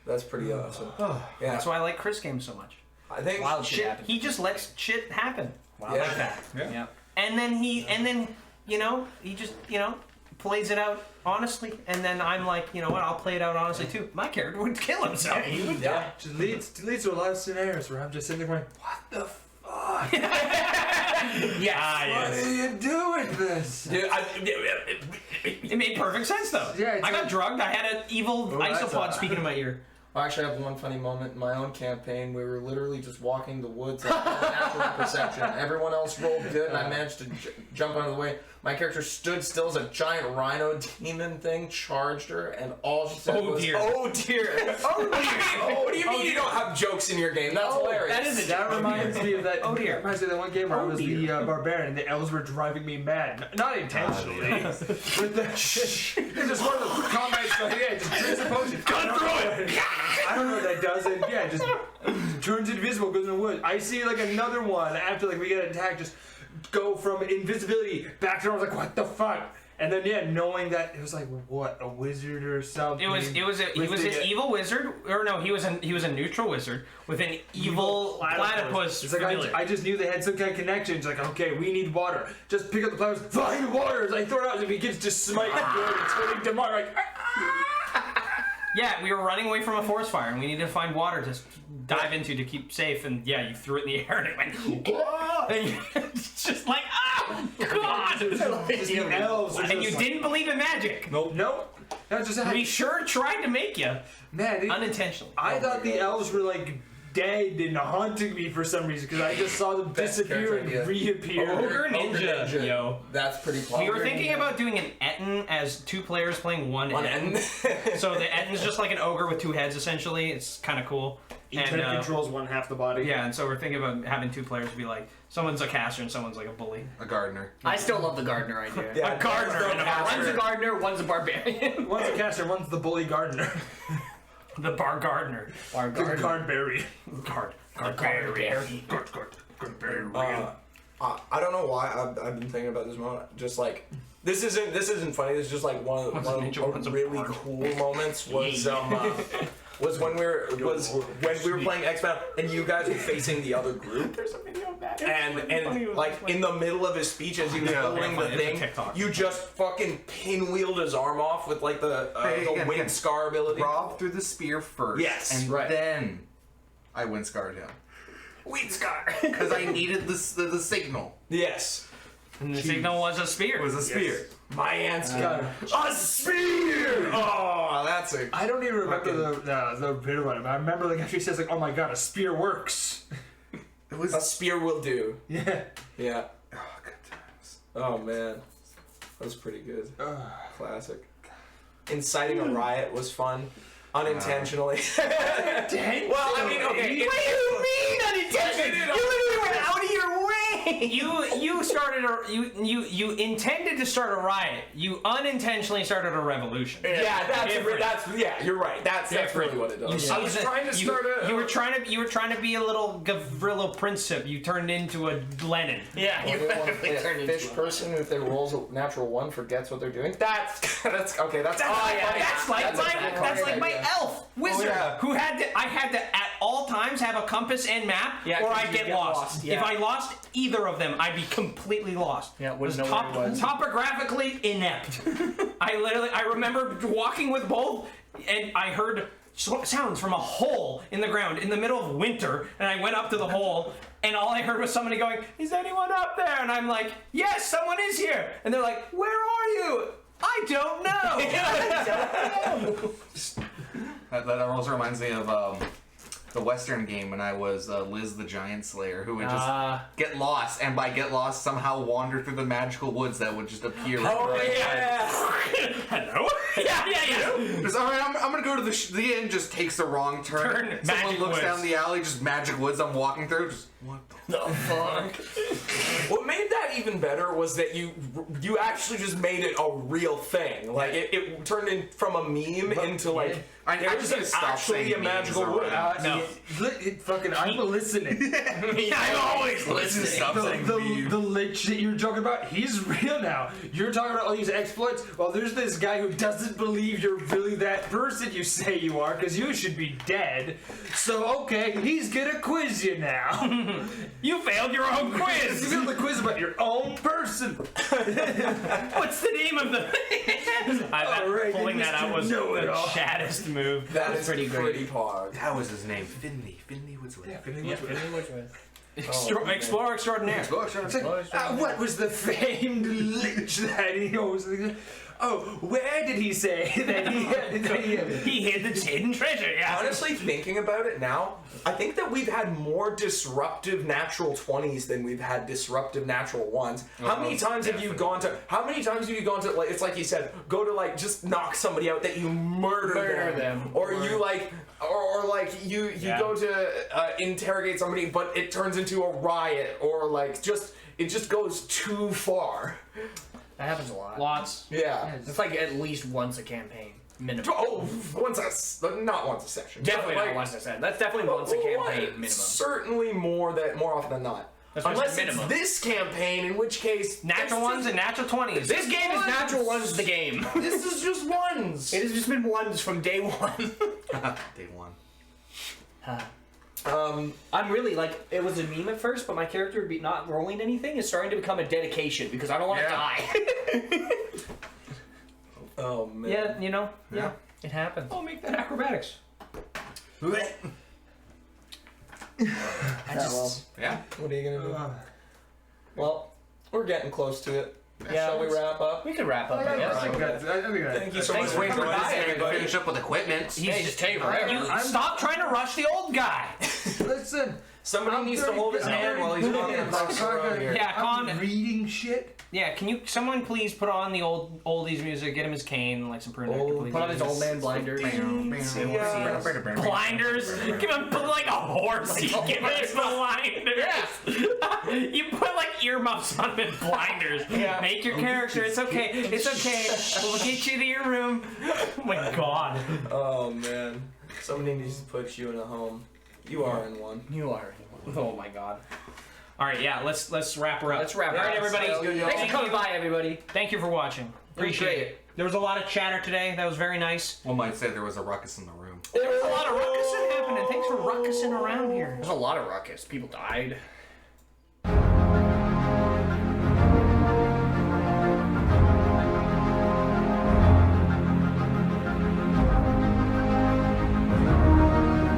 That's pretty awesome. Yeah. That's why I like Chris games so much. I think wild shit happens. He just lets shit happen. Like that. Yeah. And then he just plays it out honestly, and then I'm like, you know what, I'll play it out honestly too. My character would kill himself. Yeah, he would. Yeah. Just leads to a lot of scenarios where I'm just sitting there going, what the fuck? Yes. What are you doing this? Dude, it made perfect sense though. Yeah, I got drugged. I had an evil isopod speaking in my ear. I actually have one funny moment in my own campaign. We were literally just walking the woods at natural perception. Everyone else rolled good, and I managed to jump out of the way. My character stood still as a giant rhino demon thing charged her, and all she said was, dear. "Oh dear." What do you mean you don't have jokes in your game? That's hilarious. That is a That reminds me of that. Oh dear. Reminds me of that one game where I was the barbarian. The elves were driving me mad. Not intentionally. With the it's just one of the combats. Yeah, just drinks a potion. Gun through it! I don't know what that does. And yeah, just turns invisible, goes in the woods. I see like another one after like we get attacked, just go from invisibility back to. I was like, what the fuck? And then yeah, knowing that it was like what, a wizard or something. He was an evil wizard, or no, he was a neutral wizard with an evil platypus. It's like I just knew they had some kind of connection. It's like, okay, we need water. Just pick up the platypus, find water. As I throw it out, and he gets just smite the door and turning to mud. Like, Yeah, we were running away from a forest fire, and we needed to find water to dive into to keep safe. And yeah, you threw it in the air, and it went. And it's just like, oh god! And you didn't believe in magic. nope. That's just how We sure tried to make you man. unintentionally. I thought the elves were like dead and haunting me for some reason because I just saw them disappear and reappear. Ogre ninja, yo. That's pretty plausible. We were thinking about doing an Etten as 2 players playing one Etten. So the Etten's just like an ogre with 2 heads, essentially. It's kind of cool. Each head controls one half the body. Yeah, and so we're thinking about having 2 players be like, someone's a caster and someone's like a bully. A gardener. I still love the gardener idea. Yeah, A gardener and a One's a gardener, one's a barbarian. One's a caster, one's the bully gardener. The bar gardener. Bar The gardener. Gardberry. Barbarian. I don't know why I've been thinking about this moment. Just like this isn't funny. This is just like one of the really cool moments was when we were playing X-Bound and you guys were facing the other group. There's a video of that. And like in the middle of his speech as he was holding the thing, you just fucking pinwheeled his arm off with like the wind scar ability. Rob threw the spear first. Yes, and right. then I wind scarred him. Wind scar. Because I needed the signal. Yes. And the signal was a spear. It was a spear. My aunt's got a spear! Oh, that's a... I don't even remember the bit one. I remember like after he says like, oh my god, a spear works. It was a spear will do. Yeah. Yeah. Oh, good times. Oh man. That was pretty good. Classic. Inciting a riot was fun. Unintentionally. Well, I mean, okay. What do you mean unintentionally? You literally went out of your way. You started you intended to start a riot. You unintentionally started a revolution. Yeah, that's you're right. That's really what it does. I was trying to start you were trying to be a little Gavrilo Princip. You turned into a Lenin. Yeah, you Fish person, if they rolls a natural 1, forgets what they're doing. That's okay. That's like my elf wizard who I had to at all times have a compass and map, or I'd get lost. Yeah. If I lost either of them, I'd be completely lost. Yeah, it was wouldn't know where it was. topographically inept. I remember walking with both, and I heard sounds from a hole in the ground in the middle of winter, and I went up to the hole, and all I heard was somebody going, "Is anyone up there?" And I'm like, "Yes, someone is here." And they're like, "Where are you?" I don't know. That also reminds me of the Western game when I was Liz the Giant Slayer, who would just get lost, and by get lost, somehow wander through the magical woods that would just appear. Hello? Yeah. Just, all right, I'm gonna go to the inn. Just takes the wrong turn. Someone looks woods. down the alley, just magic woods. I'm walking through. Just what the fuck? What made that even better was that you actually just made it a real thing. Like it turned in from a meme into like there's actually a magical wood. No. I'm listening. I'm always listening. The lich that you were talking about, he's real now. You're talking about all these exploits. Well, there's this guy who doesn't believe you're really that person you say you are, because you should be dead. So, okay, he's gonna quiz you now. You failed your own quiz. You failed the quiz about your own person. What's the name of the... Pulling that out was the chattest move. That is pretty pog. That was his name. Finley Woodsworth. Yeah, Finley Woodsworth. Explorer extraordinaire. What was the famed lich that he always... Oh, where did he say that he hid the hidden treasure? Yeah. Honestly, thinking about it now, I think that we've had more disruptive natural 20s than we've had disruptive natural 1s. How many times have you gone to? How many times have you gone to? Like, it's like you said, go to like just knock somebody out that you murder them, or you like. Or like you go to interrogate somebody, but it turns into a riot, or like it just goes too far. That happens a lot. Lots. Yeah. It's like at least once a campaign, minimum. Oh, not once a session. Definitely not once a session. That's definitely once a campaign minimum. Certainly more often than not. Unless it's this campaign, in which case natural 1s and natural 20s. This game is natural 1s. The game. This is just 1s. It has just been 1s from day 1. Day 1. I'm really like it was a meme at first, but my character not rolling anything is starting to become a dedication because I don't want to die. Oh man. Yeah, you know. Yeah, it happens. I'll make that acrobatics. Yeah. What are you gonna do? Well, we're getting close to it. Yeah, Shall we wrap up? We can wrap up. Thank you so much for Everybody finish up with equipment. Hey, just take forever. Stop trying to rush the old guy. Listen, somebody needs to hold his hand while he's walking across the road here. Yeah, I'm reading shit. Yeah, can someone please put on the oldies music, get him his cane, like some prune nectar, please. Put on his old man blinders. Blinders? Give him like a horse. Give him blinders. Yeah. You put like earmuffs on him and blinders. Yeah. Make your character. It's okay. It's okay. We'll get you to your room. Oh my god. Oh man. Somebody needs to put you in a home. You are in one. You are. Oh my god. All right, yeah, let's wrap her up. Let's wrap her up. up. Everybody. Thanks for coming by, everybody. Thank you for watching. Appreciate it. There was a lot of chatter today. That was very nice. One might say there was a ruckus in the room. There was a lot of ruckus happening. Thanks for ruckusing around here. There's a lot of ruckus. People died.